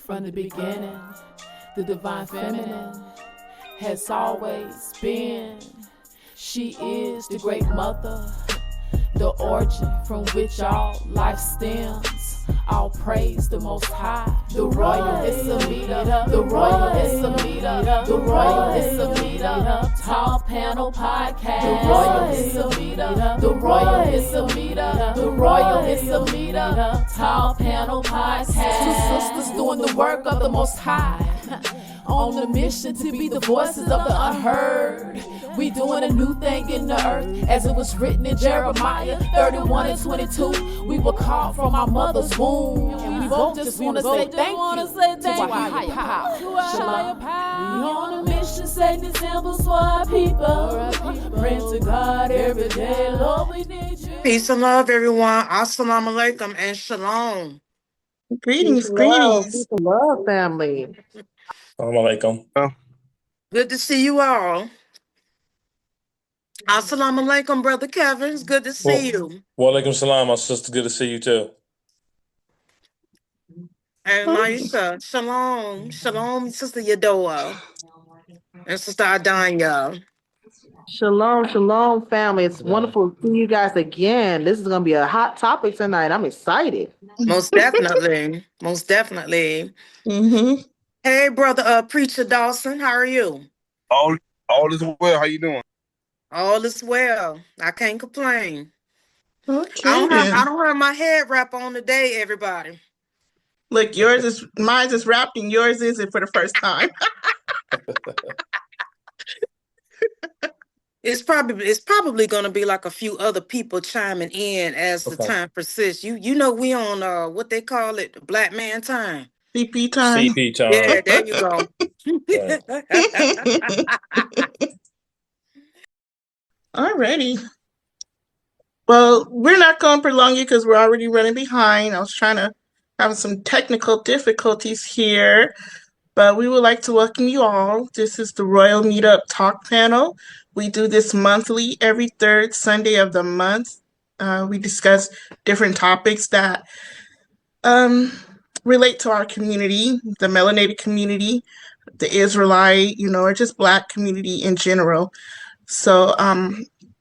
From the beginning, the divine feminine has always been. She is the great mother, the origin from which all life stems. All praise the Most High. The royal is a meter. The royal is a meter. The royal is a meter. Tall Panel Podcast. The royal is a meter. The royal is a meter. The royal is a meter. Tall Panel Podcast. Two sisters doing the work of the Most High. On a mission to be the voices of the unheard. We doing a new thing in the earth, as it was written in Jeremiah 31 and 22. We were called from our mother's womb, and we both just want to say thank you to our higher power. Shalom. We on a mission, setting examples for our people. Pray to God every day, Lord, we need you. Peace and love, everyone. Assalamu alaikum and shalom. Greetings. Peace and love, family. Assalamu alaikum. Good to see you all. Assalamu alaikum, Brother Kevin. It's good to see you. Wa alaikum salam, my sister. Good to see you too. And Maisha, shalom. Shalom, Sister Yadoa. And Sister Adanya. Shalom, family. It's wonderful to see you guys again. This is going to be a hot topic tonight. I'm excited. Most definitely. Most definitely. Mm-hmm. Hey, Brother Preacher Dawson, how are you? All is well. How you doing? All is well. I can't complain. Okay. I don't have my head wrap on today, everybody. Look, mine is wrapped and yours isn't for the first time. It's probably going to be like a few other people chiming in as the time persists. You know we on what they call it, Black Man time. CP time. CP time. Yeah, there you go. Alrighty. Well, we're not going to prolong you because we're already running behind. I was trying to have some technical difficulties here, but we would like to welcome you all. This is the Royal Meetup Talk Panel. We do this monthly, every third Sunday of the month. We discuss different topics that relate to our community, the melanated community, the Israelite, or just Black community in general. So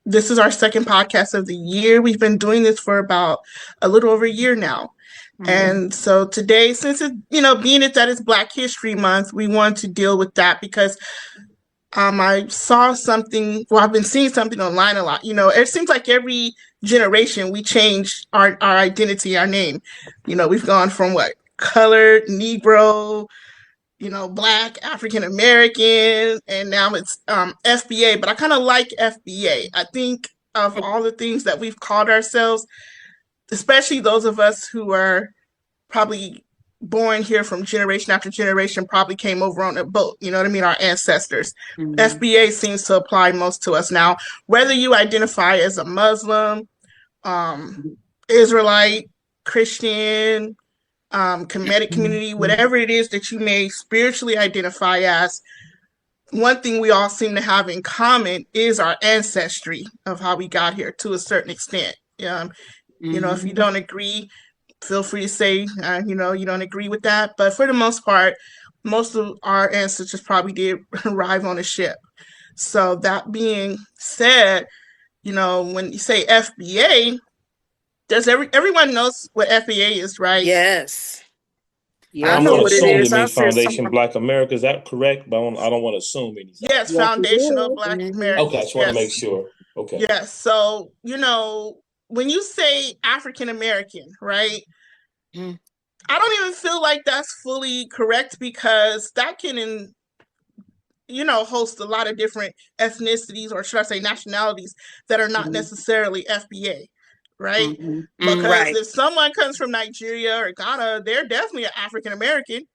this is our second podcast of the year. We've been doing this for about a little over a year now. Mm-hmm. And so today, since it's, being that it's Black History Month, we want to deal with that because I saw something, I've been seeing something online a lot. It seems like every generation we change our identity, our name. We've gone from colored, Negro, Black, African American, and now it's FBA. But I kind of like FBA. I think of all the things that we've called ourselves, especially those of us who are probably born here from generation after generation, probably came over on a boat. You know what I mean? Our ancestors. Mm-hmm. FBA seems to apply most to us now. Whether you identify as a Muslim, Israelite, Christian, Kemetic community, whatever it is that you may spiritually identify as, one thing we all seem to have in common is our ancestry of how we got here to a certain extent. If you don't agree, feel free to say, you don't agree with that. But for the most part, most of our ancestors probably did arrive on a ship. So that being said, when you say FBA, everyone knows what FBA is, right? Yes. Yeah, I'm going to assume it means Foundation Black America. Is that correct? But I don't want to assume anything. Yes, Foundational Black America. Okay, I just want to make sure. Okay. Yes. So, when you say African American, right? Mm. I don't even feel like that's fully correct because that can, host a lot of different ethnicities, or should I say nationalities, that are not necessarily FBA. Right? Mm-hmm. Because if someone comes from Nigeria or Ghana, they're definitely an African American,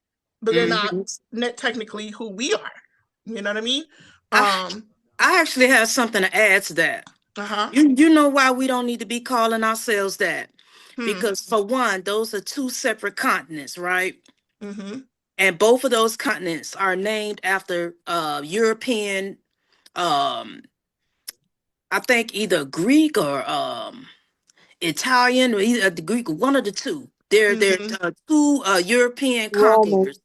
but they're not technically who we are. You know what I mean? I actually have something to add to that. Uh-huh. You know why we don't need to be calling ourselves that? Because for one, those are two separate continents, right? Mm-hmm. And both of those continents are named after European, I think either Greek or Italian or either the Greek, one of the two. They're two European conquerors.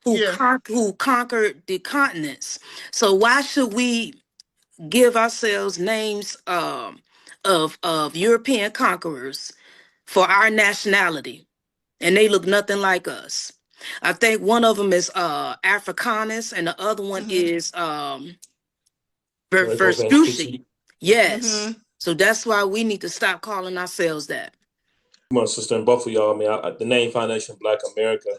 Yeah. who conquered the continents. So why should we give ourselves names of European conquerors for our nationality, and they look nothing like us? I think one of them is Africanus, and the other one is Verstucci. Yes. Mm-hmm. So that's why we need to stop calling ourselves that. My sister and both of y'all. I mean, the name Foundation Black America.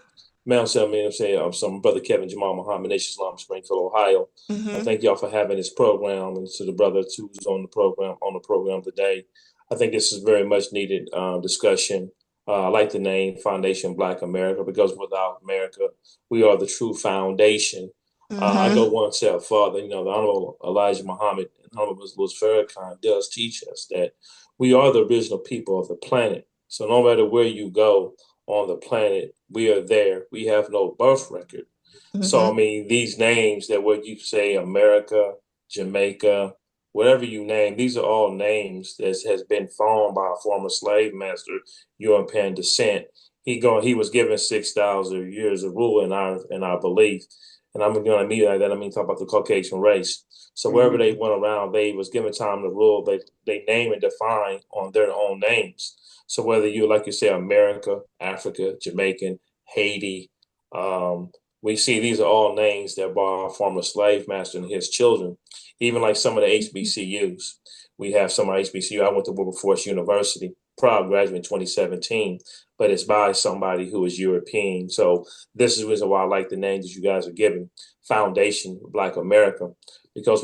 Man, I'm saying, some brother Kevin Jamal Muhammad, Nation Islam, Springfield, Ohio. I Mm-hmm. thank y'all for having this program, and to the brother who's on the program today. I think this is very much needed discussion. I like the name Foundation Black America because without America, we are the true foundation. I Mm-hmm. go one step further. The Honorable Elijah Muhammad and Honorable Louis Farrakhan does teach us that we are the original people of the planet. So no matter where you go on the planet, we are there. We have no birth record. So, I mean, these names that what you say, America, Jamaica, whatever you name, these are all names that has been formed by a former slave master, European descent. He was given 6,000 years of rule in our belief. And I'm going to meet that. I mean, talk about the Caucasian race. So wherever they went around, they was given time to rule. They name and define on their own names. So whether you, like you say, America, Africa, Jamaican, Haiti, we see these are all names that by our former slave master and his children. Even like some of the HBCUs. We have some of HBCU. I went to Wilberforce University, proud graduate in 2017, but it's by somebody who is European. So this is the reason why I like the names that you guys are giving. Foundation Black America. Because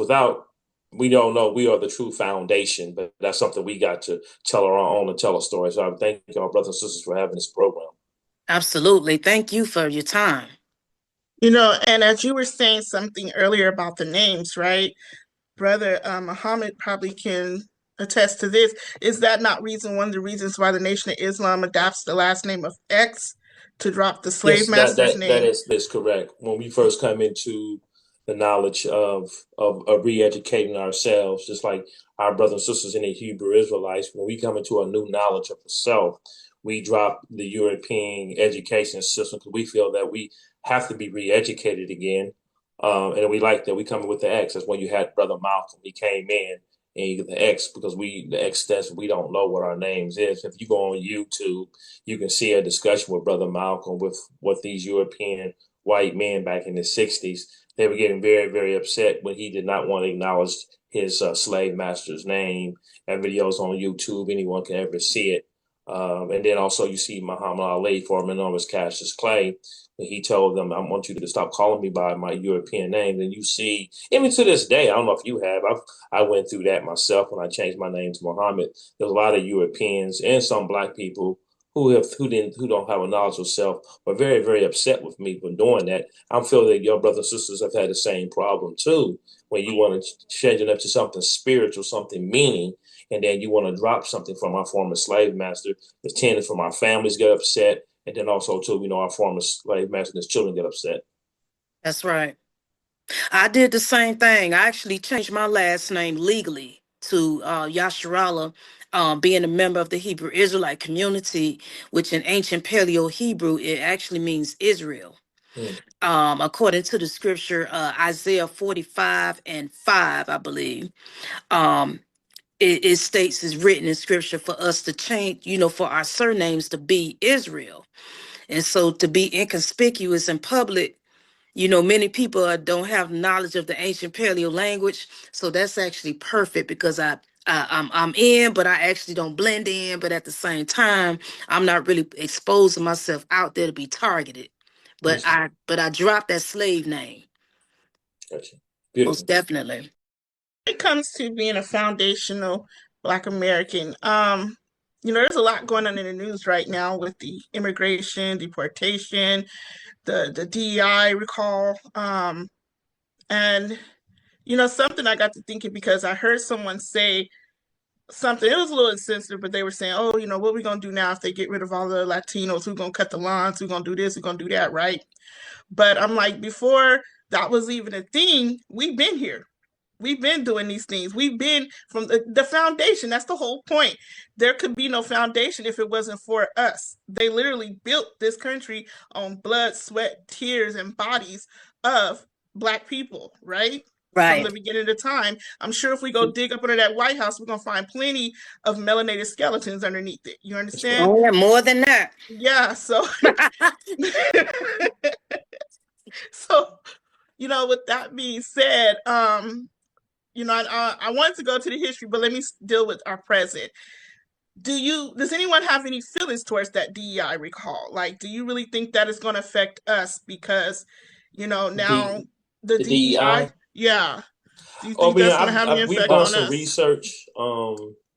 we don't know we are the true foundation, but that's something we got to tell our own and tell a story. So I thank y'all, brothers and sisters, for having this program. Absolutely. Thank you for your time. And as you were saying something earlier about the names, right? Brother Muhammad probably can attest to this. Is that not one of the reasons why the Nation of Islam adopts the last name of X to drop the slave Yes, master's name? that is correct. When we first come into the knowledge of re-educating ourselves, just like our brothers and sisters in the Hebrew Israelites, when we come into a new knowledge of the self, we drop the European education system because we feel that we have to be re-educated again. And we like that we come in with the X. That's when you had Brother Malcolm. He came in and you get the X because the X stands we don't know what our names is. If you go on YouTube, you can see a discussion with Brother Malcolm with what these European white men back in the 60s. They were getting very, very upset when he did not want to acknowledge his slave master's name. And videos on YouTube, anyone can ever see it. And then also you see Muhammad Ali, formerly known as Cassius Clay, when he told them, I want you to stop calling me by my European name. And you see, even to this day, I don't know if you have, I went through that myself when I changed my name to Muhammad. There's a lot of Europeans and some Black people who don't have a knowledge of self were very, very upset with me for doing that. I'm feeling that your brothers and sisters have had the same problem too. When you want to change it up to something spiritual, something meaning, and then you want to drop something from our former slave master, the tenants from our families get upset, and then also too, our former slave master and his children get upset. That's right. I did the same thing. I actually changed my last name legally to Yasharallah, being a member of the Hebrew Israelite community, which in ancient Paleo Hebrew, it actually means Israel. According to the scripture, Isaiah 45:5, I believe, it states is written in scripture for us to change, for our surnames to be Israel. And so to be inconspicuous in public, many people don't have knowledge of the ancient Paleo language. So that's actually perfect because I'm in, but I actually don't blend in. But at the same time, I'm not really exposing myself out there to be targeted. But I dropped that slave name. Gotcha. Beautiful. Most definitely. When it comes to being a foundational Black American, there's a lot going on in the news right now with the immigration, deportation, the DEI recall, and something I got to thinking because I heard someone say something. It was a little insensitive, but they were saying, "Oh, what are we gonna do now if they get rid of all the Latinos? Who's gonna cut the lawns? Who's gonna do this? Who's gonna do that?" Right? But I'm like, before that was even a thing, we've been here. We've been doing these things. We've been from the foundation. That's the whole point. There could be no foundation if it wasn't for us. They literally built this country on blood, sweat, tears, and bodies of Black people, right? From the Right. beginning of time. I'm sure if we go dig up under that White House, we're going to find plenty of melanated skeletons underneath it. You That's right. understand? Oh, yeah, more than that. Yeah. So, so with that being said, I wanted to go to the history, but let me deal with our present. Does anyone have any feelings towards that DEI recall? Like, do you really think that is going to affect us because, now The the the DEI? DEI. Yeah. Do you I think mean, that's going to have any we've effect done on some us? research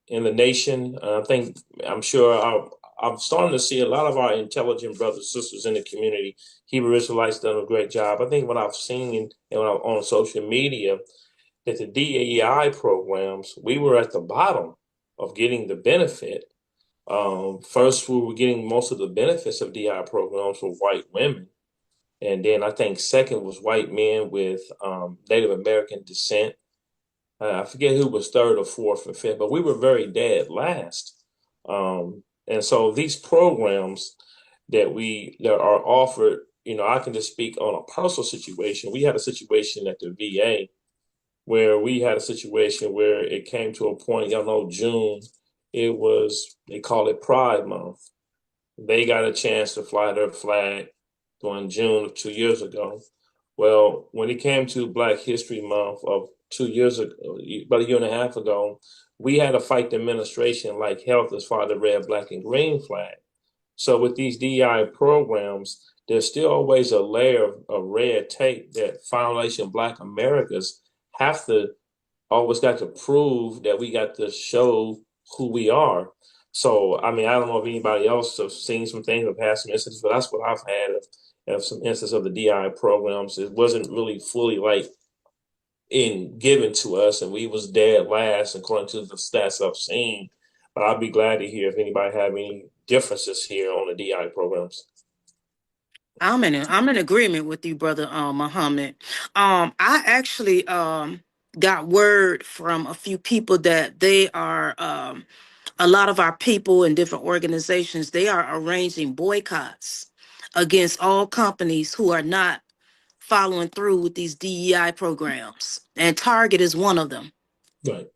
in the nation. I think I'm sure I'm starting to see a lot of our intelligent brothers and sisters in the community. Hebrew Israelites done a great job. I think what I've seen and when I'm on social media that the DEI programs we were at the bottom of getting the benefit. First, we were getting most of the benefits of DEI programs for white women. And then I think second was white men with Native American descent. I forget who was third or fourth or fifth, but we were very dead last. And so these programs that are offered, I can just speak on a personal situation. We had a situation at the VA where we had a situation where it came to a point, y'all know, June, they call it Pride Month. They got a chance to fly their flag during June of 2 years ago. Well, when it came to Black History Month of 2 years ago, about a year and a half ago, we had to fight the administration like health as far as the red, black, and green flag. So with these DEI programs, there's still always a layer of red tape that Foundation Black Americas have to always got to prove that we got to show who we are. So, I mean, I don't know if anybody else have seen some things or had some instances, but that's what I've had of some instances of the DI programs. It wasn't really fully like in given to us, and we was dead last according to the stats I've seen. But I'd be glad to hear if anybody have any differences here on the DI programs. I'm in agreement with you, brother Muhammad. I actually got word from a few people that they are a lot of our people in different organizations, they are arranging boycotts against all companies who are not following through with these DEI programs. And Target is one of them. Right.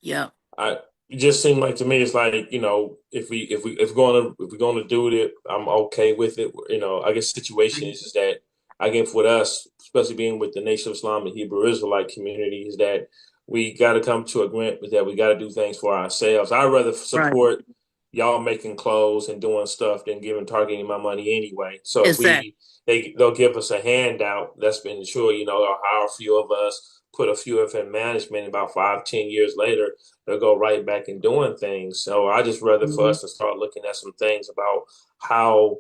Yeah. I it just seemed like to me it's like if we're gonna do it, I'm okay with it. I guess the situation is that I guess with us, especially being with the Nation of Islam and Hebrew Israelite community, is that we got to come to agreement that we got to do things for ourselves. I'd rather Right. support y'all making clothes and doing stuff than giving Target any of my money anyway. So if Exactly. they'll give us a handout, that's been sure, they'll hire a few of us, put a few of in management. About 5, 10 years later, they'll go right back and doing things. So I just rather for Mhm. us to start looking at some things about how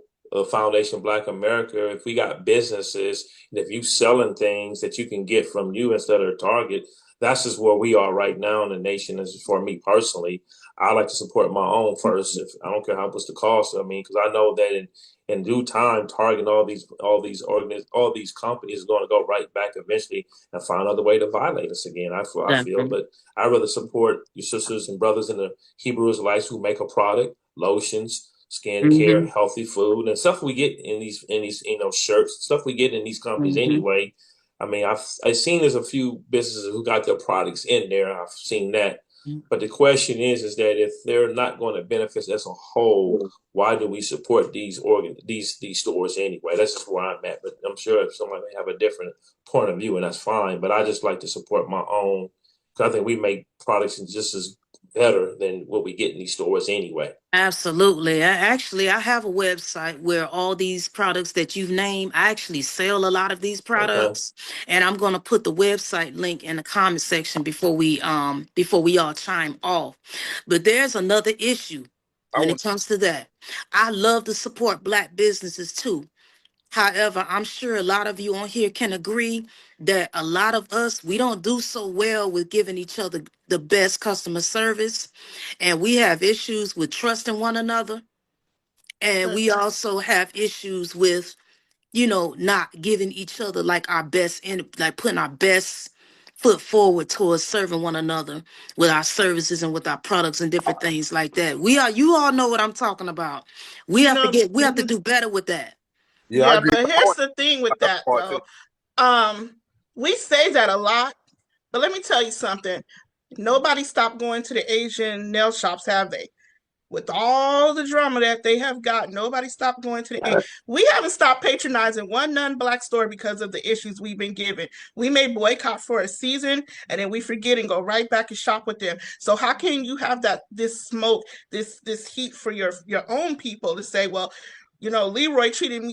Foundation Black America, if we got businesses, and if you selling things that you can get from you instead of Target, that's just where we are right now in the nation. As for me personally, I like to support my own first. If I don't care how much the cost. I mean, because I know that in due time, Target and all these companies are going to go right back eventually and find another way to violate us again. I feel, Exactly. but I rather support your sisters and brothers in the Hebrew Israelites who make a product, lotions, skincare, Hmm. healthy food, and stuff we get in these shirts, stuff we get in these companies Hmm. anyway. I mean, I've seen there's a few businesses who got their products in there. I've seen that. But the question is that if they're not going to benefit as a whole, why do we support these stores anyway? That's just where I'm at. But I'm sure if somebody may have a different point of view, and that's fine. But I just like to support my own because I think we make products just as better than what we get in these stores anyway. Absolutely. I have a website where all these products that you've named, I actually sell a lot of these Okay. products, and I'm going to put the website link in the comment section before we all chime off. But there's another issue I when want it comes to that. I love to support Black businesses too. However, I'm sure a lot of you on here can agree that a lot of us, we don't do so well with giving each other the best customer service. And we have issues with trusting one another. And But we also have issues with not giving each other like our best and like putting our best foot forward towards serving one another with our services and with our products and different things like that. You all know what I'm talking about. We You have to know, we have to do better with that. Yeah, I yeah, agree. but I here's want the thing with that that part too. though. We say that a lot, but let me tell you something. Nobody stopped going to the Asian nail shops, have they? With all the drama that they have got, nobody stopped going to the. We haven't stopped patronizing one non-black store because of the issues we've been given. We may boycott for a season, and then we forget and go right back and shop with them. So how can you have this smoke, this heat for your own people to say, well, Leroy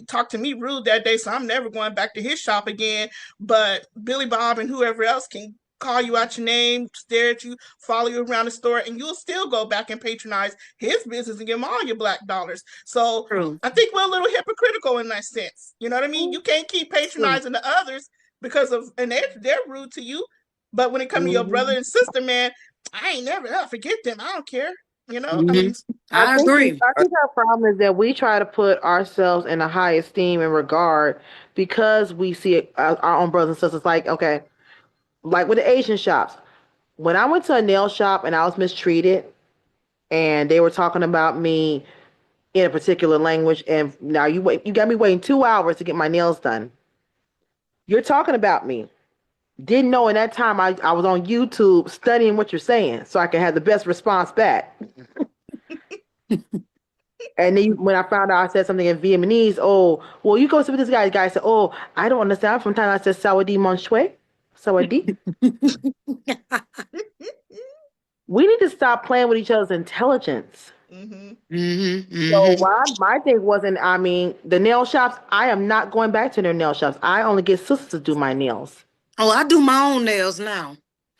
talked to me rude that day, so I'm never going back to his shop again. But Billy Bob and whoever else can call you out your name, stare at you, follow you around the store, and you'll still go back and patronize his business and give him all your black dollars. So True. I think we're a little hypocritical in that sense. You know what I mean? You can't keep True. patronizing the others and they're rude to you. But when it comes to your brother Mhm. and sister, man, I ain't never forget them. I don't care. I Mhm. mean, I I think agree. I think our problem is that we try to put ourselves in a high esteem and regard because we see our own brothers and sisters. Like, okay, like with the Asian shops. When I went to a nail shop and I was mistreated, and they were talking about me in a particular language, and now you got me waiting 2 hours to get my nails done. You're talking about me. Didn't know in that time I was on YouTube studying what you're saying so I can have the best response back. And then when I found out I said something in Vietnamese, oh, well, you go to this guy. The guy said, oh, I don't understand. From time I said, Sawadi mon shwe. Sawadi. We need to stop playing with each other's intelligence. mm-hmm. Mhm. So Mhm. my thing wasn't, I mean, the nail shops, I am not going back to their nail shops. I only get sisters to do my nails. Oh, I do my own nails now.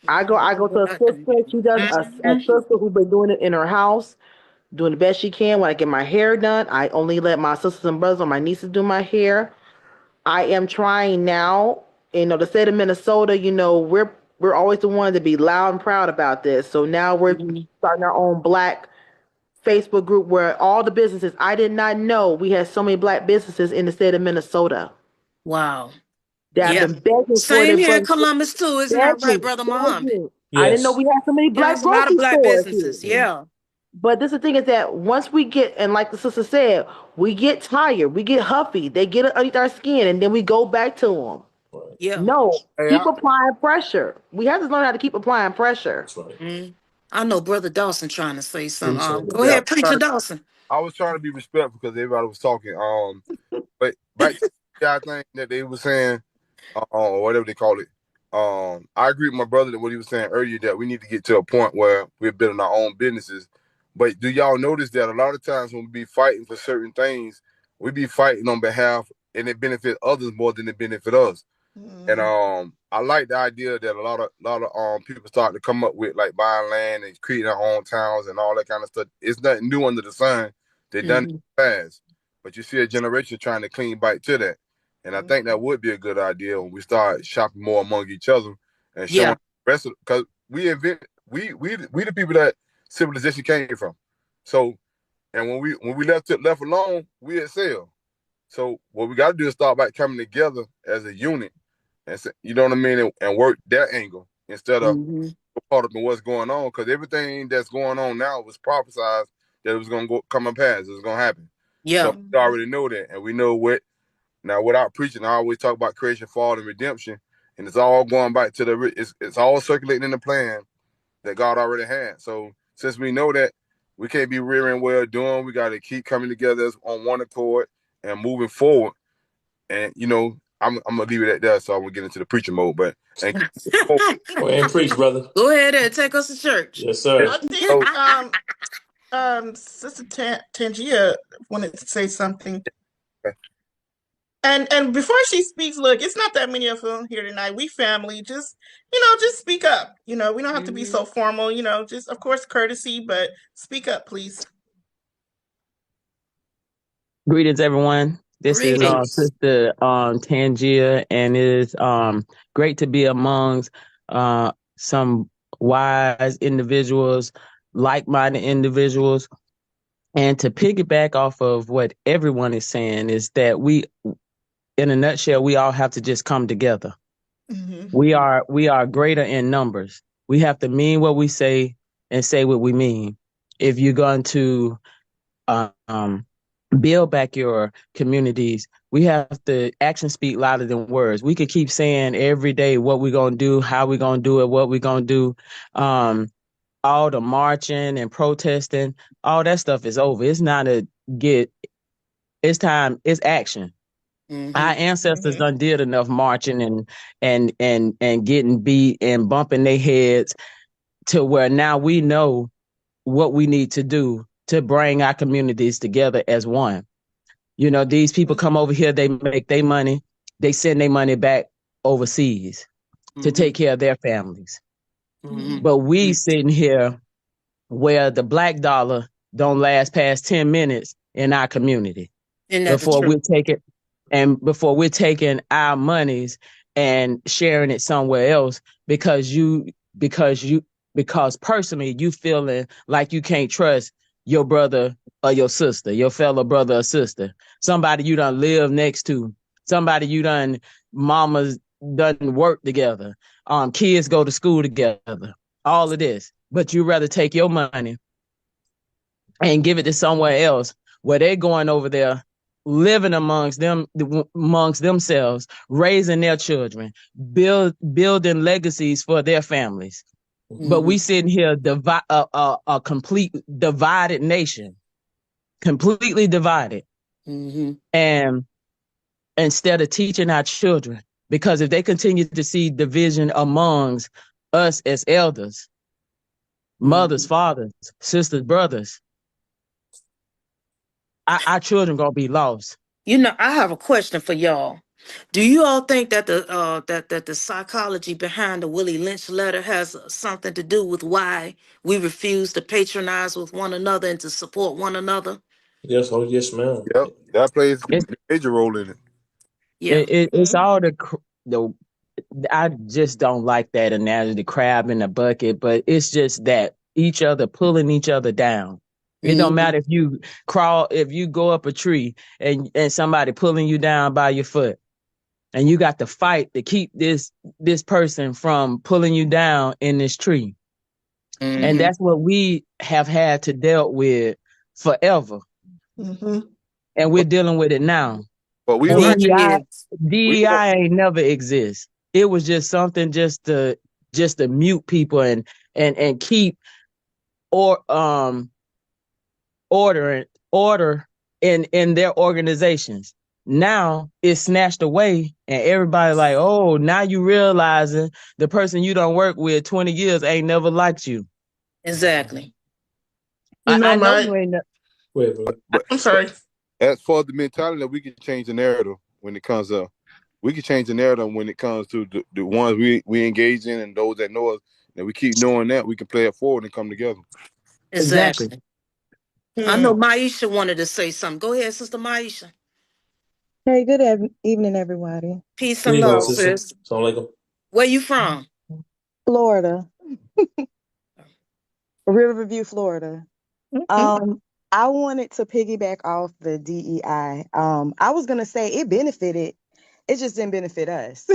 Mm-hmm. I go to What a I do. sister. She does a Mhm. sister who's been doing it in her house, doing the best she can. When I get my hair done, I only let my sisters and brothers or my nieces do my hair. I am trying now. The state of Minnesota. We're always the one to be loud and proud about this. So now we're Mhm. starting our own black Facebook group where all the businesses. I did not know we had so many black businesses in the state of Minnesota Wow. that have Yeah. been begging for Same their here in brothers. Columbus too, isn't that right, Begging, Brother Muhammad? begging. I didn't know Yes. we had so many Yeah, black there's a lot of grocery black stores here. businesses. Yeah. But this is the thing is that once we get, and like the sister said, we get tired, we get huffy, they get underneath our skin, and then we go back to them. Right. Yeah. No, Hey, keep applying pressure. We have to learn how to keep applying pressure. That's right. Mm. I know Brother Dawson trying to say something. Appreciate Go that, yeah, ahead, brother. Preacher Dawson. I was trying to be respectful because everybody was talking. But back to the guy thing that they were saying, or whatever they call it. I agree with my brother that what he was saying earlier that we need to get to a point where we're building our own businesses. But do y'all notice that a lot of times when we be fighting for certain things, we be fighting on behalf and it benefit others more than it benefit us. And Mm-hmm. I like the idea that a lot of people start to come up with like buying land and creating their own towns and all that kind of stuff. It's nothing new under the sun. They done it Hmm. fast, but you see a generation trying to clean bite to that, and I think that would be a good idea when we start shopping more among each other and showing Yeah. the rest of because we the people that civilization came from. So and when we left alone, we excel. So what we got to do is start by coming together as a unit and you know what I mean, and work that angle instead of Hmm. caught up in what's going on because everything that's going on now was prophesized that it was going to come and pass. It was going to happen. Yeah. So we already know that, and we know what. Now, without preaching, I always talk about creation, fall, and redemption, and it's all going back to it's all circulating in the plan that God already had. So since we know that, we can't be rearing well doing. We got to keep coming together on one accord and moving forward. And I'm gonna leave it at that, so I'm gonna get into the preacher mode. But and Go ahead and preach, brother. Go ahead and take us to church. Yes, sir. I think so Sister Tangia wanted to say something. And before she speaks, look, it's not that many of them here tonight. We family, just speak up. We don't have to be Hmm. so formal. Just of course courtesy, but speak up, please. Greetings, everyone. This is Greetings. Sister Tangia, and it is great to be amongst some wise individuals, like-minded individuals, and to piggyback off of what everyone is saying is that in a nutshell, we all have to just come together. Mm-hmm. We are greater in numbers. We have to mean what we say and say what we mean. If you're going to um, build back your communities, we have to action speak louder than words. We could keep saying every day what we're gonna do, how we're gonna do it, what we're gonna do. Um, all the marching and protesting, all that stuff is over. It's not a get. It's time. It's action. Our Mm-hmm. ancestors Mm-hmm. done did enough marching and getting beat and bumping their heads to where now we know what we need to do to bring our communities together as one. You know, these people come over here, they make their money, they send their money back overseas to Mm-hmm. take care of their families. Mm-hmm. But we sitting here where the black dollar don't last past 10 minutes in our community Isn't that the before we truth? take it and before we're taking our monies and sharing it somewhere else because you because personally you feeling like you can't trust your brother or your sister, your fellow brother or sister, somebody you done live next to, somebody you done mamas done work together, kids go to school together, all of this, but you rather take your money and give it to somewhere else where they're going over there living amongst themselves, raising their children, building legacies for their families. But Mm-hmm. we sitting here a complete divided nation, completely divided. Mm-hmm. And instead of teaching our children, because if they continue to see division amongst us as elders, mothers, Mm-hmm. fathers, sisters, brothers, our children gonna be lost. You know, I have a question for y'all. Do you all think that the psychology behind the Willie Lynch letter has something to do with why we refuse to patronize with one another and to support one another? Yes, oh yes, ma'am. Yep, that plays It's a major role in it. Yeah, it's all the I just don't like that analogy, the crab in the bucket, but it's just that each other pulling each other down. It don't mm-hmm. matter if you go up a tree and somebody pulling you down by your foot, and you got to fight to keep this person from pulling you down in this tree. And Mm-hmm. that's what we have had to deal with forever. Mm-hmm. And we're dealing with it now. But we were 400 DEI years. we were DEI ain't never exist. It was just something just to mute people and keep or order in their organizations. Now it's snatched away and everybody like, oh, now you realizing the person you don't work with 20 years ain't never liked you. Exactly. You know, I know my you ain't. Wait, wait. but, I'm but sorry. as for the mentality that we can change the narrative when it comes up. We can change the narrative when it comes to the ones we engage in and those that know us. And we keep knowing that we can play it forward and come together. Exactly. Exactly. I Hmm. know Maisha wanted to say something. Go ahead, Sister Maisha. Hey, good evening, everybody. Peace and Greetings, love, So, sister. sis. Assalamu alaikum. Where you from? Florida, Riverview, Florida. mhm. Um, I wanted to piggyback off the DEI. I was gonna say it benefited, it just didn't benefit us.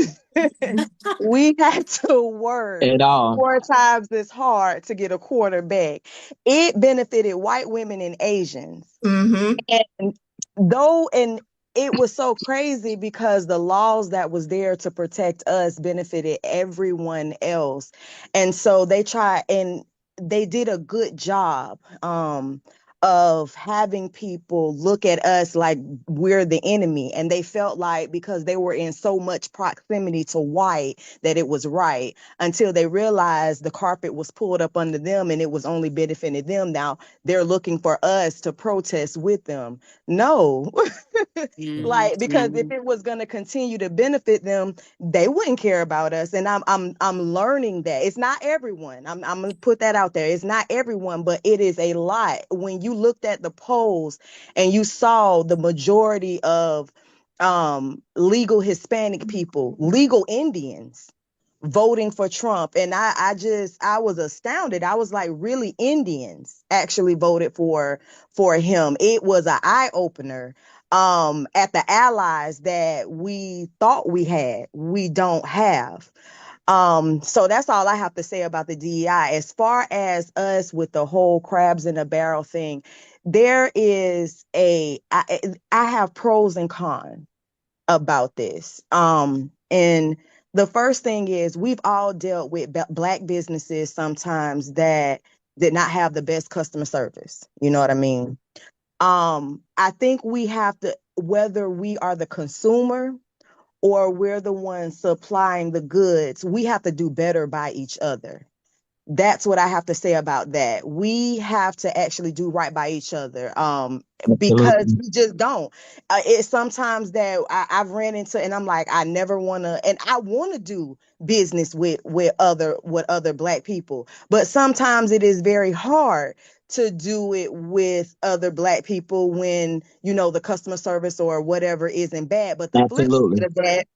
We had to work At all. 4 times as hard to get a quarter back. It benefited white women and Asians. Mhm. And though, and it was so crazy because the laws that was there to protect us benefited everyone else. And so they try and they did a good job of having people look at us like we're the enemy. And they felt like because they were in so much proximity to white that it was right until they realized the carpet was pulled up under them and it was only benefiting them. Now they're looking for us to protest with them. No, Mm-hmm. like because if Mm-hmm. it was going to continue to benefit them, they wouldn't care about us. And I'm learning that it's not everyone. I'm gonna put that out there. It's not everyone, but it is a lot. When you looked at the polls and you saw the majority of legal Hispanic people, legal Indians voting for Trump. And I was astounded. I was like, really, Indians actually voted for him. It was an eye opener. at the allies that we thought we had, we don't have. So that's all I have to say about the DEI. As far as us with the whole crabs in a barrel thing, there is I have pros and cons about this. And the first thing is we've all dealt with black businesses sometimes that did not have the best customer service. You know what I mean? I think we have to, whether we are the consumer or we're the ones supplying the goods, we have to do better by each other. That's what I have to say about that. We have to actually do right by each other, because Absolutely. we just don't. It's sometimes that I've ran into, and I'm like, I never want to, and I want to do business with other black people, but sometimes it is very hard to do it with other black people when the customer service or whatever isn't bad. But the flip Absolutely. side of that,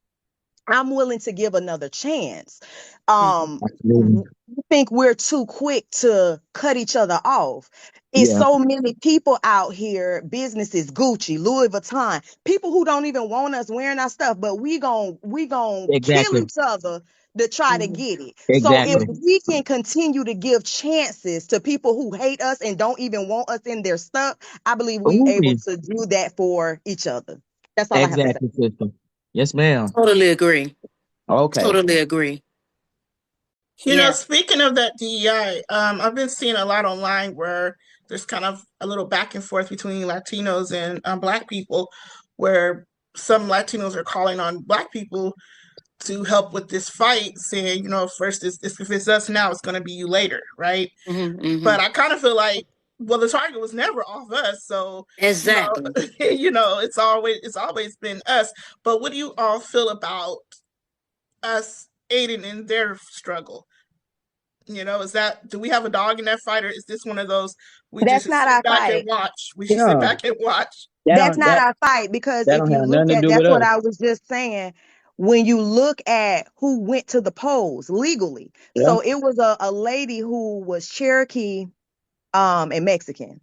I'm willing to give another chance. Mhm. Absolutely. I think we're too quick to cut each other off. It's Yeah. so many people out here, businesses, Gucci, Louis Vuitton, people who don't even want us wearing our stuff, but we gon' kill Exactly. each other to try to Mhm. get it. So if Exactly. Mhm. we can continue to give chances to people who hate us and don't even want us in their stuff, I believe we Ooh, able to do that for each other. That's all I have to say. exactly, sister. Yes, ma'am. Totally agree. Okay. Totally agree. Yeah. Speaking of that DEI, I've been seeing a lot online where there's kind of a little back and forth between Latinos and Black people, where some Latinos are calling on Black people to help with this fight, saying, first if it's us now, it's going to be you later, right? Hmm. But Hmm. I kind of feel like, well, the target was never off us, so you know, Exactly. it's always been us. But what do you all feel about us aiding in their struggle? Is that, do we have a dog in that fight, or is this one of those we just That's should not sit our back and fight. watch? We should sit Yeah. back and watch. That That's don't not that our fight, because that if don't you have look nothing to at, do with that's what us. I was just saying. When you look at who went to the polls legally, Yeah. so it was a lady who was Cherokee, and Mexican.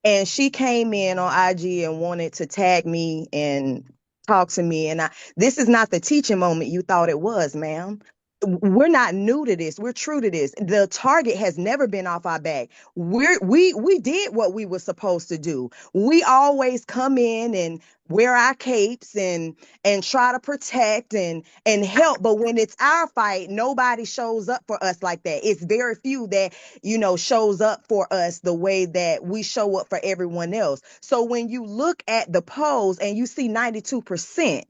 And she came in on IG and wanted to tag me and talk to me. And this is not the teaching moment you thought it was, ma'am. We're not new to this. We're true to this. The target has never been off our back. We did what we were supposed to do. We always come in and wear our capes and try to protect and help. But when it's our fight, nobody shows up for us like that. It's very few that shows up for us the way that we show up for everyone else. So when you look at the polls and you see 92%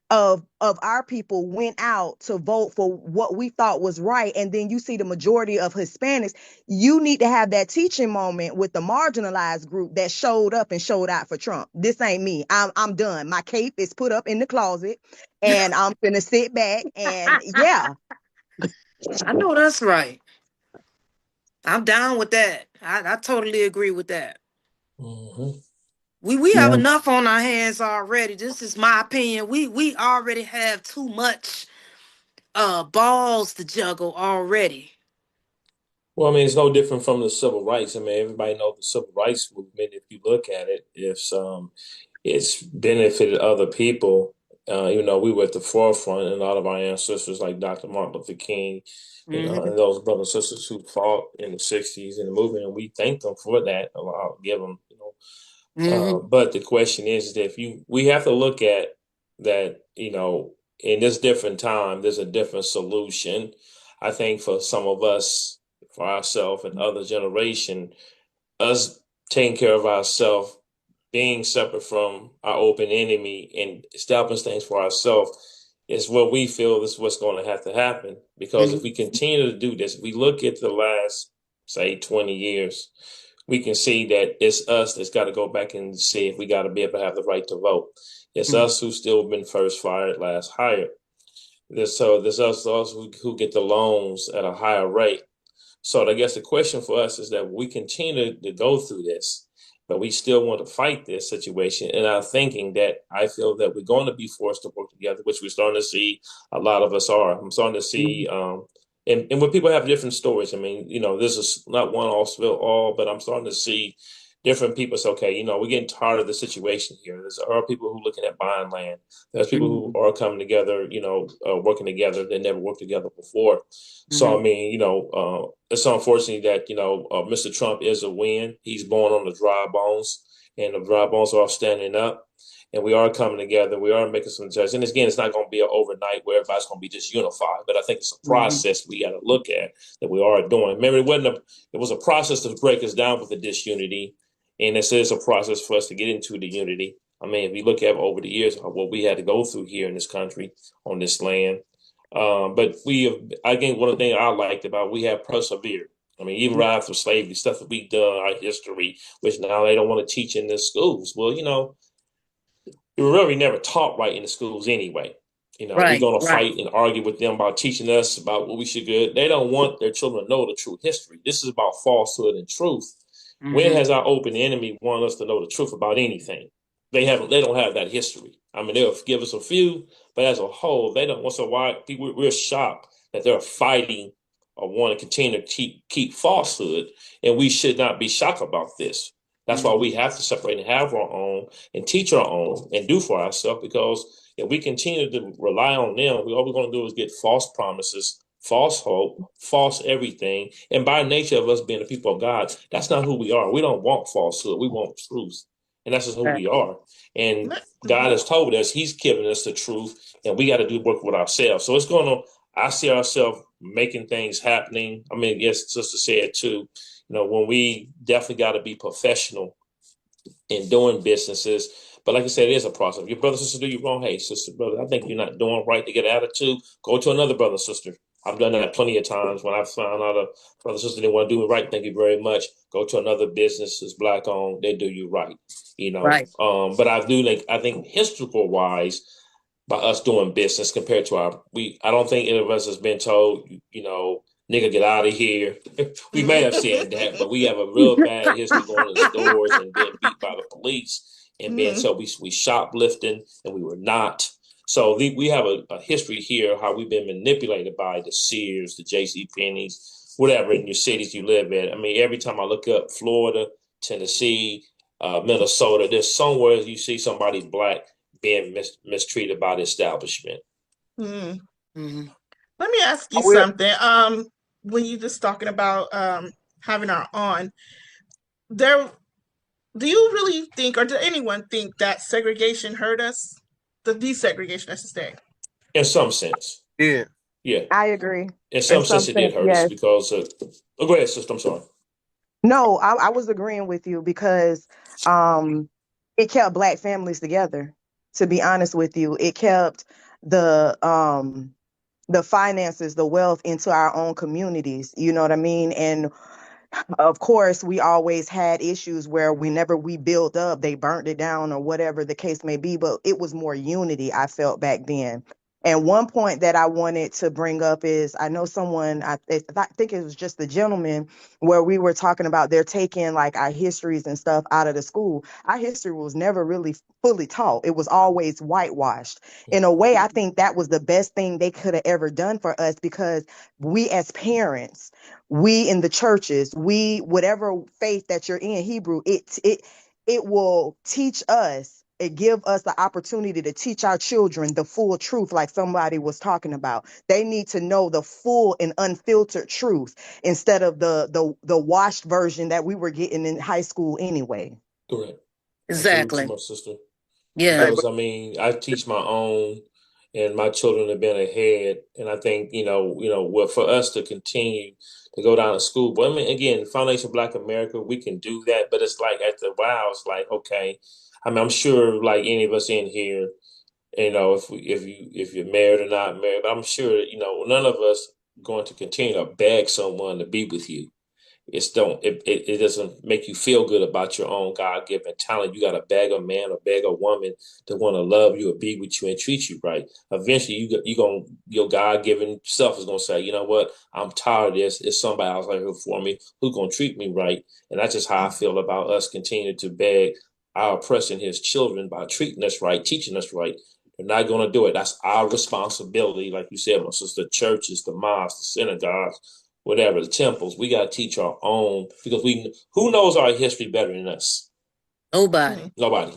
of our people went out to vote for what we thought was right, and then you see the majority of Hispanics, you need to have that teaching moment with the marginalized group that showed up and showed out for Trump. This ain't me. I'm done. My cape is put up in the closet, and I'm gonna sit back and yeah. I know that's right. I'm down with that. I totally agree with that. Mhm. We have Yeah. enough on our hands already. This is my opinion. We already have too much balls to juggle already. Well, I mean, it's no different from the civil rights. I mean, everybody knows the civil rights movement. If you look at it, it's benefited other people. We were at the forefront, and a lot of our ancestors, like Dr. Martin Luther King, Hmm. and those brothers and sisters who fought in the '60s in the movement, and we thank them for that. I'll give them, Hmm. but the question is that we have to look at that, in this different time, there's a different solution. I think for some of us, for ourselves and other generation, us taking care of ourselves, being separate from our open enemy and establishing things for ourselves is what we feel is what's going to have to happen. Because if we continue to do this, if we look at the last, say, 20 years, we can see that it's us that's got to go back and see if we got to be able to have the right to vote. It's Hmm. us who still been first fired, last hired. There's us who get the loans at a higher rate. So I guess the question for us is that we continue to go through this, but we still want to fight this situation. And I'm thinking that I feel that we're going to be forced to work together, which we're starting to see a lot of us are. I'm starting to see, and when people have different stories, I mean, this is not one all spill all, but I'm starting to see different people say, okay, we're getting tired of the situation here. There are people who are looking at buying land. There's people who are coming together, working together. They never worked together before. So, I mean, it's unfortunate that, Mr. Trump is a win. He's born on the dry bones, and the dry bones are all standing up. And we are coming together. We are making some adjustments. And again, it's not going to be an overnight where everybody's going to be just unified. But I think it's a process we got to look at that we are doing. Remember, it was a process to break us down with the disunity. And this is a process for us to get into the unity. I mean, if we look at over the years, what we had to go through here in this country, on this land. But again, one of the things I liked about, we have persevered. I mean, even right after slavery, stuff that we've done, our history, which now they don't want to teach in the schools. Well, it was really never taught right in the schools anyway. We're going to fight and argue with them about teaching us about what we should do. They don't want their children to know the true history. This is about falsehood and truth. When has our open enemy wanted us to know the truth about anything? They don't have that history. I mean, they'll give us a few, but as a whole, they don't want. So why we're shocked that they're fighting or want to continue to keep falsehood, and we should not be shocked about this. That's why we have to separate and have our own and teach our own and do for ourselves, because if we continue to rely on them, all we're going to do is get false promises, false hope, false everything. And by nature of us being the people of God, that's not who we are. We don't want falsehood. We want truth. And that's just who we are. And God has told us, he's given us the truth, and we got to do work with ourselves. So I see ourselves making things happening. I mean, yes, Sister said too, when we definitely got to be professional in doing businesses. But like I said, it is a process. If your brother, sister do you wrong, hey, sister, brother, I think you're not doing right, to get attitude, go to another brother, sister. I've done that plenty of times when I found out a brother, sister didn't want to do it right. Thank you very much. Go to another business that's Black owned. They do you right. But I think historical wise, by us doing business compared to I don't think any of us has been told, nigga, get out of here. We may have said that, but we have a real bad history going to the stores and being beat by the police and being so we shoplifting, and we were not. So we have a history here how we've been manipulated by the Sears, the J.C. Penney's, whatever in your cities you live in. I mean, every time I look up Florida, Tennessee, Minnesota, there's somewhere you see somebody Black being mistreated by the establishment. Let me ask you something. When you just talking about having our own, do you really think, or does anyone think, that segregation hurt us? The desegregation, I should say. In some sense. Yeah. I agree. In some sense, it did hurt us because go ahead, sister. I'm sorry. No, I was agreeing with you because it kept Black families together. To be honest with you, it kept the finances, the wealth into our own communities. You know what I mean? And of course, we always had issues where whenever we built up, they burnt it down or whatever the case may be. But it was more unity, I felt, back then. And one point that I wanted to bring up is, I know someone, I think it was just the gentleman, where we were talking about they're taking like our histories and stuff out of the school. Our history was never really fully taught. It was always whitewashed. In a way, I think that was the best thing they could have ever done for us, because we as parents, we in the churches, we, whatever faith that you're in, Hebrew, it will teach us, it give us the opportunity to teach our children the full truth, like somebody was talking about. They need to know the full and unfiltered truth instead of the washed version that we were getting in high school anyway. Correct. Exactly. My sister. Yeah. Because I mean, I teach my own, and my children have been ahead, and I think well, for us to continue to go down to school. But I mean, again, Foundation Black America, we can do that, but it's like after a while, it's like, okay. I mean, I'm sure, like any of us in here, if you're married or not married, but I'm sure none of us going to continue to beg someone to be with you. It doesn't make you feel good about your own God-given talent. You got to beg a man or beg a woman to want to love you or be with you and treat you right. Eventually, your God-given self is gonna say, you know what, I'm tired of this. It's somebody else out here for me who's gonna treat me right. And that's just how I feel about us continuing to beg our oppressing his children by treating us right, teaching us right. They're not going to do it. That's our responsibility. Like you said, my sister, churches, the mosques, the synagogues, whatever, the temples. We got to teach our own, because who knows our history better than us? Nobody. Nobody.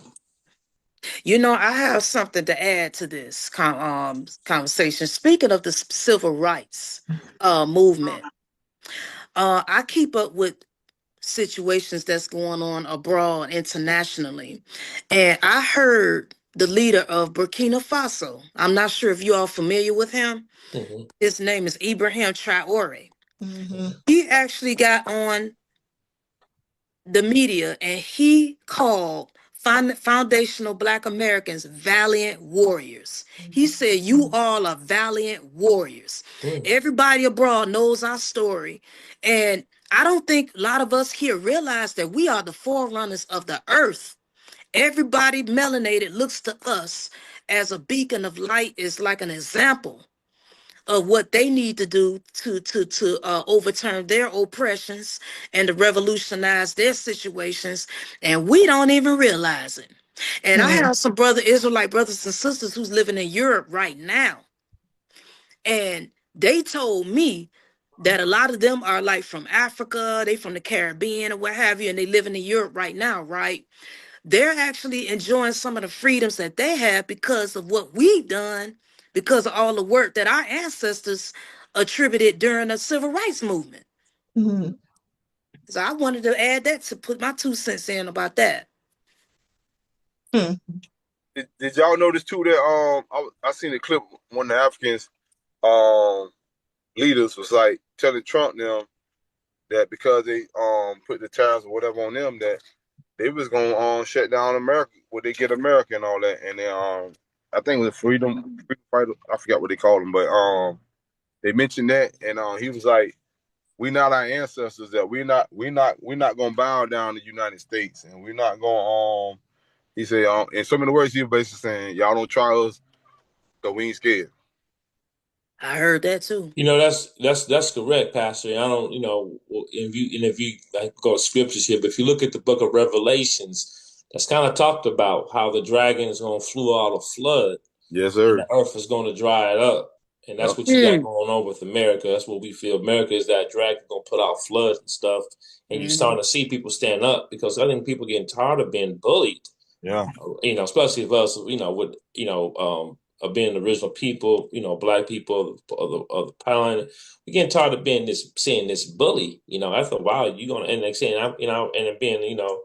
You know, I have something to add to this conversation. Speaking of the civil rights movement, I keep up with situations that's going on abroad internationally. And I heard the leader of Burkina Faso. I'm not sure if you all familiar with him. Mm-hmm. His name is Ibrahim Traore. Mm-hmm. He actually got on the media and he called foundational Black Americans valiant warriors. He said, "You all are valiant warriors." Everybody abroad knows our story. And I don't think a lot of us here realize that we are the forerunners of the earth. Everybody melanated looks to us as a beacon of light, is like an example of what they need to do to overturn their oppressions and to revolutionize their situations, and we don't even realize it. And I have some Israelite brothers and sisters who's living in Europe right now, and they told me that a lot of them are like from Africa, they from the Caribbean or what have you, and they living in Europe right now, right? They're actually enjoying some of the freedoms that they have because of what we've done, because of all the work that our ancestors attributed during the civil rights movement. Mm-hmm. So I wanted to add that, to put my 2 cents in about that. Did y'all notice too that I seen a clip, one of the Africans leaders was like telling Trump them that because they put the tariffs or whatever on them, that they was gonna shut down America, would they get America and all that, and then I think it was freedom fighter, I forgot what they called them, but they mentioned that, and he was like, "We not our ancestors, that we not gonna bow down to the United States, and we're not gonna he said in so many words he was basically saying, y'all don't try us because we ain't scared." I heard that too. You know, that's correct, Pastor. I don't, you know, if you I go to scriptures here, but if you look at the book of Revelations, that's kind of talked about how the dragon is going to flew out a flood. Yes, and sir. the earth is going to dry it up. And that's what you got going on with America. That's what we feel. America is that dragon going to put out floods and stuff. And you're starting to see people stand up, because I think people getting tired of being bullied. Yeah. You know, especially of us, you know, with, of being the original people, you know, Black people of the planet. We're getting tired of seeing this bully. You know, after a while, you're going to end up saying, you know, and it being, you know,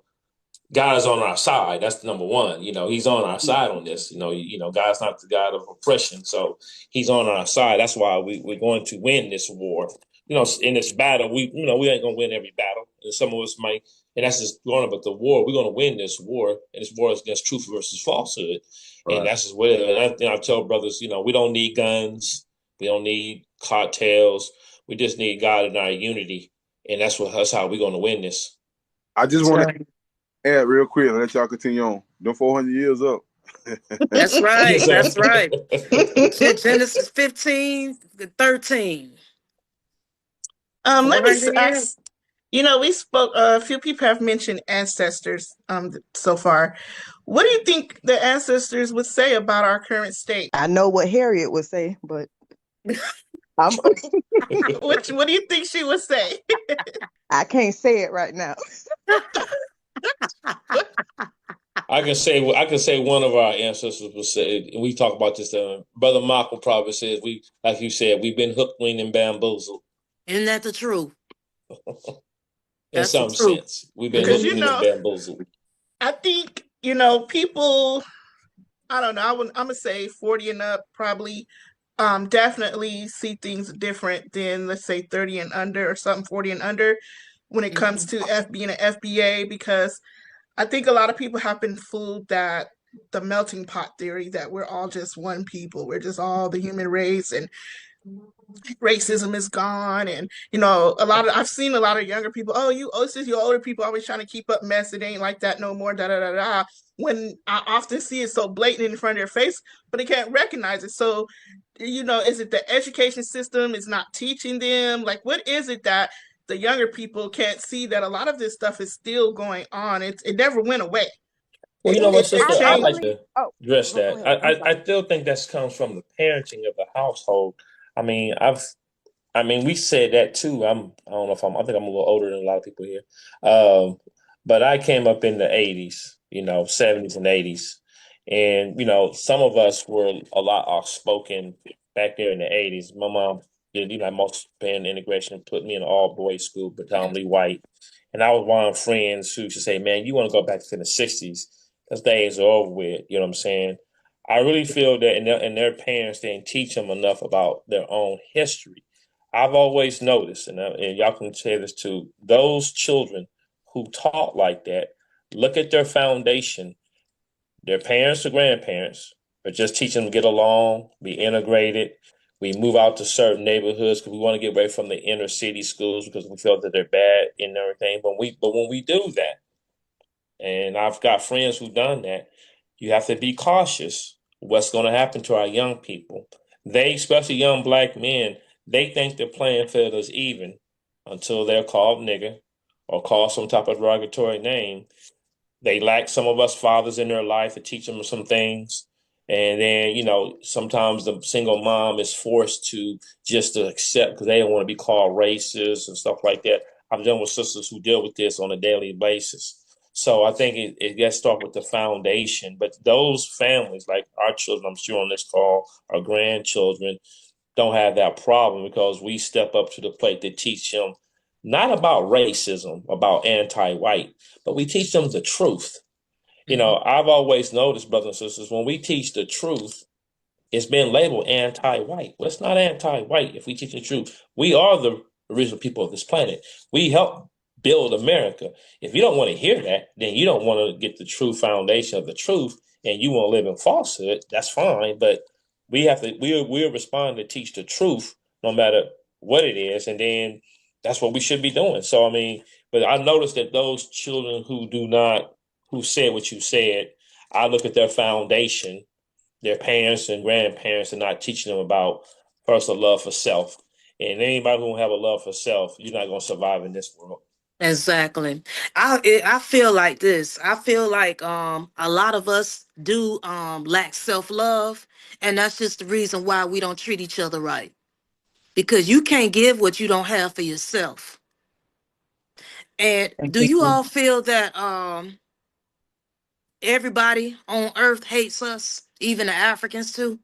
God is on our side. That's the number one. You know, he's on our side on this. You know, God's not the God of oppression. So he's on our side. That's why we're going to win this war. You know, in this battle, we ain't going to win every battle. And some of us might, and that's just going on, but the war, we're going to win this war. And this war is against truth versus falsehood. Right. And that's just what it is. I tell brothers, you know, we don't need guns. We don't need cocktails. We just need God in our unity. And that's how we're going to win this. I just want to add real quick and let y'all continue on. Them 400 years up. That's right. That's right. Genesis 15:13. Let me ask. You know, we spoke. A few people have mentioned ancestors so far. What do you think the ancestors would say about our current state? I know what Harriet would say, but I'm what do you think she would say? I can't say it right now. I can say one of our ancestors would say, and we talk about this. Brother Malcolm probably says, we, like you said, we've been hooked, winged, and bamboozled. Isn't that the truth? In some sense, we've been hooked, winged, and bamboozled. I think, you know, people, I don't know, I'm gonna say 40 and up probably definitely see things different than, let's say, 30 and under or something, 40 and under when it comes to being an FBA, because I think a lot of people have been fooled that the melting pot theory, that we're all just one people, we're just all the human race, and racism is gone. And you know, I've seen a lot of younger people, it's just you older people always trying to keep up mess, it ain't like that no more, da da da da, when I often see it so blatant in front of their face, but they can't recognize it. So, you know, is it the education system is not teaching them? Like, what is it that the younger people can't see, that a lot of this stuff is still going on? It never went away. Well, you know what, sister, I'd like to address that. Ahead. I still think that comes from the parenting of the household. I mean, I mean, we said that too. I don't know if I think I'm a little older than a lot of people here. Um, but I came up in the 80s, 70s and 80s. And, some of us were a lot outspoken back there in the 80s. My mom did, most band integration, put me in an all boys school, predominantly white. And I was one of friends who used to say, man, you want to go back to the 60s. Those days are over with. You know what I'm saying? I really feel that in their parents didn't teach them enough about their own history. I've always noticed, and y'all can say this too, those children who talk like that, look at their foundation. Their parents or grandparents are just teaching them to get along, be integrated. We move out to certain neighborhoods because we want to get away from the inner city schools because we feel that they're bad and everything. But when we do that, and I've got friends who've done that, you have to be cautious what's going to happen to our young people. They, especially young black men, they think the playing field is even until they're called nigger or called some type of derogatory name. They lack some of us fathers in their life to teach them some things. And then, sometimes the single mom is forced to just to accept because they don't want to be called racist and stuff like that. I'm dealing with sisters who deal with this on a daily basis. So I think it gets start with the foundation. But those families, like our children, I'm sure on this call, our grandchildren, don't have that problem because we step up to the plate to teach them not about racism, about anti-white, but we teach them the truth. I've always noticed, brothers and sisters, when we teach the truth, it's been labeled anti-white. Well, it's not anti-white if we teach the truth. We are the original people of this planet. We help build America. If you don't want to hear that, then you don't want to get the true foundation of the truth and you want to live in falsehood, that's fine. But we're responding to teach the truth no matter what it is, and then that's what we should be doing. So I mean, but I noticed that those children who said what you said, I look at their foundation, their parents and grandparents are not teaching them about personal love for self. And anybody who don't have a love for self, you're not going to survive in this world. Exactly. I feel like this. I feel like a lot of us do lack self-love, and that's just the reason why we don't treat each other right. Because you can't give what you don't have for yourself. And Thank do you. you all feel that everybody on earth hates us, even the Africans too?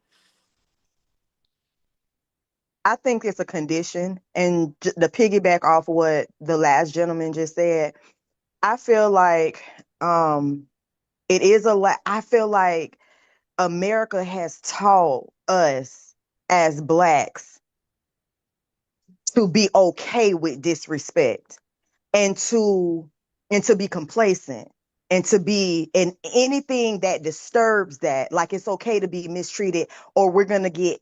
I think it's a condition. And the piggyback off what the last gentleman just said, I feel like it is I feel like America has taught us as blacks to be okay with disrespect and to be complacent and to be in anything that disturbs that, like it's okay to be mistreated or we're going to get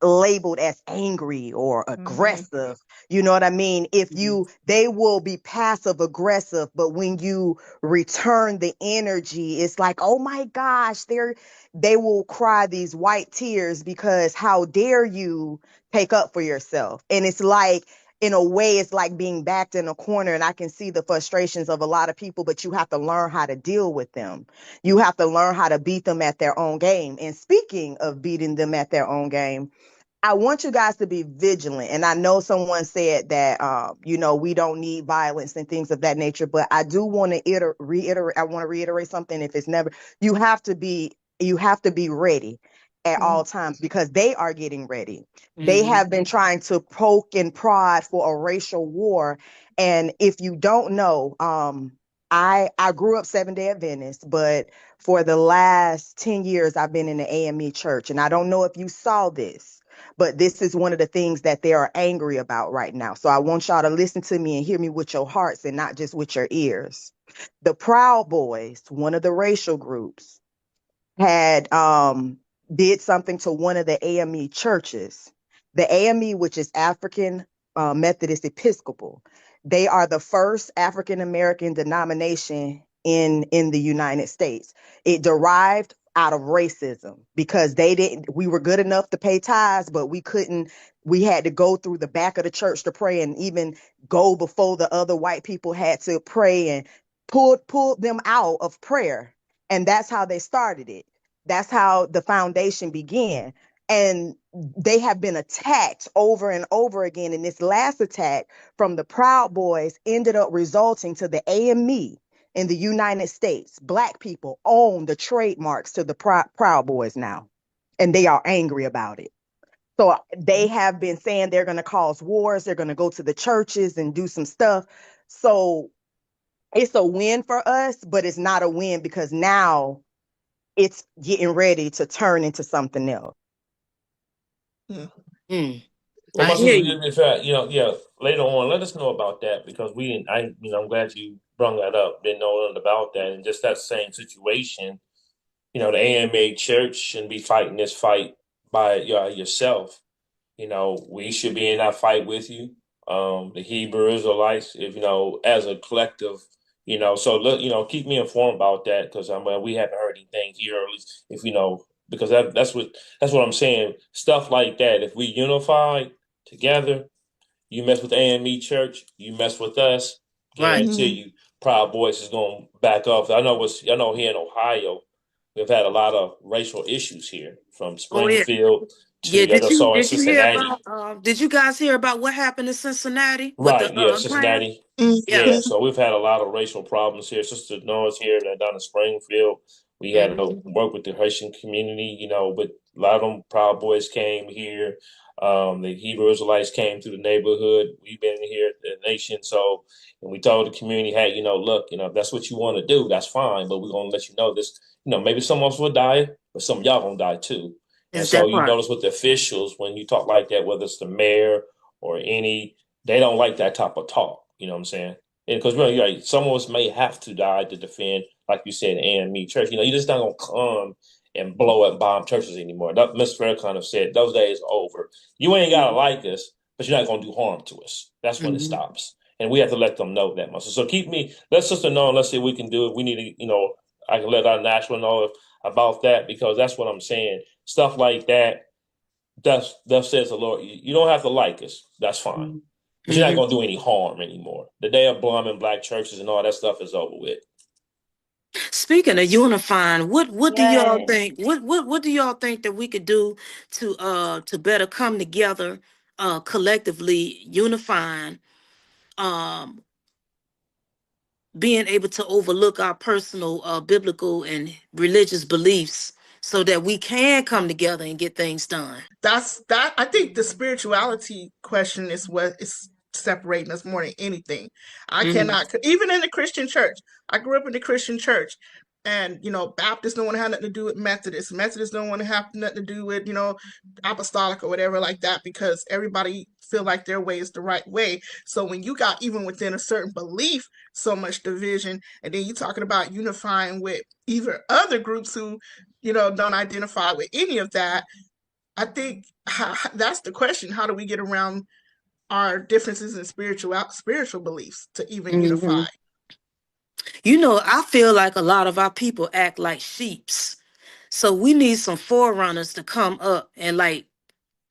labeled as angry or aggressive. You know what I mean? If you, they will be passive aggressive, but when you return the energy, it's like, oh my gosh, they will cry these white tears because how dare you take up for yourself? And it's like, in a way, it's like being backed in a corner, and I can see the frustrations of a lot of people, but you have to learn how to deal with them. You have to learn how to beat them at their own game. And speaking of beating them at their own game, I want you guys to be vigilant. And I know someone said that, we don't need violence and things of that nature, but I do want to reiterate. I want to reiterate something. If it's never, you have to be ready at all times because they are getting ready. They have been trying to poke and prod for a racial war. And if you don't know, I grew up Seventh-day Adventist, but for the last 10 years, I've been in the AME church. And I don't know if you saw this, but this is one of the things that they are angry about right now. So I want y'all to listen to me and hear me with your hearts and not just with your ears. The Proud Boys, one of the racial groups, had did something to one of the AME churches. The AME, which is African Methodist Episcopal, they are the first African American denomination in the United States. It derived out of racism because we were good enough to pay tithes, but we had to go through the back of the church to pray and even go before the other white people had to pray and pull them out of prayer. And that's how they started it. That's how the foundation began. And they have been attacked over and over again. And this last attack from the Proud Boys ended up resulting to the AME in the United States. Black people own the trademarks to the Proud Boys now, and they are angry about it. So they have been saying they're going to cause wars. They're going to go to the churches and do some stuff. So it's a win for us, but it's not a win because now it's getting ready to turn into something else. Yeah. Well, I my hear sister, you. in fact, later on, let us know about that because we didn't. I'm glad you brought that up. Didn't know nothing about that, and just that same situation. The AMA church shouldn't be fighting this fight by yourself. We should be in that fight with you. The Hebrew Israelites, if as a collective, So look, keep me informed about that because we haven't heard anything here, or at least if because that's what I'm saying. Stuff like that. If we unify together, you mess with AME Church, you mess with us. Right. Guarantee you, Proud Boys is going to back off. I know here in Ohio, we've had a lot of racial issues here, from Oh yeah. Springfield Yeah. to I just saw in Did you hear Cincinnati. about did you guys hear about what happened in Cincinnati with the Right, yeah, class? Cincinnati. Yeah. Yeah, so we've had a lot of racial problems here. Sister Noah's here, and down in Springfield. We had to Hmm. work with the Haitian community, but a lot of them Proud Boys came here. The Hebrew Israelites came through the neighborhood. We've been here at the nation. So, and we told the community, hey, look, if that's what you want to do, that's fine. But we're going to let you know this, maybe some of us will die, but some of y'all going to die too. And Is so that you part? notice with the officials, when you talk like that, whether it's the mayor or any, they don't like that type of talk. You know what I'm saying? And because some of us may have to die to defend, like you said, AME church. You're just not gonna come and blow up bomb churches anymore. That Miss Fairclough have said those days are over. You ain't gotta like us, but you're not gonna do harm to us. That's when it Hmm. stops. And we have to let them know that much. So let sister know, and let's see if we can do it. We need to, I can let our national know about that because that's what I'm saying. Stuff like that. That says the Lord. You don't have to like us. That's fine. But you're not Hmm. going to do any harm anymore. The day of bombing black churches and all that stuff is over with. Speaking of unifying, what do y'all Yes. think? What do y'all think that we could do to better come together, collectively unifying, um, being able to overlook our personal biblical and religious beliefs so that we can come together and get things done? I think the spirituality question is what is separating us more than anything. I Hmm. cannot, even in the Christian church, I grew up in the Christian church, and Baptists don't want to have nothing to do with Methodists don't want to have nothing to do with apostolic or whatever like that, because everybody feel like their way is the right way. So when you got, even within a certain belief, so much division, and then you talking about unifying with either other groups who don't identify with any of that. I think that's the question. How do we get around our differences in spiritual beliefs to even unify? Hmm. I feel like a lot of our people act like sheeps. So we need some forerunners to come up and like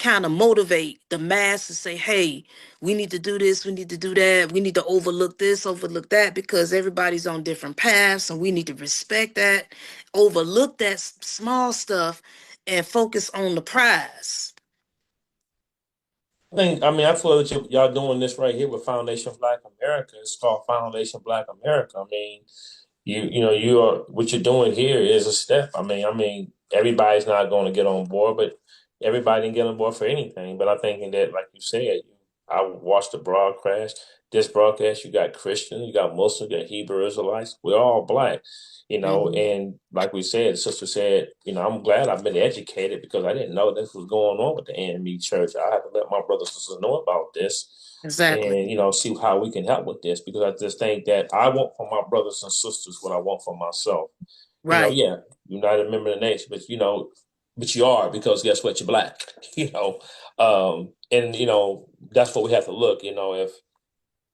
kind of motivate the mass to say, hey, we need to do this, we need to do that, we need to overlook this, overlook that, because everybody's on different paths and we need to respect that, overlook that small stuff and focus on the prize. I feel that y'all doing this right here with Foundation Black America. It's called Foundation Black America. You are what you're doing here is a step. Everybody's not going to get on board, but everybody can get on board for anything. But I'm thinking that, like you said, I watched the broadcast. This broadcast, you got Christians, you got Muslims, you got Hebrew Israelites. We're all black, Hmm. and like we said, the sister said, I'm glad I've been educated because I didn't know this was going on with the AME church. I have to let my brothers and sisters know about this Exactly. and see how we can help with this because I just think that I want for my brothers and sisters what I want for myself. Right. Yeah, you're not a member of the nation, but you are because guess what? You're black. And that's what we have to look. If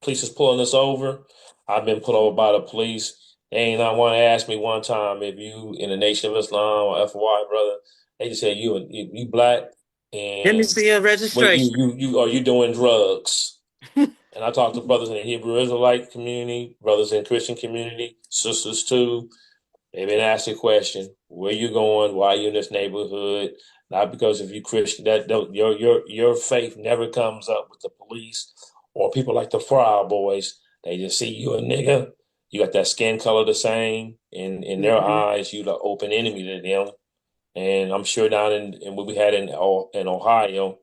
police is pulling us over, I've been pulled over by the police. They ain't not want to ask me one time if you in the Nation of Islam or FY, brother. They just say you black Let me and see your what registration. you are you doing drugs? And I talk to brothers in the Hebrew Israelite community, brothers in Christian community, sisters too. They've been asked a question: where you going? Why are you in this neighborhood? not because if you Christian, your faith never comes up with the police or people like the Proud Boys. They just see you a nigga. You got that skin color the same, in their eyes, you the open enemy to them. And I'm sure down in what we had in Ohio,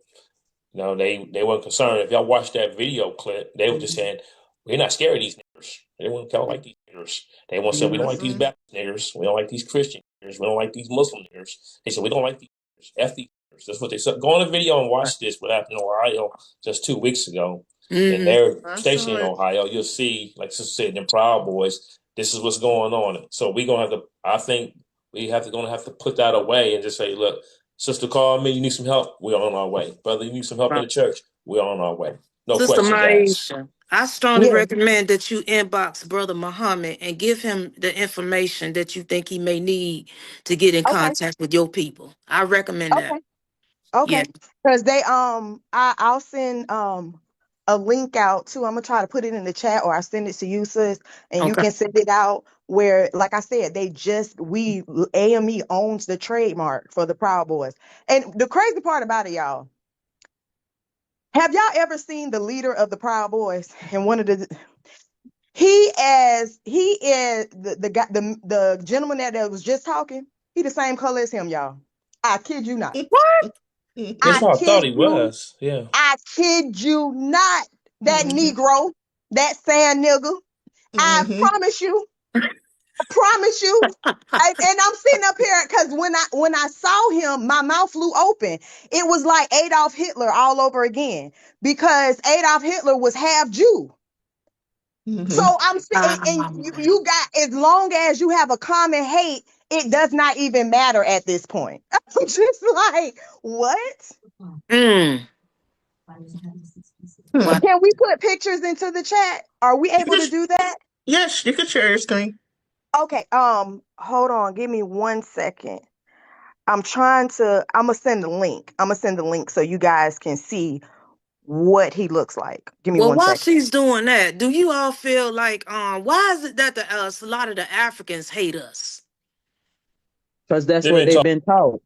they weren't concerned. If y'all watched that video clip, they were just saying, we're not scared of these niggers. They wouldn't tell like these niggers. They won't say, we don't like these Baptist niggers. We don't like these Christian niggers. We don't like these Muslim niggers. They said, we don't like these niggers. F these niggers. That's what they said. Go on the video and watch this, what happened in Ohio just 2 weeks ago. In their station in Ohio, you'll see, like Sister said, them Proud Boys, this is what's going on. So we're going to have to, I think gonna have to put that away and just say, look, sister called me, you need some help, we're on our way. Brother, you need some help in the church, we're on our way. No Sister questions asked. Maisha, I strongly recommend that you inbox Brother Muhammad and give him the information that you think he may need to get in Okay. contact with your people. I recommend that. Okay. Okay. Yeah. Because I'll send a link out too. I'm gonna try to put it in the chat, or I send it to you, sis, and you Okay. can send it out where, like I said, AME owns the trademark for the Proud Boys. And the crazy part about it, y'all, have y'all ever seen the leader of the Proud Boys? And one of he is the guy, the gentleman that was just talking, he the same color as him, y'all. I kid you not. What? That's I what I thought kid he you was. Yeah. I kid you not, that Negro, that sand nigga. I promise you, and I'm sitting up here because when I saw him, my mouth flew open. It was like Adolf Hitler all over again, because Adolf Hitler was half Jew. So I'm saying, and you got, as long as you have a common hate, it does not even matter at this point. I'm just like, what? Mm. Well, Can we put pictures into the chat? Are we able to do that? Yes, you could share your screen. Okay. Hold on. Give me 1 second. I'm gonna send the link. I'm gonna send the link so you guys can see what he looks like. Give me well, 1 while second. she's doing that, do you all feel like why is it that a lot of the Africans hate us? Because that's They've what been they've taught been taught.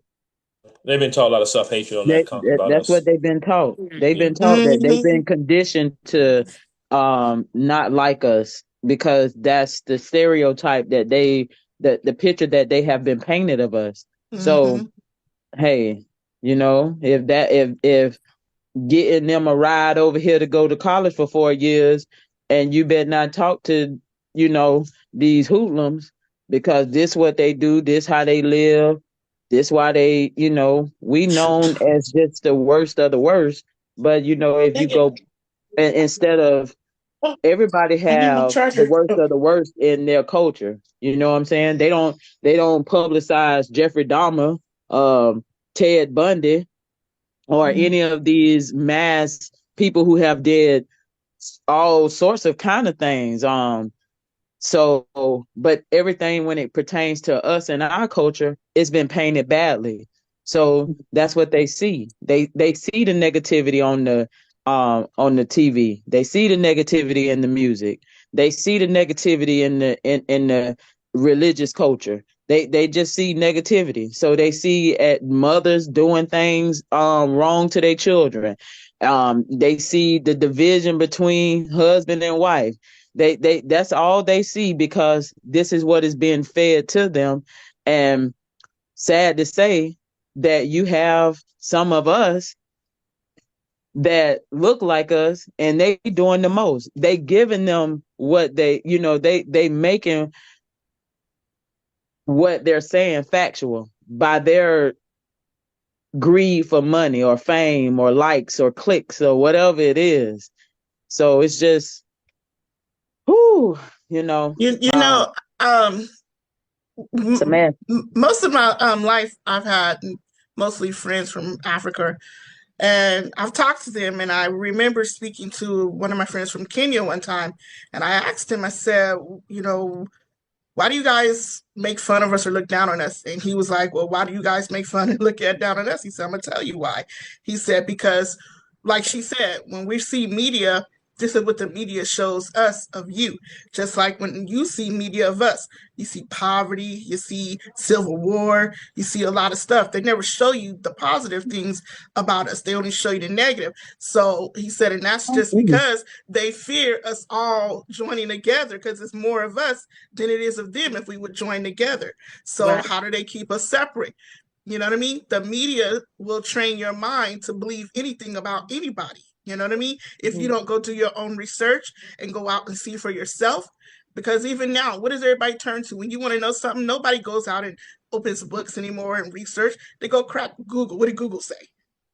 a lot of self hatred on that about That's what us. they've been taught. They've Yeah. been taught that they've been conditioned to not like us, because that's the stereotype that the picture that they have been painted of us. So hey, if getting them a ride over here to go to college for 4 years, and you better not talk to these hoodlums, because this what they do, this how they live, this why they we known as just the worst of the worst. But if you go, and instead of, everybody I need my have the charger. worst of the worst in their culture, you know what I'm saying? They don't publicize Jeffrey Dahmer, Ted Bundy, or any of these mass people who have did all sorts of kind of things. So, but everything when it pertains to us and our culture, it's been painted badly. So that's what they see. They see the negativity on the TV. They see the negativity in the music. They see the negativity in the religious culture. They just see negativity. So they see at mothers doing things wrong to their children. They see the division between husband and wife. They that's all they see, because this is what is being fed to them. And sad to say that you have some of us that look like us, and they doing the most. They giving them what they making what they're saying factual by their greed for money or fame or likes or clicks or whatever it is. So it's just, whoo, You know, it's a mess. most of my life I've had mostly friends from Africa, and I've talked to them, and I remember speaking to one of my friends from Kenya one time, and I asked him, I said, why do you guys make fun of us or look down on us? And he was like, well, why do you guys make fun and look down on us? He said, I'm gonna tell you why. He said, because like she said, when we see media, This is what the media shows us of you. Just like when you see media of us, you see poverty, you see civil war, you see a lot of stuff. They never show you the positive things about us. They only show you the negative. So he said, and that's just because they fear us all joining together, because it's more of us than it is of them if we would join together. So Right. how do they keep us separate? You know what I mean? The media will train your mind to believe anything about anybody. You know what I mean? If you don't go do your own research and go out and see for yourself, because even now, what does everybody turn to? When you want to know something, nobody goes out and opens books anymore and research. They go crack Google. What did Google say?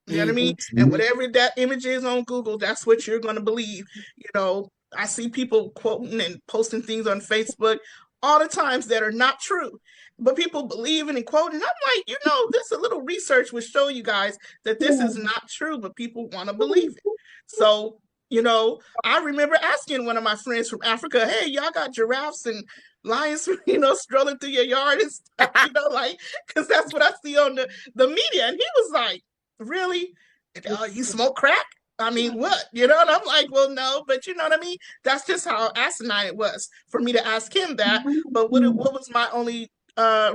You know what I mean? And whatever that image is on Google, that's what you're going to believe. You know, I see people quoting and posting things on Facebook all the times that are not true, but people believe in and quoting. I'm like, this a little research will show you guys that this is not true, but people want to believe it. So, I remember asking one of my friends from Africa, hey, y'all got giraffes and lions, strolling through your yard and stuff, like, because that's what I see on the media. And he was like, really? You smoke crack? I mean, what? And I'm like, well, no, but you know what I mean? That's just how asinine it was for me to ask him that. But what was my only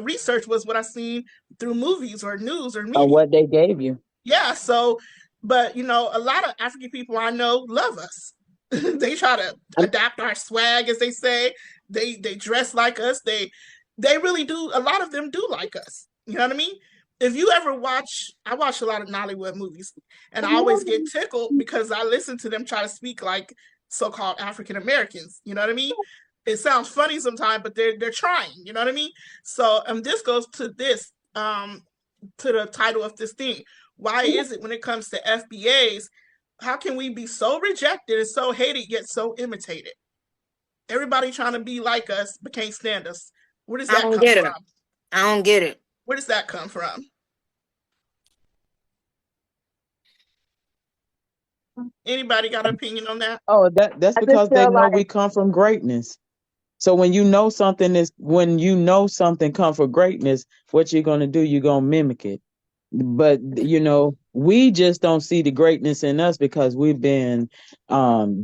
research was what I seen through movies or news or Or media. what they gave you. Yeah, so, but a lot of African people I know love us. They try to adapt our swag, as they say. They dress like us. They really do. A lot of them do like us. You know what I mean? If you ever I watch a lot of Nollywood movies, and I always get tickled because I listen to them try to speak like so-called African Americans. You know what I mean? It sounds funny sometimes, but they're trying. You know what I mean? So, this goes to this to the title of this thing. Why is it when it comes to FBAs, how can we be so rejected and so hated yet so imitated? Everybody trying to be like us but can't stand us. Where does I that don't come get from? it. I don't get it. Where does that come from? Anybody got an opinion on that? Oh, that's I just because they feel know like we come from greatness. So when you know something come from greatness, what you're gonna do, you're gonna mimic it. But we just don't see the greatness in us because we've been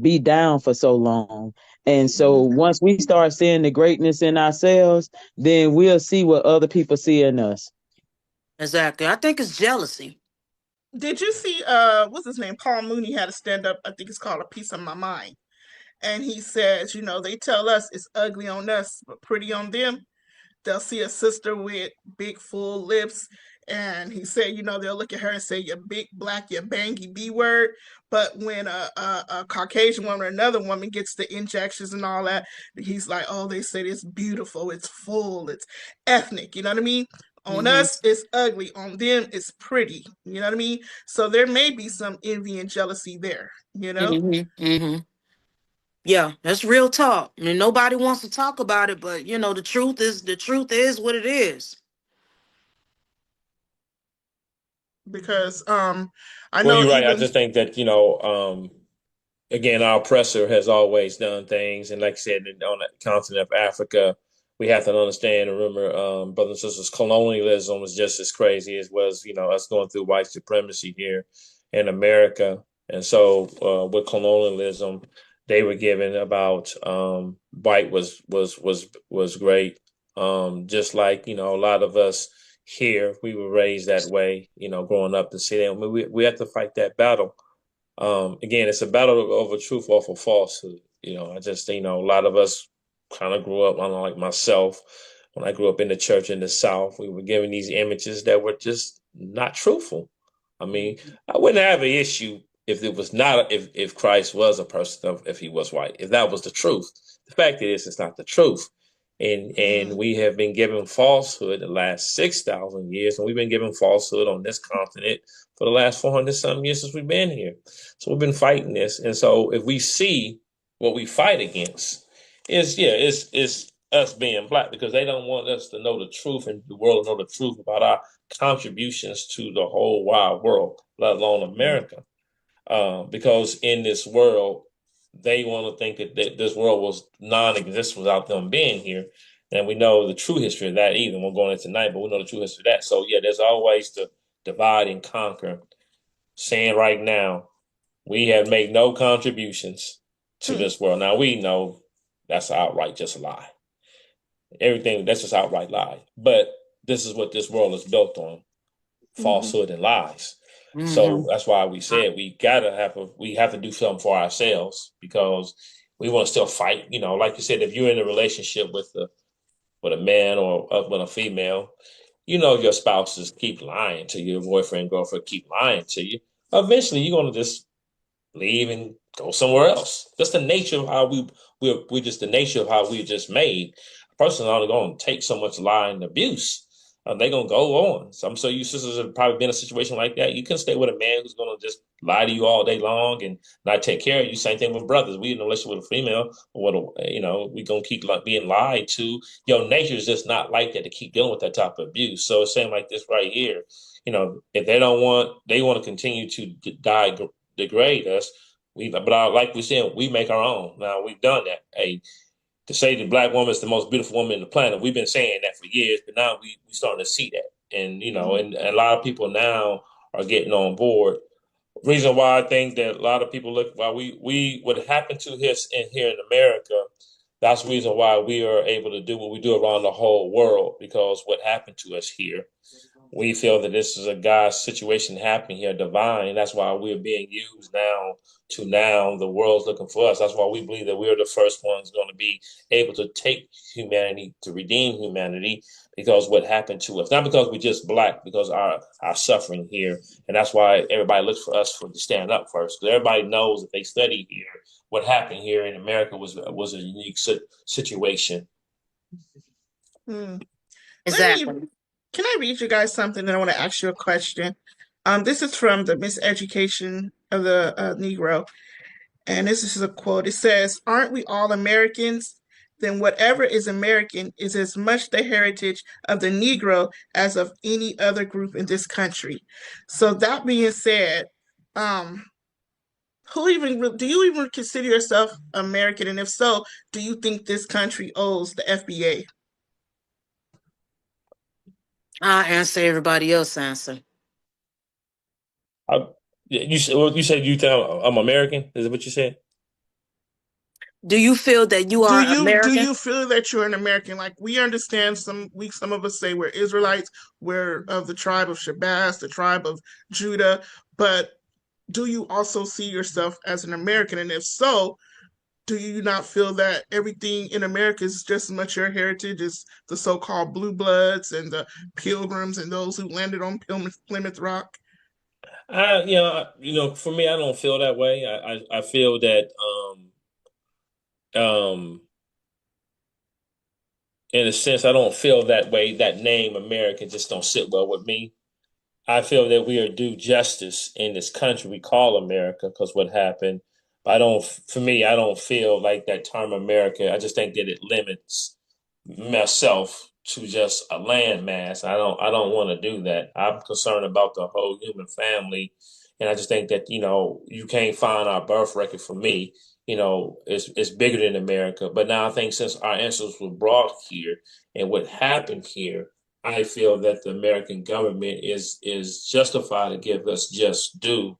beat down for so long. And so once we start seeing the greatness in ourselves, then we'll see what other people see in us. Exactly. I think it's jealousy. Did you see what's his name? Paul Mooney had a stand up, I think it's called A Piece of My Mind. And he says, they tell us it's ugly on us, but pretty on them. They'll see a sister with big full lips, and he said, they'll look at her and say, "You big black, you bangy B word." But when a Caucasian woman or another woman gets the injections and all that, he's like, "Oh, they said it's beautiful, it's full, it's ethnic." You know what I mean? On Mm-hmm. us, it's ugly. On them, it's pretty. You know what I mean? So there may be some envy and jealousy there. Mm-hmm. Mm-hmm. Yeah, that's real talk. I mean, nobody wants to talk about it, but the truth is what it is. Because I Well, know you're right. I even just think that, again, our oppressor has always done things. And like I said, on the continent of Africa, we have to understand and remember, brothers and sisters, colonialism was just as crazy as was, us going through white supremacy here in America. And so with colonialism, they were given about white was great. Just like, a lot of us here, we were raised that way, growing up to see them. We have to fight that battle. Again, it's a battle over truth off of falsehood. I just, a lot of us kind of grew up, like myself, when I grew up in the church in the South, we were given these images that were just not truthful. I mean, I wouldn't have an issue if it was not, if Christ was a person, if he was white, if that was the truth. The fact is, it's not the truth. And we have been given falsehood the last 6,000 years, and we've been given falsehood on this continent for the last 400 some years since we've been here. So we've been fighting this. And so if we see what we fight against it's us being black, because they don't want us to know the truth and the world to know the truth about our contributions to the whole wide world, let alone America. Because in this world, they want to think that this world was non-existent without them being here. And we know the true history of that either. We're going into tonight, but we know the true history of that. So yeah, there's always the divide and conquer. Saying right now, we have made no contributions to this world. Now we know that's outright just a lie. Everything that's just outright lie. But this is what this world is built on: falsehood and lies. So that's why we said we have to do something for ourselves, because we want to still fight. Like you said, if you're in a relationship with a man or with a female, your spouses keep lying to you, your boyfriend, girlfriend keep lying to you. Eventually, you're gonna just leave and go somewhere else. That's the nature of how we're just the nature of how we're just made. A person only going to take so much lie and abuse. They're going to go on. So I'm sure you sisters have probably been in a situation like that. You can stay with a man who's going to just lie to you all day long and not take care of you. Same thing with brothers. We in a relationship with a female, we're going to keep being lied to. Your nature is just not like that, to keep dealing with that type of abuse. So it's saying like this right here. If they want to continue to degrade us. Like we said, we make our own. Now we've done that. To say the black woman is the most beautiful woman on the planet, we've been saying that for years, but now we starting to see that, and and a lot of people now are getting on board. Reason why I think that a lot of people look why we what happened to us here in America. That's the reason why we are able to do what we do around the whole world, because what happened to us here, we feel that this is a God's situation happening here, divine. That's why we're being used now the world's looking for us. That's why we believe that we're the first ones going to be able to take humanity, to redeem humanity, because what happened to us, not because we're just black, because our suffering here. And that's why everybody looks for us to stand up first, because everybody knows if they study here, what happened here in America was a unique situation. Exactly. Can I read you guys something? And I want to ask you a question. This is from the Miseducation of the Negro. And this is a quote. It says, "Aren't we all Americans? Then whatever is American is as much the heritage of the Negro as of any other group in this country." So that being said, do you even consider yourself American? And if so, do you think this country owes the FBA? I'll answer everybody else answer. You said you think I'm American? Is it what you said? Do you feel that you Do are you American? feel that you're an American? Like, we understand some of us say we're Israelites, we're of the tribe of Shabazz, the tribe of Judah, but do you also see yourself as an American? And if so, do you not feel that everything in America is just as much your heritage as the so-called blue bloods and the pilgrims and those who landed on Plymouth Rock? For me, I don't feel that way. I feel that in a sense, I don't feel that way. That name American just don't sit well with me. I feel that we are due justice in this country we call America, because what happened. For me, I don't feel like that term America. I just think that it limits myself to just a landmass. I don't want to do that. I'm concerned about the whole human family, and I just think that you can't find our birth record for me. It's bigger than America. But now I think since our ancestors were brought here and what happened here, I feel that the American government is justified to give us just due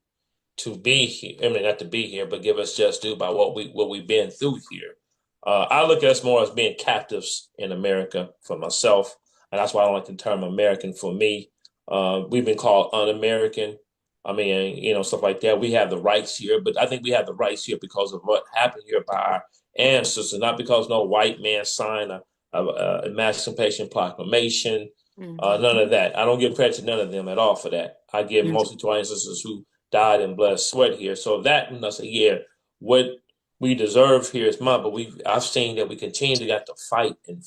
to be here. I mean, not to be here, but give us just due by what we've been through here. I look at us more as being captives in America for myself, and that's why I don't like the term American for me. We've been called un-American. I mean, stuff like that. We have the rights here, but I think we have the rights here because of what happened here by our ancestors, not because no white man signed a Emancipation Proclamation. None of that. I don't give credit to none of them at all for that. I give mostly to our ancestors who died in blood, sweat here. So that, I say, yeah, what we deserve here is mine. But I've seen that we continue to have to fight and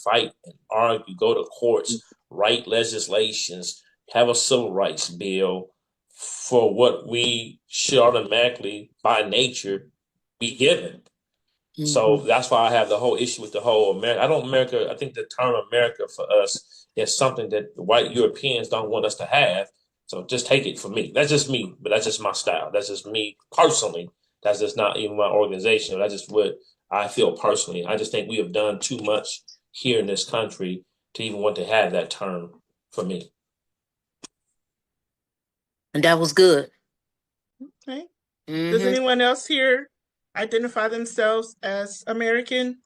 argue, go to courts, write legislations, have a civil rights bill for what we should automatically, by nature, be given. So that's why I have the whole issue with the whole America. I think the term America for us is something that the white Europeans don't want us to have. So just take it from me. That's just me, but that's just my style. That's just me personally. That's just not even my organization. That's just what I feel personally. I just think we have done too much here in this country to even want to have that term for me. And that was good. Okay. Does anyone else here identify themselves as American?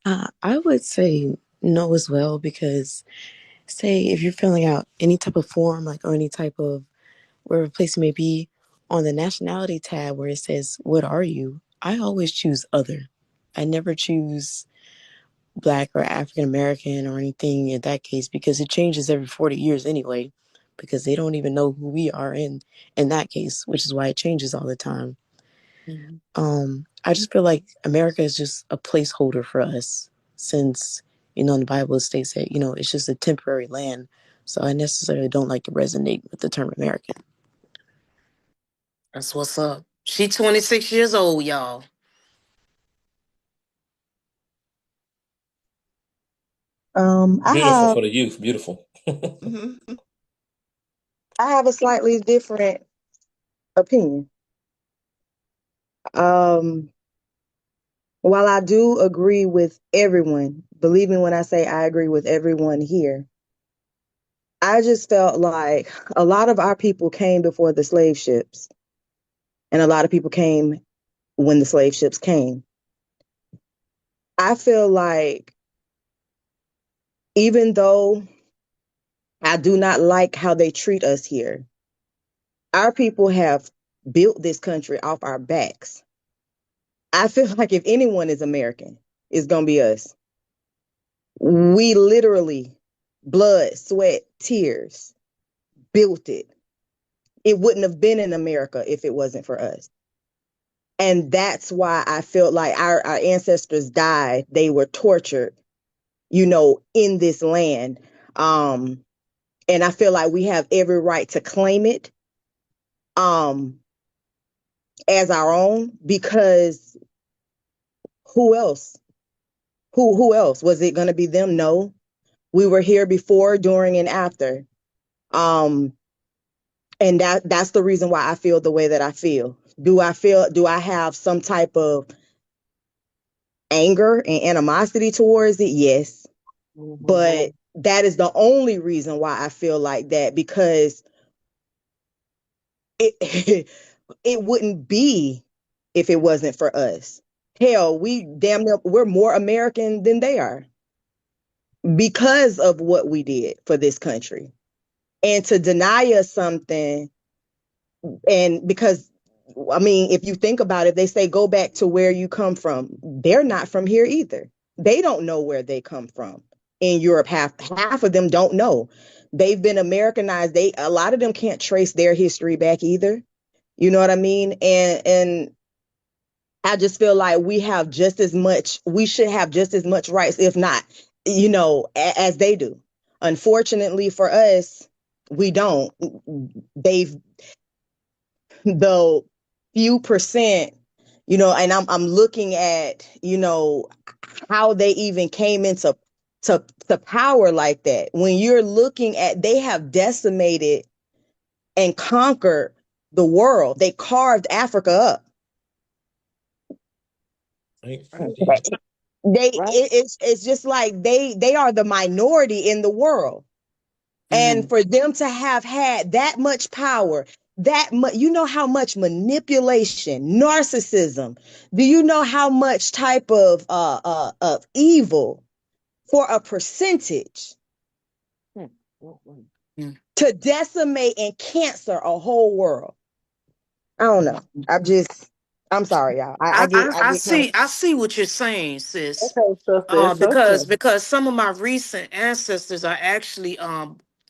I would say no as well because, say, if you're filling out any type of form, like, or any type of wherever place it may be, on the nationality tab where it says, "What are you?" I always choose other. I never choose Black or African American or anything in that case because it changes every 40 years anyway, because they don't even know who we are in that case, which is why it changes all the time. Mhm. I just feel like America is just a placeholder for us since, in the Bible it states that, it's just a temporary land. So I necessarily don't like to resonate with the term American. That's what's up. She 26 years old, y'all. I Beautiful have for the youth. Beautiful. Mm-hmm. I have a slightly different opinion. Um, while I do agree with everyone, believe me when I say I agree with everyone here, I just felt like a lot of our people came before the slave ships, and a lot of people came when the slave ships came. I feel like even though I do not like how they treat us here, our people have built this country off our backs. I feel like if anyone is American, it's going to be us. We literally, blood, sweat, tears, built it. It wouldn't have been in America if it wasn't for us. And that's why I felt like our ancestors died. They were tortured, in this land. And I feel like we have every right to claim it um, as our own because who else? Who else? Was it going to be them? No. We were here before, during, and after. Um, and that's the reason why I feel the way that I feel. Do I have some type of anger and animosity towards it? Yes. Mhm. But that is the only reason why I feel like that because it it wouldn't be if it wasn't for us. Hell, we're more American than they are because of what we did for this country. And to deny us something, and because I mean, if you think about it, they say go back to where you come from. They're not from here either. They don't know where they come from. In Europe, half of them don't know. They've been Americanized. A lot of them can't trace their history back either. You know what I mean? And I just feel like we should have just as much rights, if not, as they do. Unfortunately for us, we don't. They've the few percent, and I'm looking at, how they even came into to power like that. When you're looking at, they have decimated and conquered the world. They carved Africa up. Indeed. Right. It's just like they are the minority in the world. And Mhm. for them to have had that much power, that much, how much manipulation, narcissism, do you know how much type of evil for a percentage Mm. to decimate and cancer a whole world? I don't know. I'm sorry, y'all. I get kind of I see what you're saying, sis. Okay, sister, it's okay. Because some of my recent ancestors are actually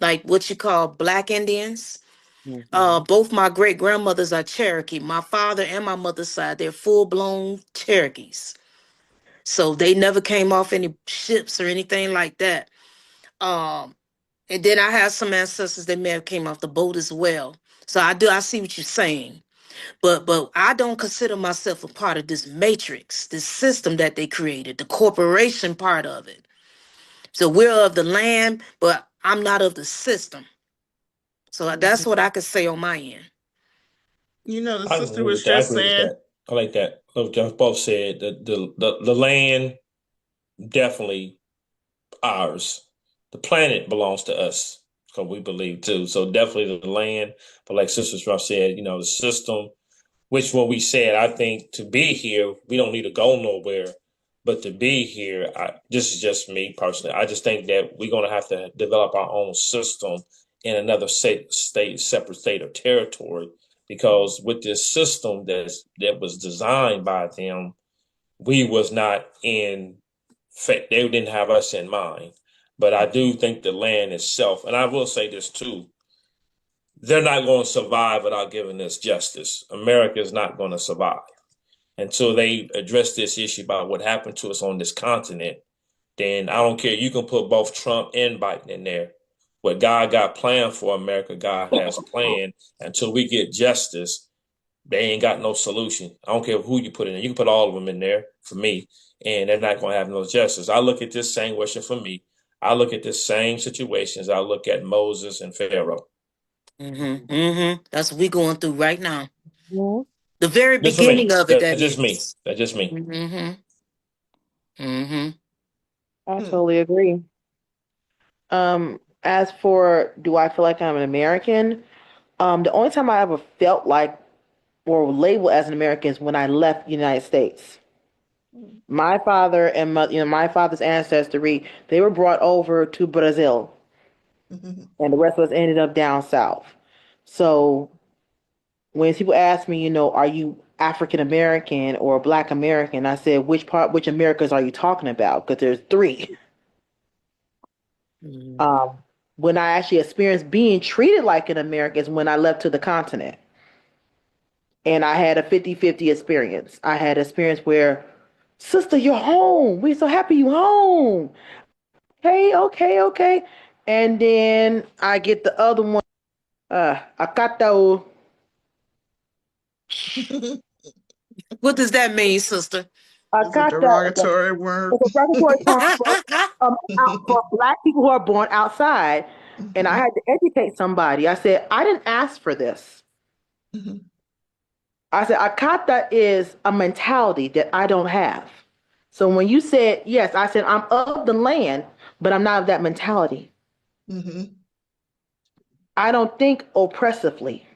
like what you call Black Indians. Mhm. Both my great grandmothers are Cherokee. My father and my mother's side, they're full blown Cherokees. So they never came off any ships or anything like that. Um, and then I have some ancestors that may have came off the boat as well. So I see what you're saying. But I don't consider myself a part of this matrix, this system that they created, the corporation part of it. So we're of the land, but I'm not of the system. So that's Mhm. what I could say on my end. The I sister agree was with that. I just agree with saying, that. I like that. Like just both said that the land definitely ours. The planet belongs to us because we believe too. So definitely the land. But like Sister Ruff said, the system. which what we said, I think to be here, we don't need to go nowhere, but to be here, this is just me personally. I just think that we're going to have to develop our own system in another separate state of territory, because with this system that was designed by them, we was not in fact, they didn't have us in mind. But I do think the land itself, and I will say this too, they're not going to survive without giving us justice. America is not going to survive until they address this issue about what happened to us on this continent. Then I don't care. You can put both Trump and Biden in there. What God got planned for America, God has planned. Until we get justice, they ain't got no solution. I don't care who you put in there. You can put all of them in there for me, and they're not going to have no justice. I look at this same question for me. I look at the same situations. I look at Moses and Pharaoh. That's what we're going through right now. Mm-hmm. The very Just for me. beginning of it, That's that just me. is. That's just me. I totally agree. As for do I feel like I'm an American? The only time I ever felt like or labeled as an American is when I left the United States. My father and my father's ancestry, they were brought over to Brazil, and the rest of us ended up down south. So when people ask me, are you African American or Black American? I said, which Americas are you talking about? Because there's three. When I actually experienced being treated like an American is when I left to the continent. And I had a 50-50 experience. I had experience where, sister, you're home. We're so happy you home. Okay. And then I get the other one, Akato. What does that mean, sister? It's a Akata. derogatory word. It's a regulatory term for Black people who are born outside. And I had to educate somebody. I said, I didn't ask for this. I said, Akata is a mentality that I don't have. So when you said, yes, I said, I'm of the land, but I'm not of that mentality. I don't think oppressively.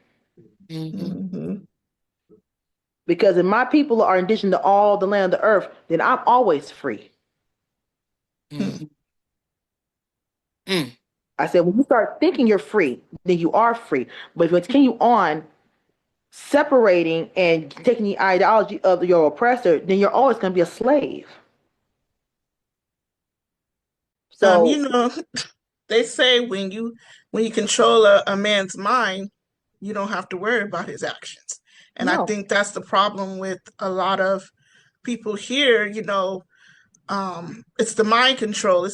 Because if my people are indigenous to all the land of the earth, then I'm always free. I said, when you start thinking you're free, then you are free. But if you continue on separating and taking the ideology of your oppressor, then you're always going to be a slave. So, They say when you control a man's mind, you don't have to worry about his actions. And I think that's the problem with a lot of people here. It's the mind control.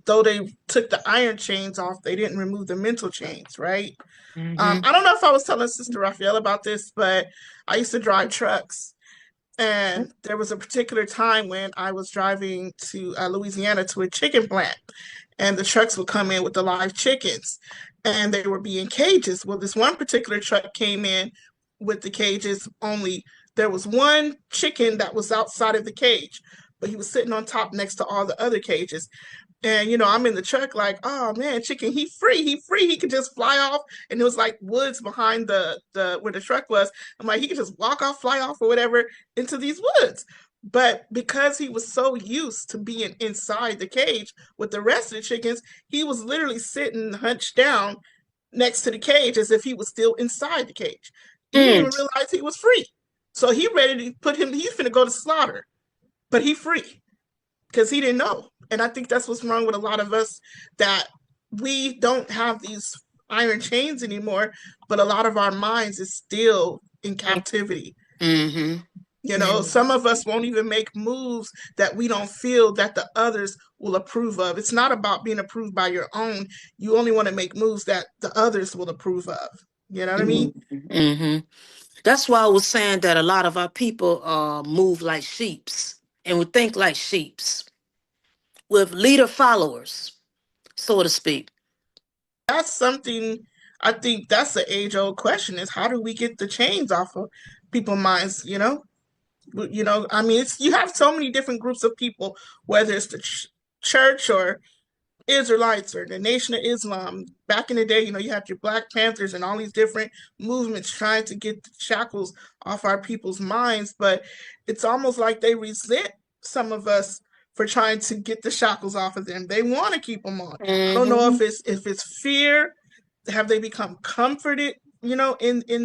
Though they took the iron chains off, they didn't remove the mental chains, right? I don't know if I was telling Sister Raphael about this, but I used to drive trucks. And there was a particular time when I was driving to Louisiana to a chicken plant, and the trucks would come in with the live chickens, and they were being cages. Well, this one particular truck came in with the cages only. There was one chicken that was outside of the cage, but he was sitting on top next to all the other cages. And I'm in the truck like, oh man, chicken, he free, he could just fly off. And it was like woods behind the where the truck was. I'm like, he could just walk off, fly off, or whatever into these woods. But because he was so used to being inside the cage with the rest of the chickens, he was literally sitting hunched down next to the cage as if he was still inside the cage. He didn't even realize he was free. So he ready to put him, he's finna go to slaughter, but he free because he didn't know. And I think that's what's wrong with a lot of us, that we don't have these iron chains anymore, but a lot of our minds is still in captivity. Some of us won't even make moves that we don't feel that the others will approve of. It's not about being approved by your own. You only want to make moves that the others will approve of. You know what I mean? That's why I was saying that a lot of our people move like sheeps and would think like sheeps with leader followers, so to speak. That's something, I think that's an age old question, is how do we get the chains off of people's minds, I mean, you have so many different groups of people, whether it's the church or Israelites or the Nation of Islam. Back in the day, you had your Black Panthers and all these different movements trying to get the shackles off our people's minds, but it's almost like they resent some of us for trying to get the shackles off of them. They want to keep them on. I don't know Mm-hmm. if it's fear. Have they become comforted, in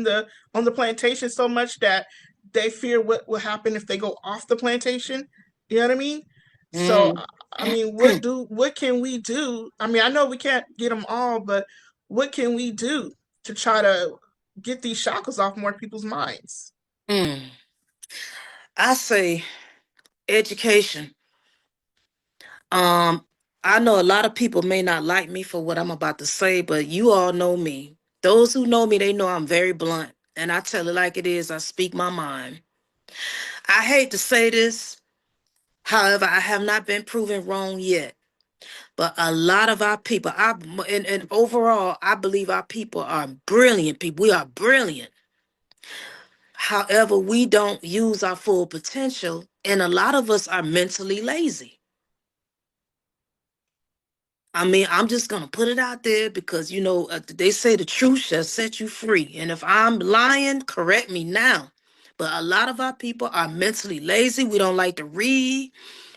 the on the plantation so much that they fear what will happen if they go off the plantation? You know what I mean? So Mm-hmm. I mean, what can we do? I mean, I know we can't get them all, but what can we do to try to get these shackles off more people's minds? Mm. I say education. Um, I know a lot of people may not like me for what I'm about to say, but you all know me. Those who know me, they know I'm very blunt, and I tell it like it is. I speak my mind. I hate to say this, however, I have not been proven wrong yet. But a lot of our people, and overall, I believe our people are brilliant people. We are brilliant. However, we don't use our full potential, and a lot of us are mentally lazy. I mean, I'm just gonna put it out there because they say the truth shall set you free. And if I'm lying, correct me now. But a lot of our people are mentally lazy. We don't like to read.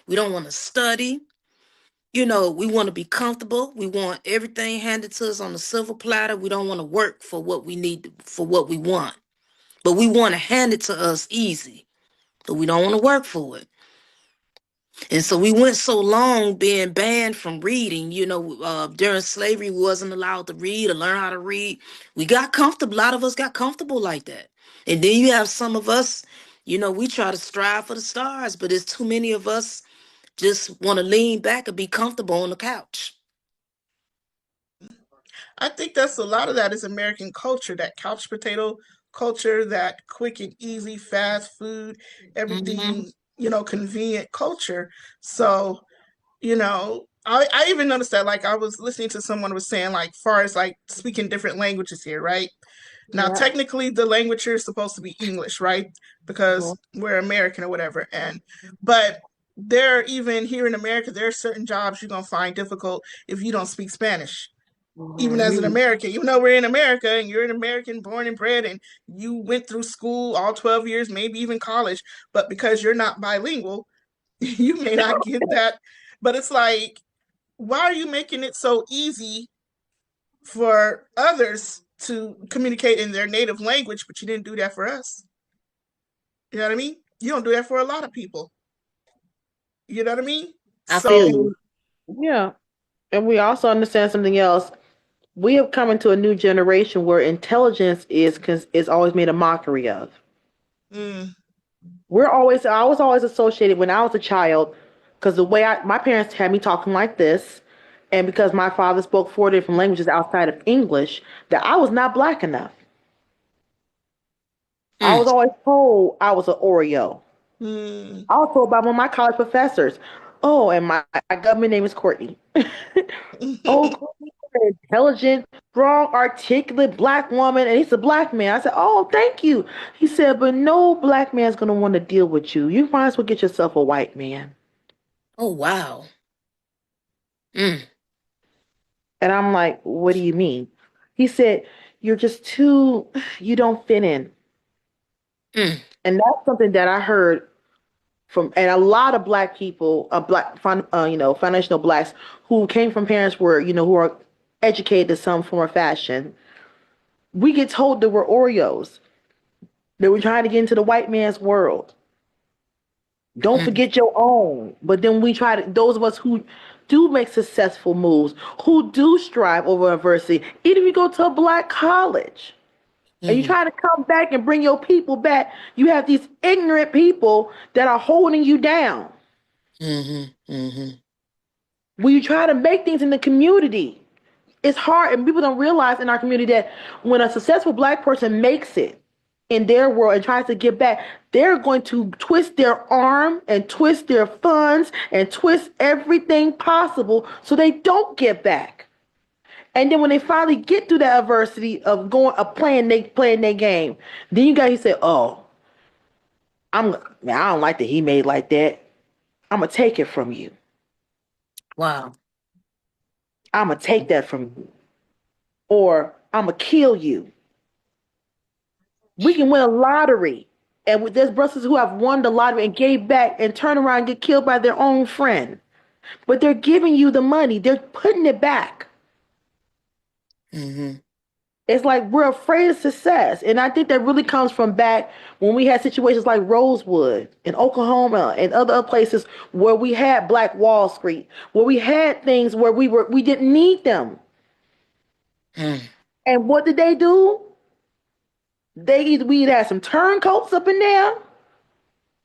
We don't want to study. We want to be comfortable. We want everything handed to us on a silver platter. We don't want to work for what we need, for what we want. But we want to hand it to us easy. But we don't want to work for it. And so we went so long being banned from reading. During slavery, we wasn't allowed to read or learn how to read. We got comfortable. A lot of us got comfortable like that. And then you have some of us, we try to strive for the stars, but there's too many of us just want to lean back and be comfortable on the couch. I think that's a lot of that is American culture, that couch potato culture, that quick and easy fast food, Hmm. everything, convenient culture. So, I even noticed that, like, I was listening to someone was saying, like, far as like speaking different languages here, right? Now, Yeah. technically, the language here is supposed to be English, right? Because we're American or whatever. But there, even here in America, there are certain jobs you're gonna find difficult if you don't speak Spanish. Even as an Mm-hmm. American, even though we're in America and you're an American born and bred and you went through school all 12 years, maybe even college, but because you're not bilingual, you may not get that. But it's like, why are you making it so easy for others to communicate in their native language, but you didn't do that for us? You know what I mean? You don't do that for a lot of people. You know what I mean? I feel So, you. Yeah. And we also understand something else. We have come into a new generation where intelligence is always made a mockery of. mm, I was always associated when I was a child, because the way my parents had me talking like this, and because my father spoke four different languages outside of English, that I was not black enough. I was Mm, always told I was an Oreo. mm. I was told by one of my college professors, oh, and my government name is Courtney. Oh, Courtney, you're an intelligent, strong, articulate black woman, and he's a black man. I said, oh, thank you. He said, but no black man's going to want to deal with you. You might as well get yourself a white man. oh, wow. Mm, And I'm like, what do you mean? He said, you're just too, you don't fit in. mm, And that's something that I heard from, and a lot of black people, foundational blacks who came from parents where, who are educated in some form or fashion. We get told that we're Oreos, that we're trying to get into the white man's world. Don't mm, forget your own. But then we try to, those of us who do make successful moves, who do strive over adversity, even if you go to a black college and you mm, try to come back and bring your people back, you have these ignorant people that are holding you down. mm, mm, When you try to make things in the community, it's hard, and people don't realize in our community that when a successful black person makes it in their world and tries to give back, they're going to twist their arm and twist their funds and twist everything possible so they don't get back. And then when they finally get through that adversity of playing their game, then you guys say, "Oh, I don't like that he made like that. I'm gonna take it from you." wow. I'm going to take that from you. Or I'm going to kill you. We can win a lottery. And there's brothers who have won the lottery and gave back and turn around and get killed by their own friend. But they're giving you the money. They're putting it back. Mm-hmm. It's like we're afraid of success. And I think that really comes from back when we had situations like Rosewood in Oklahoma and other places where we had Black Wall Street, where we had things where we didn't need them. Mm. And what did they do? We either had some turncoats up in there,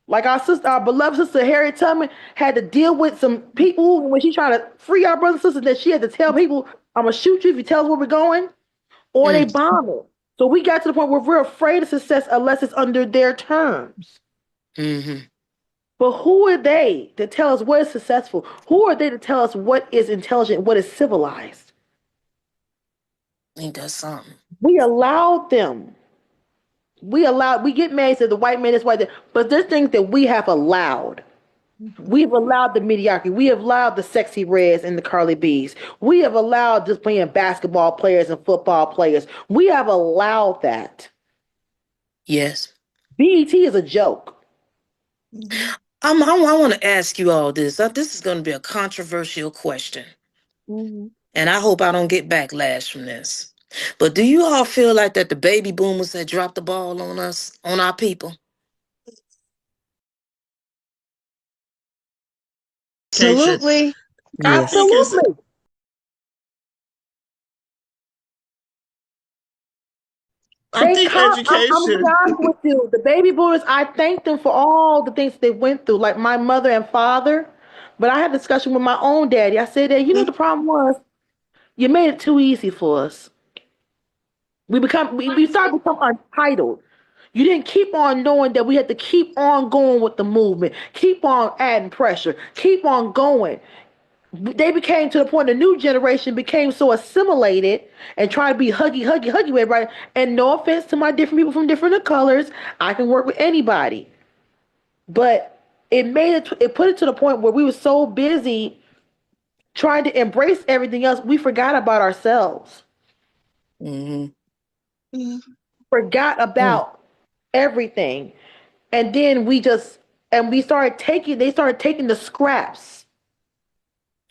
like our beloved sister Harriet Tubman had to deal with some people when she tried to free our brothers and sisters that she had to tell people, "I'm gonna shoot you if you tell us where we're going," or they Mm. bomb it. So we got to the point where we're afraid of success unless it's under their terms. Mm-hmm. But who are they to tell us what is successful? Who are they to tell us what is intelligent, what is civilized? Ain't that something? We allowed them. We get mad and say the white man is white, but there's things that we have allowed. We've allowed the mediocrity. We have allowed the sexy reds and the Carly B's. We have allowed just playing basketball players and football players. We have allowed that. Yes. BET is a joke. Mm-hmm. I want to ask you all this. This is going to be a controversial question. Mm-hmm. And I hope I don't get backlash from this. But do you all feel like that the baby boomers had dropped the ball on us, on our people? Absolutely. I Yes. think it's. Absolutely. I think I'm gonna be education. honest with you. The baby boomers, I thank them for all the things they went through, like my mother and father. But I had a discussion with my own daddy. I said that, the problem was you made it too easy for us. We started to become untitled. You didn't keep on knowing that we had to keep on going with the movement, keep on adding pressure, keep on going. They became to the point the new generation became so assimilated and trying to be huggy with everybody. And no offense to my different people from different colors, I can work with anybody. But it put it to the point where we were so busy trying to embrace everything else, we forgot about ourselves. Mm-hmm. Forgot Mm. about everything. And then we started they started taking the scraps.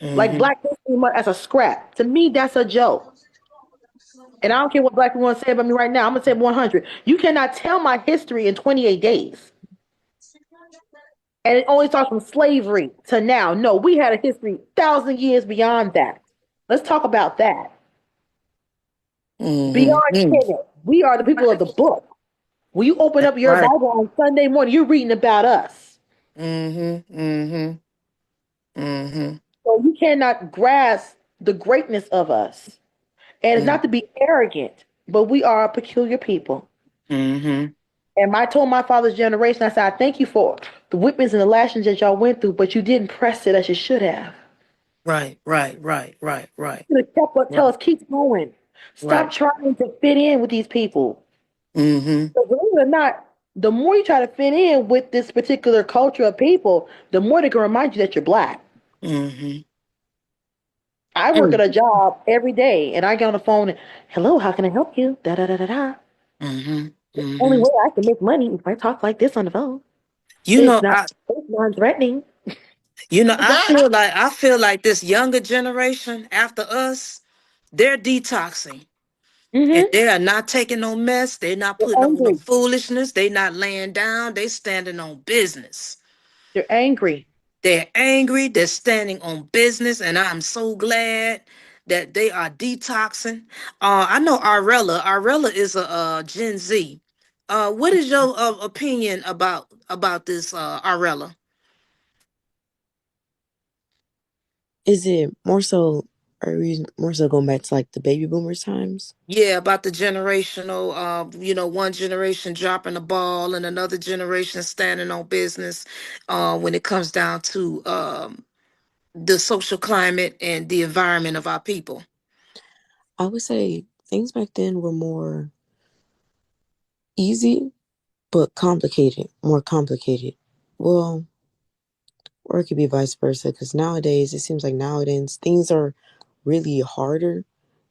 Like Mm-hmm. Black history month as a scrap. To me, that's a joke. And I don't care what black people want to say about me right now. I'm gonna say 100. You cannot tell my history in 28 days. And it only starts from slavery to now. No, we had a history 1,000 years beyond that. Let's talk about that. Beyond Mm-hmm. tenant. We are the people of the book. When you open That's up your right. Bible on Sunday morning, you're reading about us. Mm-hmm. Mm-hmm. Mm-hmm. So you cannot grasp the greatness of us. And it's not to be arrogant, but we are a peculiar people. Mm-hmm. And I told my father's generation, I said, I thank you for the whippings and the lashings that y'all went through, but you didn't press it as you should have. Right, right, right, right, right, You could have kept what tell right, us, keep going. Stop right. trying to fit in with these people. Mm-hmm. So believe it or not, the more you try to fit in with this particular culture of people, the more they can remind you that you're black. Mm-hmm. I work Mm. at a job every day and I get on the phone and, hello, how can I help you? Da da da da da. Mm-hmm. Only Mm-hmm. way I can make money if I talk like this on the phone. You It's know, not it's non-threatening. That. I feel like this younger generation after us, they're detoxing. And Mm-hmm. they are not taking no mess. They're not They're putting on no angry. foolishness. They're not laying down. They standing on business. They're angry. They're angry. They're standing on business. And I'm so glad that they are detoxing. I know Arella. Arella is a Gen Z. What is your opinion about this, Arella? Is it more so? Are we more so going back to like the baby boomers times? Yeah, about the generational, one generation dropping the ball and another generation standing on business when it comes down to the social climate and the environment of our people. I would say things back then were more easy, but complicated, more complicated. Well, or it could be vice versa, because nowadays it seems like nowadays things are really harder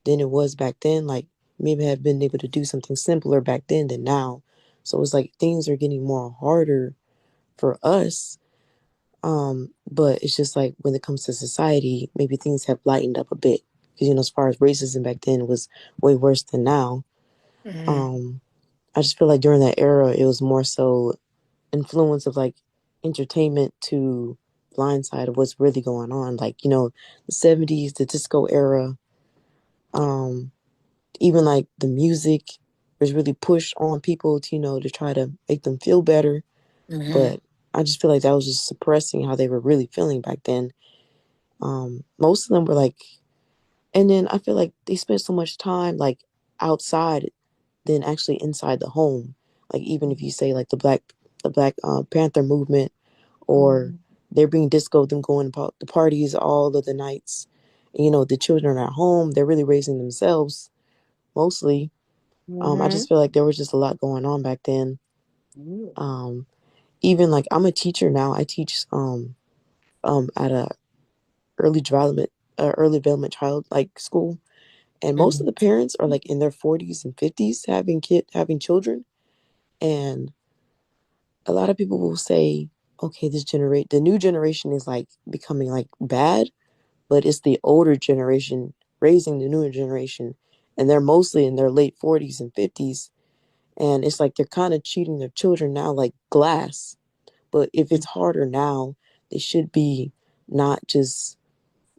than it was back then. Like maybe have been able to do something simpler back then than now. So it's like things are getting more harder for us. But it's just like when it comes to society, maybe things have lightened up a bit. Because, you know, as far as racism back then was way worse than now. Mm-hmm. Um, I just feel like during that era, it was more so influence of like entertainment to blindside of what's really going on. Like, you know, the 70s, the disco era, um, even like the music was really pushed on people to, you know, to try to make them feel better. Mm-hmm. But I just feel like that was just suppressing how they were really feeling back then. Most of them were like, and then I feel like they spent so much time like outside than actually inside the home. Like even if you say like the Black Panther movement, or they're being disco, them going to parties all of the nights. And, you know, the children are at home, they're really raising themselves mostly. I Mm-hmm. just feel like there was just a lot going on back then. Um, Even like I'm a teacher now. I teach at a early development early development child like school, and most of the parents are like in their 40s and 50s having children. And a lot of people will say, okay, the new generation is like becoming like bad, but it's the older generation raising the newer generation, and they're mostly in their late 40s and 50s. And it's like they're kind of treating their children now like glass. But if it's harder now, they should be not just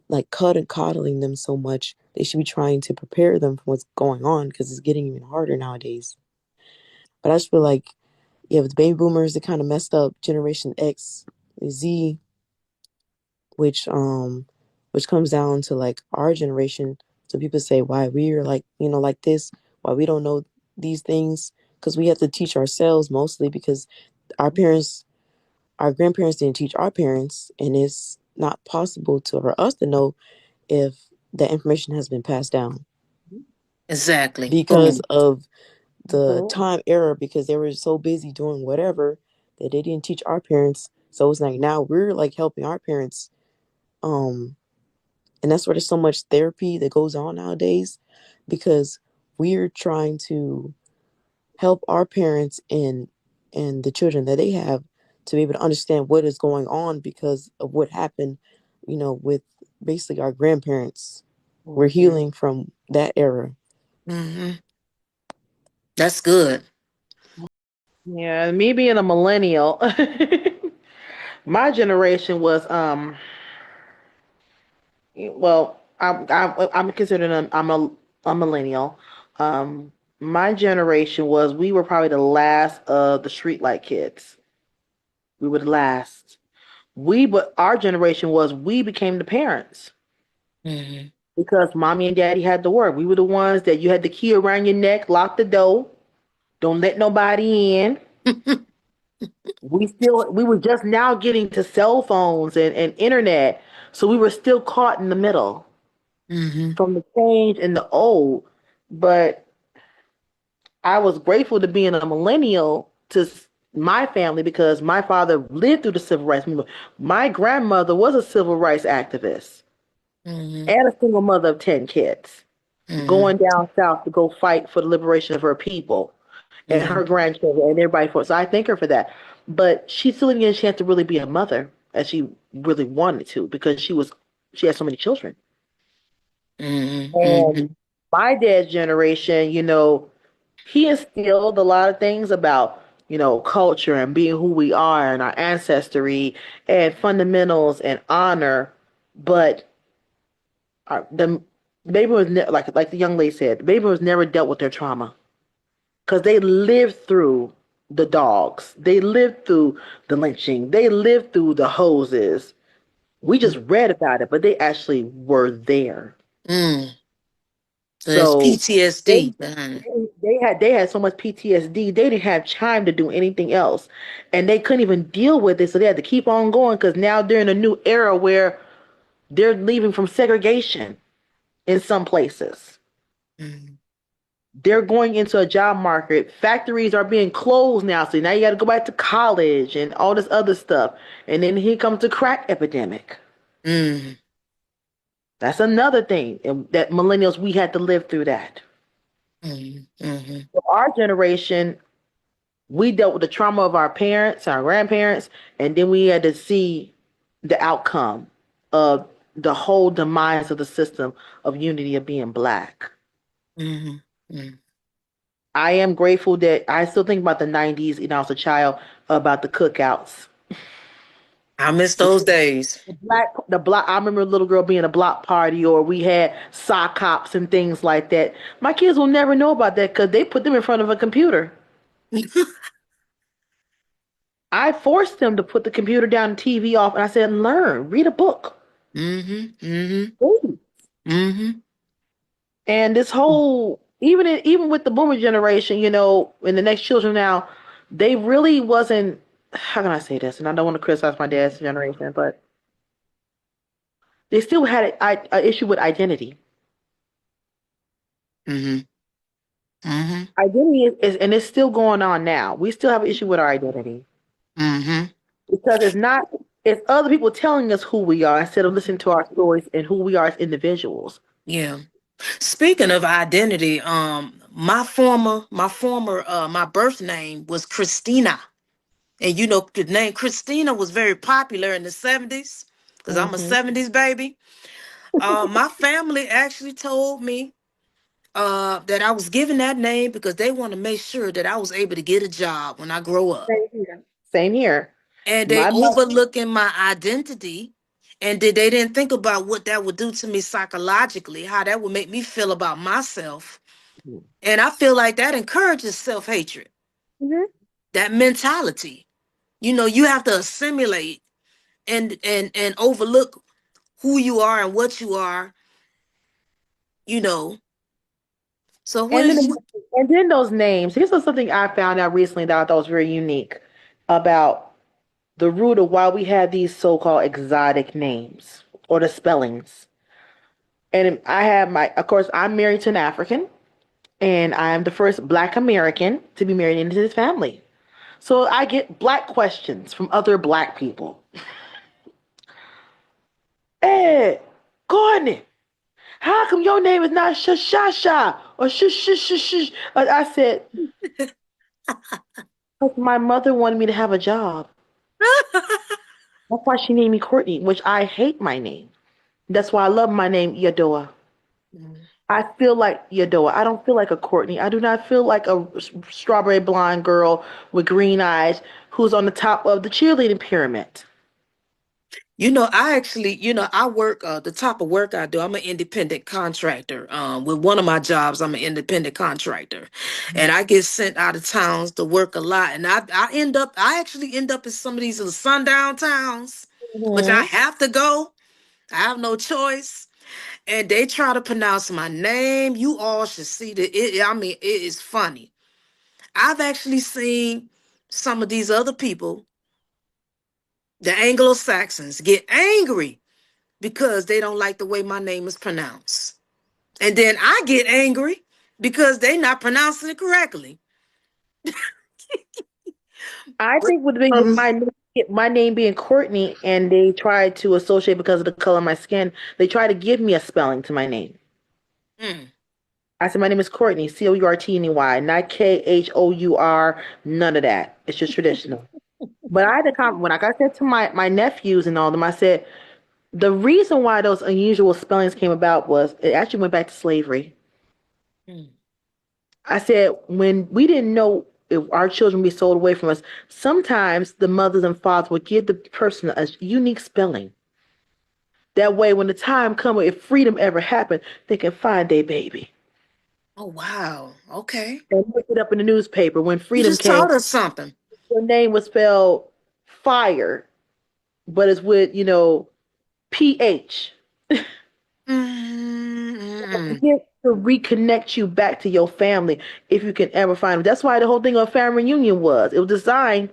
like coddling them so much. They should be trying to prepare them for what's going on, because it's getting even harder nowadays. But I just feel like, yeah, with the baby boomers, they kind of messed up Generation X, Z, which comes down to like our generation. So people say why we're like, you know, like this, why we don't know these things, because we have to teach ourselves mostly, because our parents, our grandparents didn't teach our parents, and it's not possible to for us to know if that information has been passed down Exactly. because Boom. of the Absolutely. time era, because they were so busy doing whatever that they didn't teach our parents. So it's like now we're like helping our parents. um and that's why there's so much therapy that goes on nowadays, because we're trying to help our parents and the children that they have to be able to understand what is going on because of what happened, you know, with basically our grandparents. We're healing from that era. Mm-hmm. That's good. Yeah, me being a millennial, my generation was well, I'm considered a millennial. My generation was we were probably the last of the streetlight kids. We were the last. But our generation was we became the parents Mm-hmm. because mommy and daddy had to work. We were the ones that you had the key around your neck, lock the door, don't let nobody in. We were just now getting to cell phones and internet, so we were still caught in the middle Mm-hmm. from the change and the old. But I was grateful to being a millennial to my family because my father lived through the civil rights movement. My grandmother was a civil rights activist Mm-hmm. and a single mother of 10 kids, Mm-hmm. going down south to go fight for the liberation of her people and her Mm-hmm. grandchildren and everybody for it. So I thank her for that. But she still didn't get a chance to really be a mother as she really wanted to because she had so many children. Mm-hmm. And my dad's generation, he instilled a lot of things about, culture and being who we are and our ancestry and fundamentals and honor. But the baby was like the young lady said, the baby was never dealt with their trauma because they lived through the dogs, they lived through the lynching, they lived through the hoses. We just read about it, but they actually were there. Mm. So there's So they PTSD behind it. they had so much PTSD, they didn't have time to do anything else, and they couldn't even deal with it. So they had to keep on going because now they're in a new era where they're leaving from segregation in some places. Mm-hmm. They're going into a job market. Factories are being closed now, so now you got to go back to college and all this other stuff. And then here comes the crack epidemic. Mm-hmm. That's another thing that millennials, we had to live through that. Mm-hmm. For our generation, we dealt with the trauma of our parents, our grandparents, and then we had to see the outcome of the whole demise of the system of unity of being black. Mm-hmm. Mm-hmm. I am grateful that I still think about the 90s, I was a child, about the cookouts. I miss those days. The block. I remember a little girl being a block party, or we had sock hops and things like that. My kids will never know about that because they put them in front of a computer. I forced them to put the computer down, and TV off, and I said, "Learn, read a book." Mm-hmm. Mm-hmm. Ooh. Mm-hmm. And this whole, even with the boomer generation, and the next children now, they really wasn't. How can I say this? And I don't want to criticize my dad's generation, but they still had an issue with identity. Mm-hmm. Mm-hmm. Identity and it's still going on now. We still have an issue with our identity Mm-hmm. because it's other people telling us who we are instead of listening to our stories and who we are as individuals. Yeah. Speaking of identity, my birth name was Christina. And the name Christina was very popular in the 70s because I'm a Hmm. 70s baby. My family actually told me that I was given that name because they want to make sure that I was able to get a job when I grow up. Same here. Same here. And they My mother. overlooking my identity, and they didn't think about what that would do to me psychologically, how that would make me feel about myself. And I feel like that encourages self-hatred, Mhm. that mentality. You have to assimilate and overlook who you are and what you are, you know. So what And is then you? and then those names. Here's something I found out recently that I thought was very unique about the root of why we have these so-called exotic names or the spellings. And I have of course, I'm married to an African, and I am the first Black American to be married into this family. So I get Black questions from other Black people. Hey, Courtney, how come your name is not Shashasha or Shush Shush Shush Shush? I said, "'Cause my mother wanted me to have a job. That's why she named me Courtney, which I hate my name. That's why I love my name, Yadoa. I feel like Yadoa. I don't feel like a Courtney. I do not feel like a strawberry blonde girl with green eyes who's on the top of the cheerleading pyramid. I actually, I work the type of work I do. I'm an independent contractor. With one of my jobs, I'm an independent contractor, and I get sent out of towns to work a lot. And I actually end up in some of these little sundown towns, which I Hmm. have to go. I have no choice. And they try to pronounce my name. You all should see that. I mean, it is funny. I've actually seen some of these other people, the Anglo-Saxons, get angry because they don't like the way my name is pronounced. And then I get angry because they not pronouncing it correctly. I But think with being Um, my name being Courtney, and they tried to associate because of the color of my skin. They try to give me a spelling to my name. mm, I said my name is Courtney, Courtney, not Khou. None of that. It's just traditional. But I had to when I got that to my nephews and all of them. I said the reason why those unusual spellings came about was it actually went back to slavery. mm. I said when we didn't know if our children would be sold away from us, sometimes the mothers and fathers would give the person a unique spelling. That way, when the time comes, if freedom ever happened, they can find their baby. Oh wow. Okay. And look it up in the newspaper. When You freedom just came, taught us something. your name was spelled fire, but it's with, PH. Mm-mm. Here to reconnect you back to your family if you can ever find them. That's why the whole thing of family reunion was. It was designed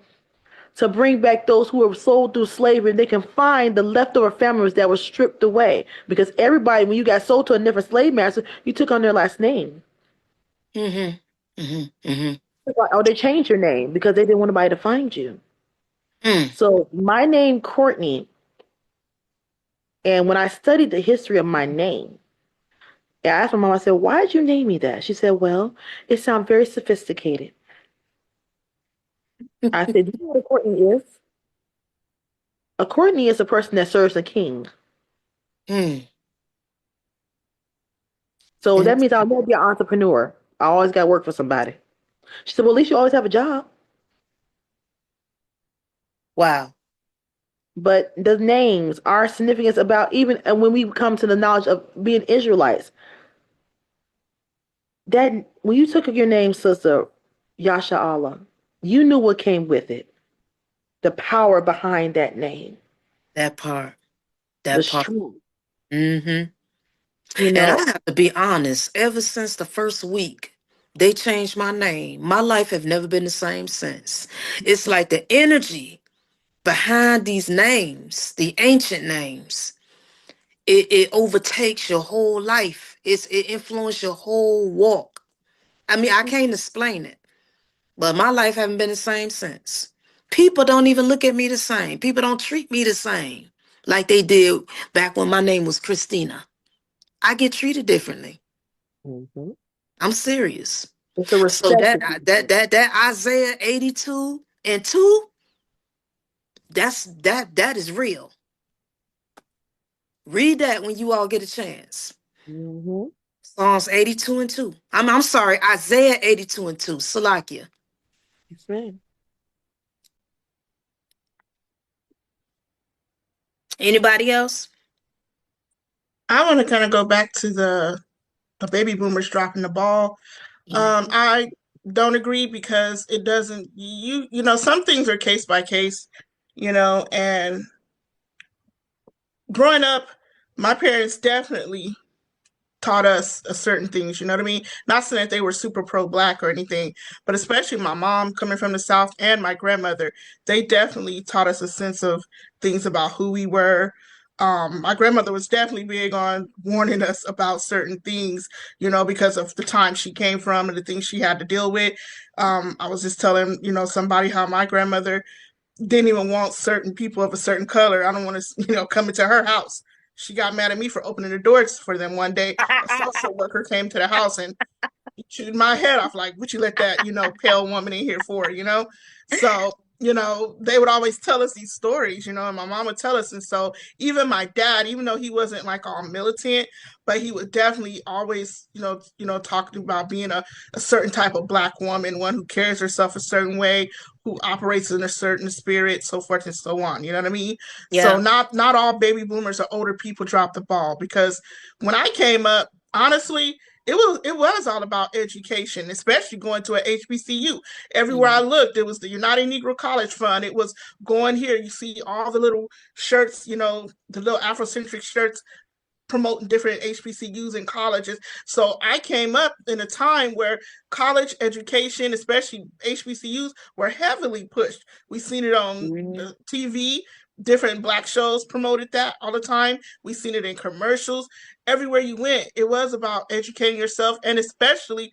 to bring back those who were sold through slavery. They can find the leftover families that were stripped away. Because everybody, when you got sold to a different slave master, you took on their last name. Mm-hmm. Mm-hmm. Mm-hmm. Or they changed your name because they didn't want anybody to find you. Mm. So my name, Courtney, And when I studied the history of my name, I asked my mom, I said, why did you name me that? She said, well, it sounds very sophisticated. I said, do you know what a Courtney is? A Courtney is a person that serves a king. Mm. So that And means I'll never be an entrepreneur. I always got to work for somebody. She said, well, at least you always have a job. wow, But the names are significance about even and when we come to the knowledge of being Israelites, that when you took your name, Sister Yasha Allah, you knew what came with it. The power behind that name. that part, The that part. strength. Mm-hmm. You And I know. have to be honest, ever since the first week they changed my name, my life have never been the same since. It's like the energy behind these names, the ancient names, it overtakes your whole life. It influences your whole walk. I mean, I can't explain it, but my life haven't been the same since. People don't even look at me the same. People don't treat me the same like they did back when my name was Christina. I get treated differently. Mm-hmm. I'm serious. It's a So respect that that you that Isaiah 82 and 2, that is real. Read that when you all get a chance. mm-hmm. Psalms 82 and 2. I'm sorry, Isaiah 82 and 2. Salakia. Yes, ma'am. Anybody else? I want to kind of go back to the baby boomers dropping the ball. I don't agree because it doesn't. You know, some things are case by case. You know, and growing up, my parents definitely taught us a certain things, you know what I mean? Not saying that they were super pro black or anything, but especially my mom coming from the South and my grandmother, they definitely taught us a sense of things about who we were. My grandmother was definitely big on warning us about certain things, you know, because of the time she came from and the things she had to deal with. I was just telling, you know, somebody how my grandmother didn't even want certain people of a certain color. I don't want to, you know, come into her house. She got mad at me for opening the doors for them one day. A social worker came to the house and chewed my head off. Like, what you let that, you know, pale woman in here for, you know? So, you know, they would always tell us these stories, you know, and my mom would tell us. And so even my dad, even though he wasn't like all militant, but he would definitely always, talking about being a certain type of black woman, one who carries herself a certain way, who operates in a certain spirit, so forth and so on. You know what I mean? So Yeah. not all baby boomers or older people drop the ball because when I came up, honestly, it was all about education, especially going to a HBCU. Everywhere I Mhm. looked, it was the United Negro College Fund. It was going here. You see all the little shirts, you know, the little Afrocentric shirts promoting different HBCUs and colleges. So I came up in a time where college education, especially HBCUs, were heavily pushed. We seen it on Mhm. the TV. Different black shows promoted that all the time. We seen it in commercials. Everywhere you went, it was about educating yourself and especially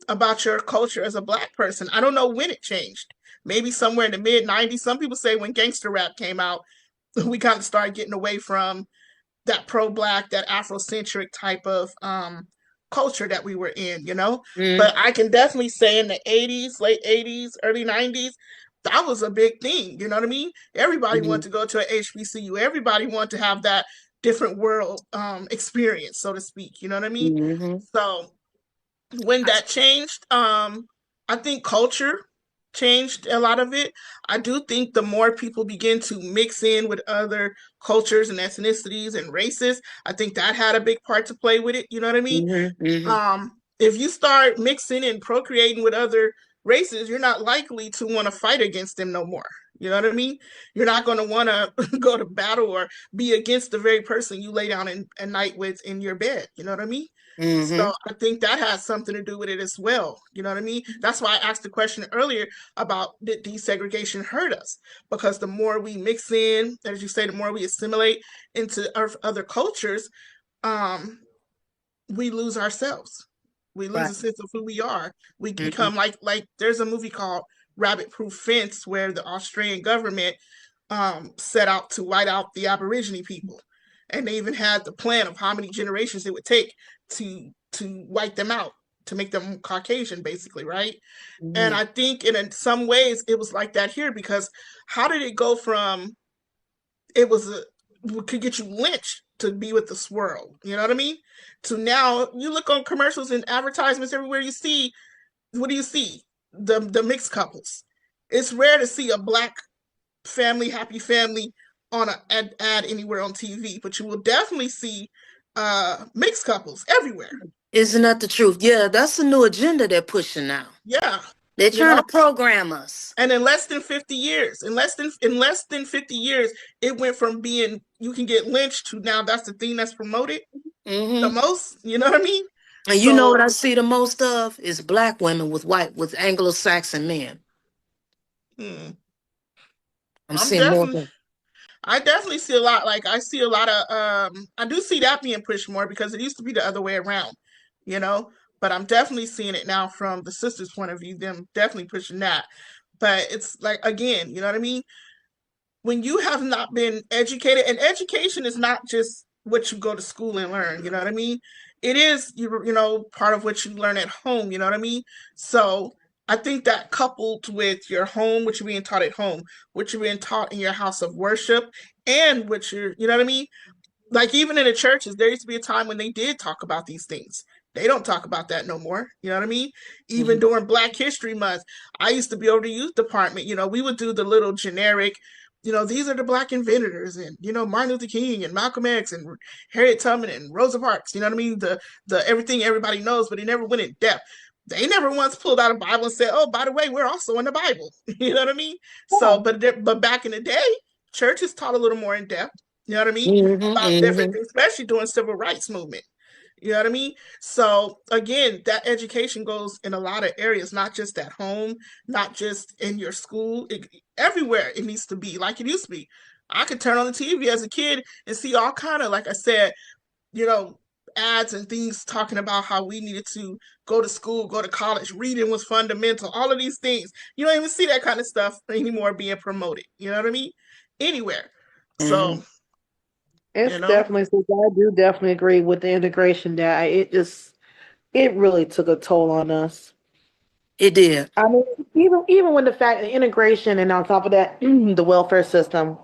about your culture as a black person. I don't know when it changed. Maybe somewhere in the mid 90s. Some people say when gangster rap came out, we kind of started getting away from that pro-black, that Afrocentric type of culture that we were in, you know. Mhm. But I can definitely say in the 80s, late 80s, early 90s, that was a big thing. You know what I mean? Everybody wanted Mhm. to go to an HBCU. Everybody wanted to have that different world experience, so to speak. You know what I mean? Mhm. So when that changed, I think culture changed a lot of it. I do think the more people begin to mix in with other cultures and ethnicities and races, I think that had a big part to play with it. You know what I mean? Mhm. Mhm. If you start mixing and procreating with other races, you're not likely to want to fight against them no more. You know what I mean? You're not going to want to go to battle or be against the very person you lay down at night with in your bed. You know what I mean? So Mhm. I think that has something to do with it as well. You know what I mean? That's why I asked the question earlier about did desegregation hurt us? Because the more we mix in, as you say, the more we assimilate into other cultures, um, we lose ourselves. We lose Right. a sense of who we are. We Mhm. become like there's a movie called Rabbit Proof Fence where the Australian government set out to white out the Aborigine people. and they even had the plan of how many generations it would take to wipe them out, to make them Caucasian, basically, right? And Mhm. I think in some ways it was like that here, because how did it go from it was a could get you lynched to be with the swirl, you know what I mean? To now you look on commercials and advertisements everywhere you see, what do you see? The mixed couples. It's rare to see a black family, happy family on an ad anywhere on TV, but you will definitely see mixed couples everywhere. Isn't that the truth? Yeah, that's the new agenda they're pushing now. Yeah, They're you trying know. to program us. And in less than 50 years, in less than 50 years, it went from being you can get lynched to now that's the thing that's promoted the Hmm. most. You know what I mean? And you know what So I see the most of is black women with Anglo-Saxon men. hmm, I'm I'm seeing more of definitely them. I definitely see a lot. Like I see a lot of I do see that being pushed more because it used to be the other way around, you know. But I'm definitely seeing it now from the sisters' point of view. Them definitely pushing that. But it's like again, you know what I mean? When you have not been educated, and education is not just what you go to school and learn, you know what I mean? It is you know part of what you learn at home, you know what I mean? So I think that coupled with your home, what you're being taught at home, what you're being taught in your house of worship, and what you're, you know what I mean? Like even in the churches, there used to be a time when they did talk about these things. They don't talk about that no more. You know what I mean? Even Hmm. during Black History Month, I used to be over the youth department. You know, we would do the little generic, you know, these are the Black inventors, and you know Martin Luther King and Malcolm X and Harriet Tubman and Rosa Parks. You know what I mean? The everything everybody knows, but he never went in depth. They never once pulled out a Bible and said, "Oh, by the way, we're also in the Bible." You know what I mean? So, Yeah. but back in the day, churches taught a little more in depth. You know what I mean? Hmm. About different Hmm. things, especially during civil rights movement. You know what I mean? So again, that education goes in a lot of areas, not just at home, not just in your school, everywhere it needs to be like it used to be. I could turn on the TV as a kid and see all kind of, like I said, you know, ads and things talking about how we needed to go to school, go to college, reading was fundamental, all of these things. You don't even see that kind of stuff anymore being promoted. You know what I mean? Anywhere. Hmm. So, you It's know, definitely, so I do definitely agree with the integration that it really took a toll on us. It did. I mean, even when the fact the integration and on top of that, the welfare system,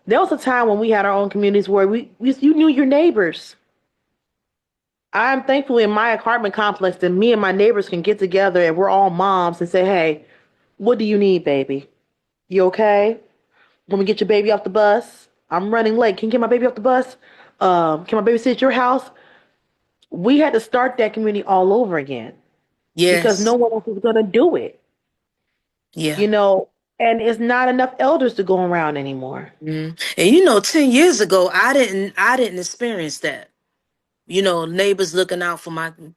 there was a time when we had our own communities where we you knew your neighbors. I'm thankful in my apartment complex that me and my neighbors can get together and we're all moms and say, hey, what do you need, baby? You okay? When we get your baby off the bus, I'm running late. Can you get my baby off the bus? Can my baby sit at your house? We had to start that community all over again because no Yes. one else was going to do it, Yeah. you know, and it's not enough elders to go around anymore. Mm. And you know, 10 years ago, I didn't experience that. You know, neighbors looking out for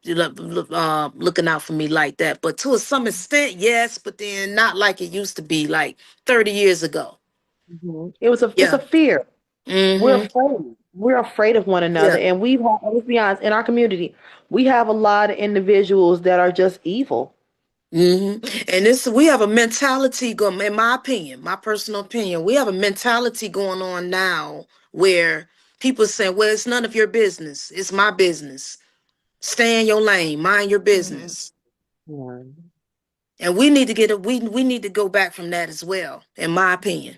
looking out for me like that. But to some extent, yes, but then not like it used to be like 30 years ago. It's a Yeah. fear. We're Mm-hmm. afraid. We're afraid of one another. Yeah. And let's be honest, in our community, we have a lot of individuals that are just evil. Hmm. And this we have a mentality going, in my opinion, my personal opinion, we have a mentality going on now where people say, well, it's none of your business. It's my business. Stay in your lane, mind your mm-hmm. business. Yeah. And we need to get it, we need to go back from that as well, in my opinion.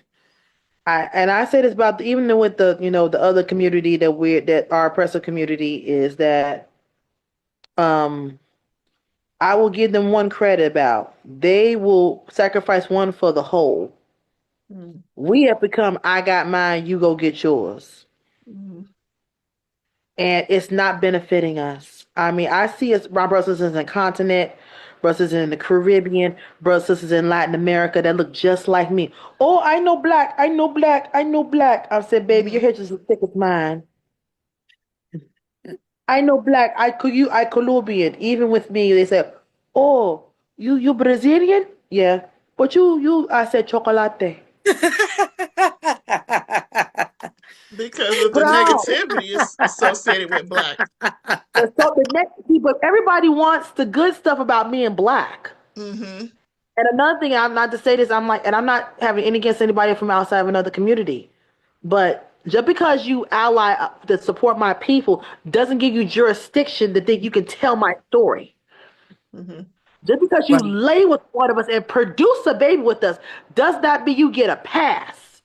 I say this about even with the other community that our oppressive community is that um I will give them one credit about they will sacrifice one for the whole. We have become I got mine, you go get yours. Mm-hmm. And it's not benefiting us. I mean, I see us, my brothers and sisters in the continent, brothers in the Caribbean, brothers and sisters in Latin America that look just like me. Oh, I know black, I know black, I know black. I said, baby, your Mm-hmm. hair just as thick as mine. I know black, I Colombian. Even with me, they said, oh, you Brazilian? Yeah. But I said chocolate. Because of the Brown. negativity is associated with black. So the next people, everybody wants the good stuff about me and black. Mm-hmm. And another thing, I'm not to say this, I'm like, and I'm not having any against anybody from outside of another community, but Just because you ally to support my people doesn't give you jurisdiction to think you can tell my story. Mm-hmm. Just because you Right. lay with one of us and produce a baby with us does not mean you get a pass.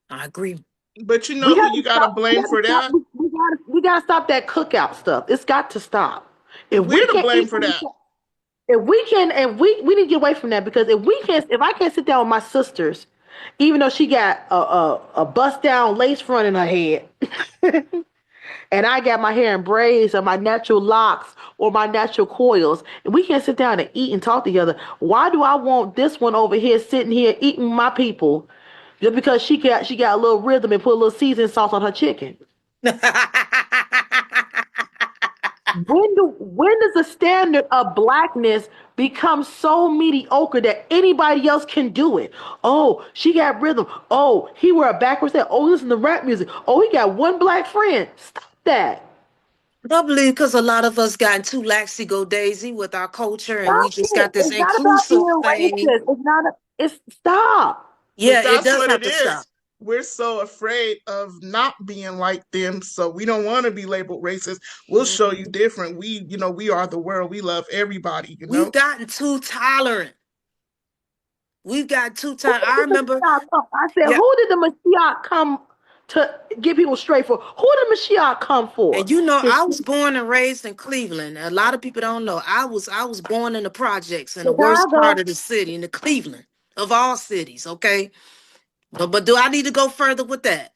I agree. But you We know who got to you gotta stop. We blame got to for stop. that? We got to stop that cookout stuff. It's got to stop. If we We're to can't blame eat, for that. if we can, if we need to get away from that because if I can't sit down with my sisters, even though she got a bust down lace front in her head, and I got my hair in braids or my natural locks or my natural coils, and we can't sit down and eat and talk together. Why do I want this one over here sitting here eating my people just because she got a little rhythm and put a little seasoning sauce on her chicken? When does the standard of blackness become so mediocre that anybody else can do it? Oh, she got rhythm. Oh, he wear a backwards hat. Oh, listen to rap music. Oh, he got one black friend. Stop that. Probably because a lot of us got too laxy go daisy with our culture and we Stop just it. got this It's not about being inclusive thing. racist. It's not. It's stop. Yeah, But it that's does what have it to stop. is. We're so afraid of not being like them, so we don't want to be labeled racist. We'll show you Mhm. different. We are the world. We love everybody, you We've know? gotten too tolerant. We've got too Who tolerant. I did the remember, Mashiach come? I said, yeah, who did the Mashiach come to get people straight for? Who did Mashiach come for? and you know, His I was born and raised in Cleveland. A lot of people don't know. I was born in the projects in the worst part Chicago. of the city, in the Cleveland of all cities. Okay, but do I need to go further with that?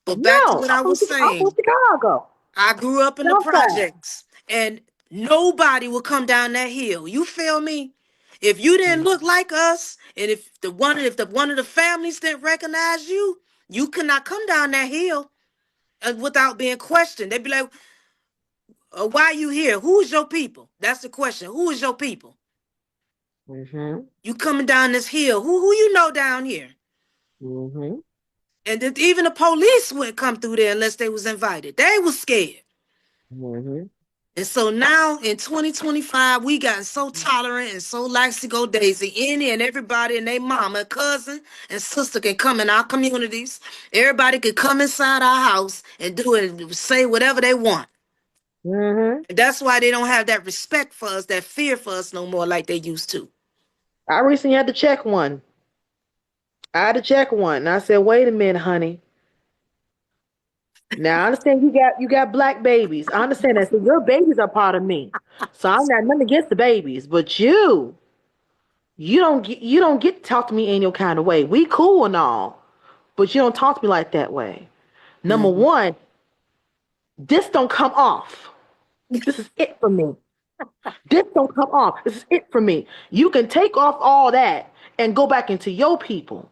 But back to No, what I was I'm from saying. Chicago. I grew up in the Southside. projects, and nobody would come down that hill. You feel me? If you didn't look like us, and if the one of the families didn't recognize you, you could not come down that hill without being questioned. They'd be like, "Why are you here? Who's your people?" That's the question. Who is your people? Mm-hmm. You coming down this hill? Who you know down here? Mm-hmm. And even the police wouldn't come through there unless they was invited. They was scared. Mm-hmm. And so now in 2025, we gotten so tolerant and so lax to go daisy. Any and everybody and their mama, cousin, and sister can come in our communities. Everybody can come inside our house and do it, say whatever they want. Mm-hmm. And that's why they don't have that respect for us, that fear for us no more like they used to. I recently had to check one. I had to check one, and I said, "Wait a minute, honey. Now I understand you got black babies. I understand that. So your babies are part of me. So I'm not nothing against the babies, but you don't get to talk to me in your kind of way. We cool and all, but you don't talk to me like that way. Number Mhm. one, this don't come off. This is it for me. This don't come off. This is it for me. You can take off all that and go back into your people.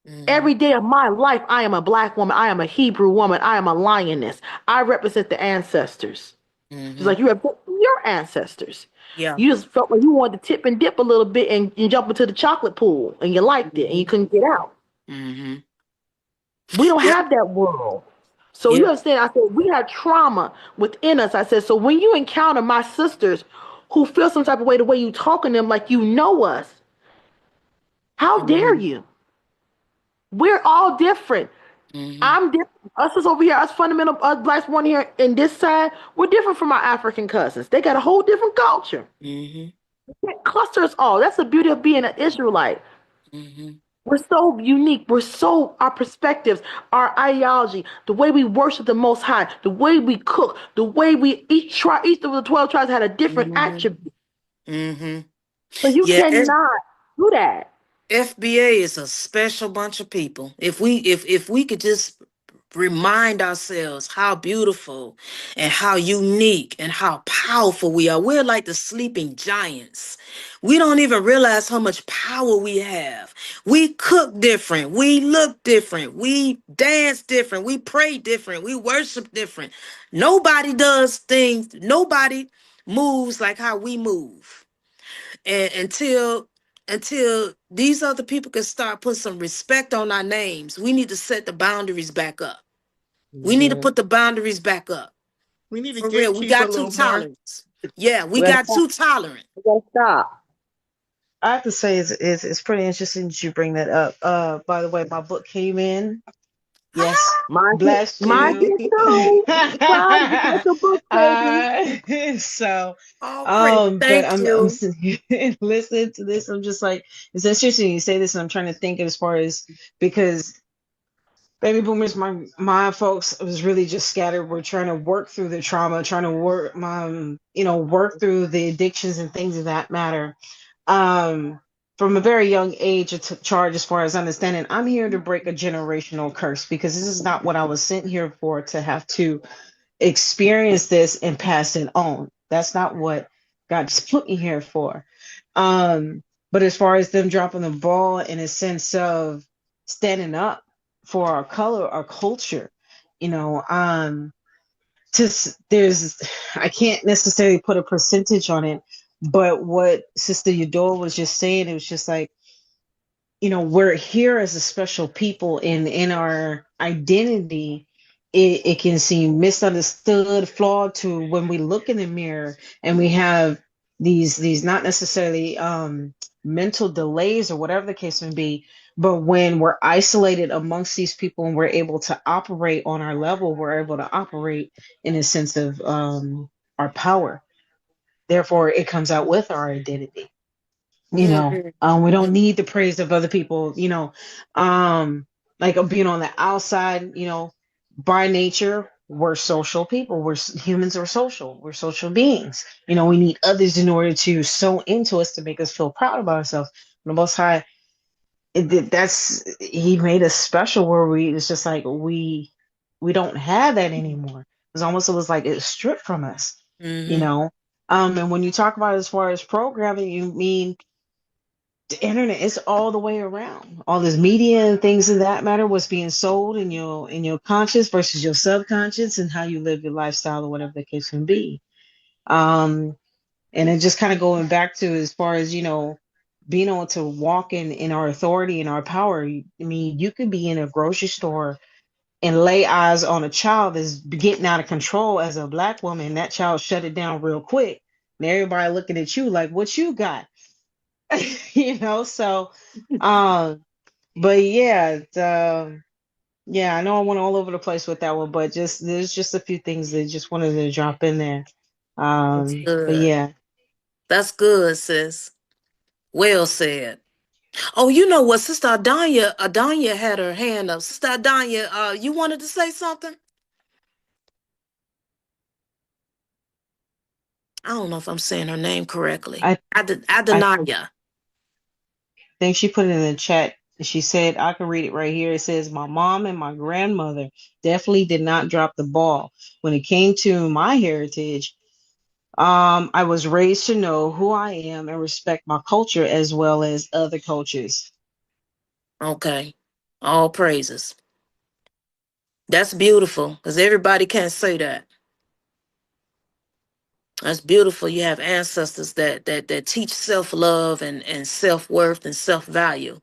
Mhm. Every day of my life, I am a black woman. I am a Hebrew woman. I am a lioness. I represent the ancestors. Just Mhm. like you represent your ancestors. Yeah. You just felt like you wanted to tip and dip a little bit and jump into the chocolate pool and you liked it and you Mhm. couldn't get out. Mhm. We don't Yep. have that world. So you Yep. understand? I said, we have trauma within us. I said, so when you encounter my sisters who feel some type of way, the way you talking to them like you know us, how dare Mhm. you? We're all different. Mhm. I'm different. Us is over here, us fundamental, us blacks one here in this side, we're different from our African cousins. They got a whole different culture. Mhm. It clusters all. That's the beauty of being an Israelite. Mhm. We're so unique. We're so our perspectives, our ideology, the way we worship the Most High, the way we cook, the way we each of the 12 tribes had a different Mhm. attribute. Mhm. So you Yeah. cannot do that. FBA is a special bunch of people. If we could just remind ourselves how beautiful and how unique and how powerful we are. We're like the sleeping giants. We don't even realize how much power we have. We cook different. We look different. We dance different. We pray different. We worship different. Nobody does things, nobody moves like how we move. And until these other people can start putting some respect on our names, we need to set the boundaries back up. We need to Mm-hmm. put the boundaries back up. We need to For real, we gatekeep a got too little more. tolerant. Yeah, we We gotta got stop. too tolerant. We gotta stop. I have to say it's pretty interesting that you bring that up. By the way, my book came in. Yes, Mine, bless mine you. did too. Surprise, special book, baby. So, Oh, great. but Thank I'm you. sitting here listening to this. I'm just like, it's interesting you say this, and I'm trying to think as far as because baby boomers, my folks was really just scattered. We're trying to work through the trauma, trying to work work through the addictions and things of that matter. Um, from a very young age, I took charge as far as understanding. I'm here to break a generational curse because this is not what I was sent here for to have to experience this and pass it on. That's not what God just put me here for. But as far as them dropping the ball in a sense of standing up for our color, our culture, you know, just there's I can't necessarily put a percentage on it, but what Sister Eudora was just saying, it was just like, we're here as a special people, and in our identity it can seem misunderstood, flawed to when we look in the mirror and we have these not necessarily mental delays or whatever the case may be, but when we're isolated amongst these people and we're able to operate on our level, we're able to operate in a sense of our power, therefore it comes out with our identity. Hmm. We don't need the praise of other people, like being on the outside, by nature we're social people, humans are social, we're social beings, we need others in order to sow into us to make us feel proud about ourselves. The most high, that's he made us special where it's just like we don't have that anymore. It was like it's stripped from us, you Hmm. know and when you talk about as far as programming, you mean the internet is all the way around. All this media and things of that matter was being sold in your conscious versus your subconscious and how you live your lifestyle or whatever the case may be. Um, and then just kind of going back to as far as, being able to walk in our authority and our power. I mean, you could be in a grocery store and lay eyes on a child that's getting out of control as a black woman, and that child shut it down real quick. And everybody looking at you like, what you got? So um but yeah, yeah, I know I went all over the place with that one, but just there's just a few things that just wanted to drop in there. That's But good. yeah, That's good, sis. Well said. Oh, you know what? Sister Adanya had her hand up. Sister Adanya, you wanted to say something? I don't know if I'm saying her name correctly. I I Adonaya. think she put it in the chat. She said, I can read it right here. It says, my mom and my grandmother definitely did not drop the ball when it came to my heritage. I was raised to know who I am and respect my culture as well as other cultures. Okay. All praises. That's beautiful because everybody can't say that. That's beautiful. You have ancestors that teach self-love and self-worth and self-value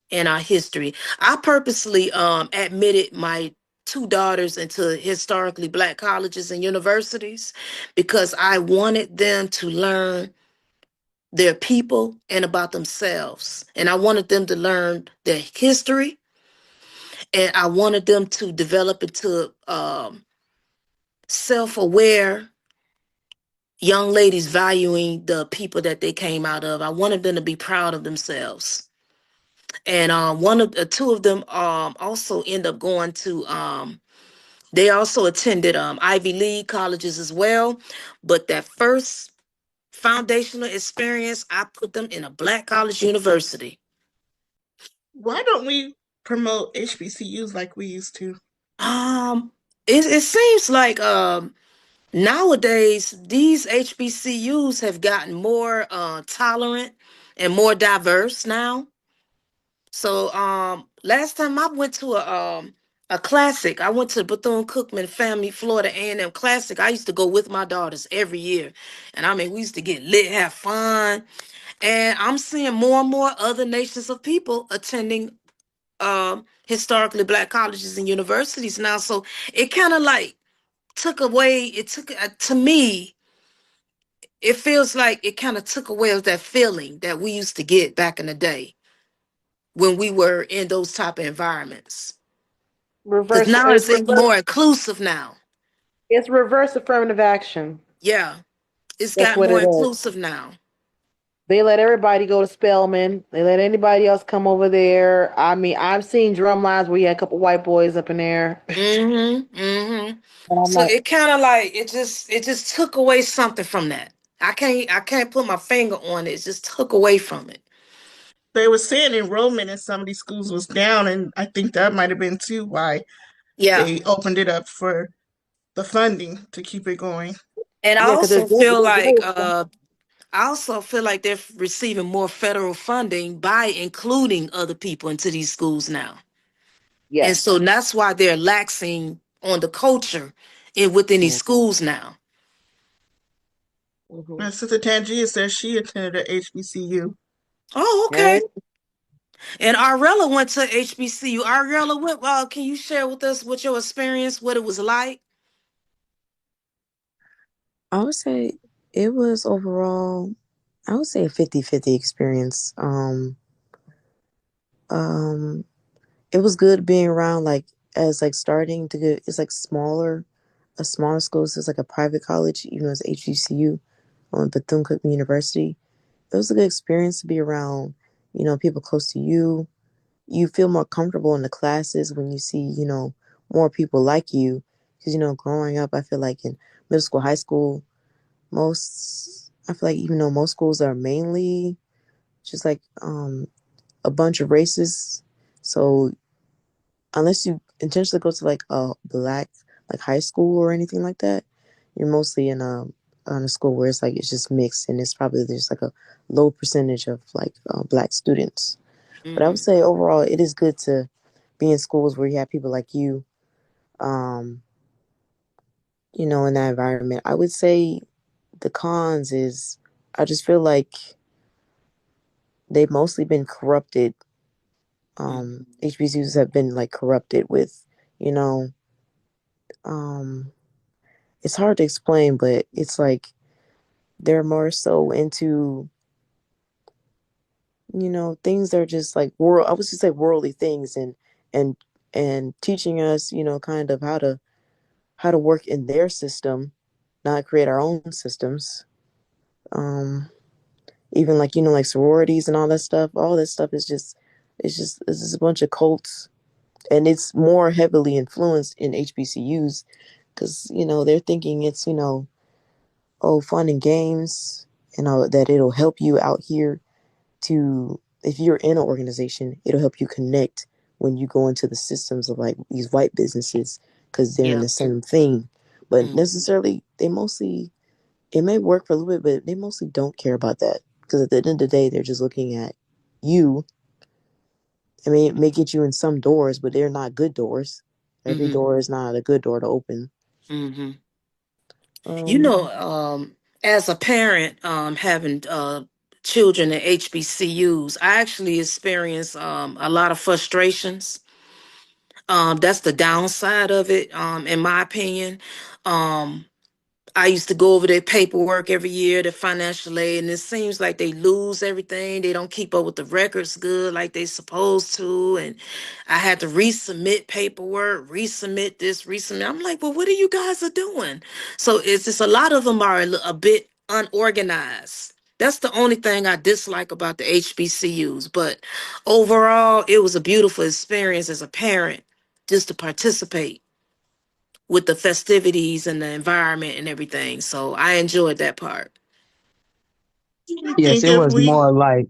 in our history. I purposely admitted my two daughters into historically black colleges and universities because I wanted them to learn their people and about themselves. And I wanted them to learn their history, and I wanted them to develop into self-aware young ladies valuing the people that they came out of. I wanted them to be proud of themselves. And one of the two of them also end up going to they also attended Ivy League colleges as well. But that first foundational experience, I put them in a black college university. Why don't we promote HBCUs like we used to? Um, it seems like nowadays these HBCUs have gotten more tolerant and more diverse now. So last time I went to a classic, I went to the Bethune Cookman Family Florida A&M Classic. I used to go with my daughters every year. And I mean, we used to get lit, have fun. And I'm seeing more and more other nations of people attending historically black colleges and universities now. So it kind of like took away, it took to me, it feels like it kind of took away of that feeling that we used to get back in the day when we were in those type of environments. Because Reverse. now It's it's reverse. more inclusive now. It's reverse affirmative action. Yeah, it's That's got what more it is. inclusive now. They let everybody go to Spelman. They let anybody else come over there. I mean, I've seen drum lines where you had a couple white boys up in there. Mm-hmm. Mm-hmm. And I'm So like, it kind of like it just took away something from that. I can't put my finger on it. It just took away from it. They were saying enrollment in some of these schools was down, and I think that might have been too why Yeah. they opened it up for the funding to keep it going. And yeah, because I also feel like they're receiving more federal funding by including other people into these schools now. And yes. so that's why they're laxing on the culture within these Mm-hmm. schools now. My sister Tangia says she attended a HBCU. Oh, Right. okay. And Ariella went to HBCU. Ariella, can you share with us what your experience, what it was like? I would say it was overall, I would say a 50-50 experience. Um, it was good being around like as like starting to get it's like a smaller school, so it's like a private college, even though it's HBCU on Bethune Cookman University. It was a good experience to be around, people close to you. You feel more comfortable in the classes when you see, more people like you. Because, growing up, I feel like in middle school, high school, I feel like even though most schools are mainly just like a bunch of races, so unless you intentionally go to like a black like high school or anything like that, you're mostly in a school where it's just mixed and it's probably just like a low percentage of like black students. But I would Mm-hmm. say overall, it is good to be in schools where you have people like you, um, in that environment. I would say the cons is I just feel like they've mostly been corrupted. HBCUs have been like corrupted with, you know, um, it's hard to explain, but it's like they're more so into, things that are just like world. I would just say worldly things and and teaching us, kind of how to work in their system, not create our own systems. Um, Even like like sororities and all that stuff. All that stuff is just it's just a bunch of cults, and it's more heavily influenced in HBCUs because they're thinking it's oh, fun and games, that it'll help you out here to if you're in an organization, it'll help you connect when you go into the systems of like these white businesses because they're in Yeah. the same thing. But Mm-hmm. necessarily, it may work for a little bit, but they mostly don't care about that because at the end of the day, they're just looking at you. I mean, it may get you in some doors, but they're not good doors. Every Mm-hmm. door is not a good door to open. Mm-hmm. You Um, know, as a parent, having children at HBCUs, I actually experience a lot of frustrations. That's the downside of it, in my opinion. Um, I used to go over their paperwork every year, the financial aid, and it seems like they lose everything. They don't keep up with the records good like they supposed to. And I had to resubmit paperwork, resubmit this, resubmit. I'm like, well, what are you guys are doing? So it's just a lot of them are a bit unorganized. That's the only thing I dislike about the HBCUs. But overall, it was a beautiful experience as a parent just to participate with the festivities and the environment and everything. So I enjoyed that part. I Yes, think it if was we more like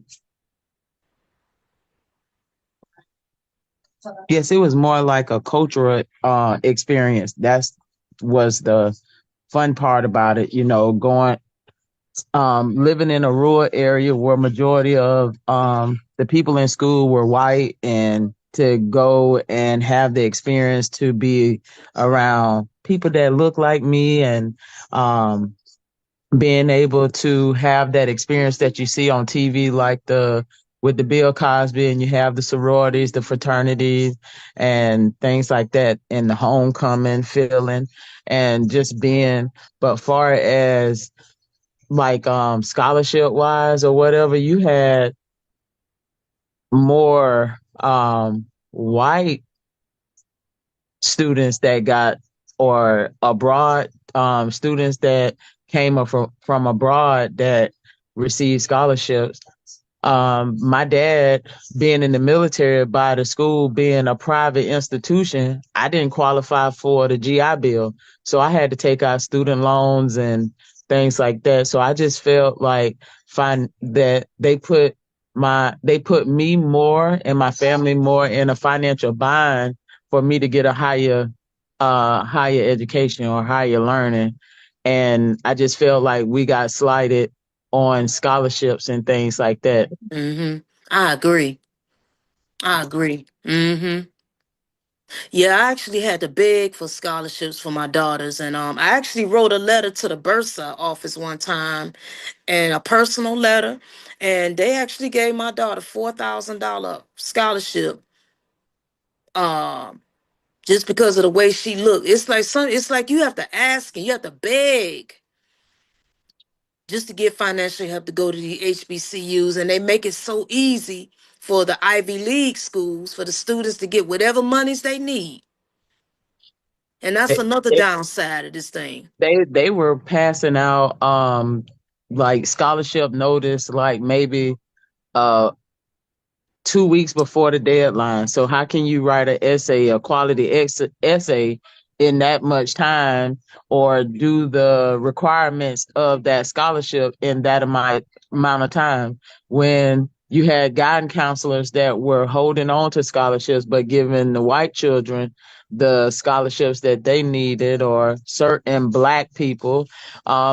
yes, it was more like a cultural experience. That's was the fun part about it, going living in a rural area where majority of the people in school were white, and to go and have the experience to be around people that look like me, and um, being able to have that experience that you see on TV, like the with the Bill Cosby, and you have the sororities, the fraternities, and things like that, and the homecoming feeling, and just being. But far as like scholarship wise or whatever, you had more white students that got, or abroad students that came up from abroad that received scholarships. My dad being in the military, by the school being a private institution, I didn't qualify for the GI Bill. So I had to take out student loans and things like that. So I just felt like find that they put me more and my family more in a financial bind for me to get a higher education or higher learning. And I just felt like we got slighted on scholarships and things like that. Mm-hmm. I agree. I agree. Mm-hmm. Yeah, I actually had to beg for scholarships for my daughters, and I actually wrote a letter to the Bursa office one time, and a personal letter, and they actually gave my daughter $4,000 scholarship, um, just because of the way she looked. It's like you have to ask and you have to beg just to get financial help to go to the HBCUs, and they make it so easy for the Ivy League schools for the students to get whatever monies they need. And that's They, another they downside of this thing. they were passing out like scholarship notice like maybe uh 2 weeks before the deadline. So how can you write an essay, a quality essay in that much time, or do the requirements of that scholarship in that amount of time, when you had guidance counselors that were holding on to scholarships but giving the white children the scholarships that they needed, or certain black people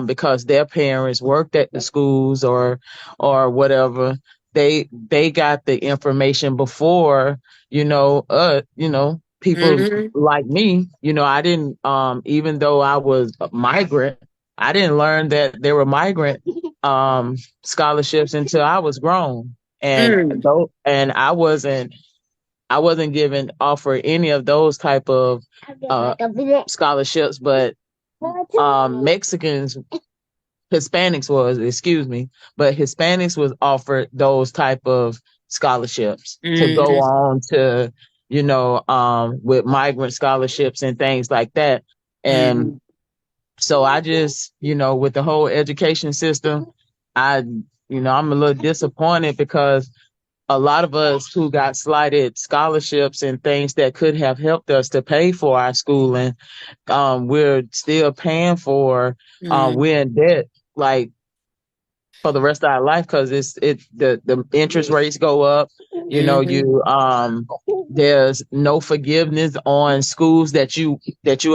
because their parents worked at the schools or whatever, they got the information before, people Mm-hmm. like me. I didn't, even though I was a migrant, I didn't learn that there were migrant scholarships until I was grown. And Mm. though and I wasn't given offered any of those type of scholarships, but Mexicans, Hispanics was, excuse me, but Hispanics was offered those type of scholarships to go Mm-hmm. on to, with migrant scholarships and things like that. And Mm-hmm. so I just, with the whole education system, I, I'm a little disappointed because a lot of us who got slighted scholarships and things that could have helped us to pay for our schooling, we're still paying for, we're in debt. Like, for the rest of our life, because the interest rates go up. Mm-hmm. There's no forgiveness on schools that you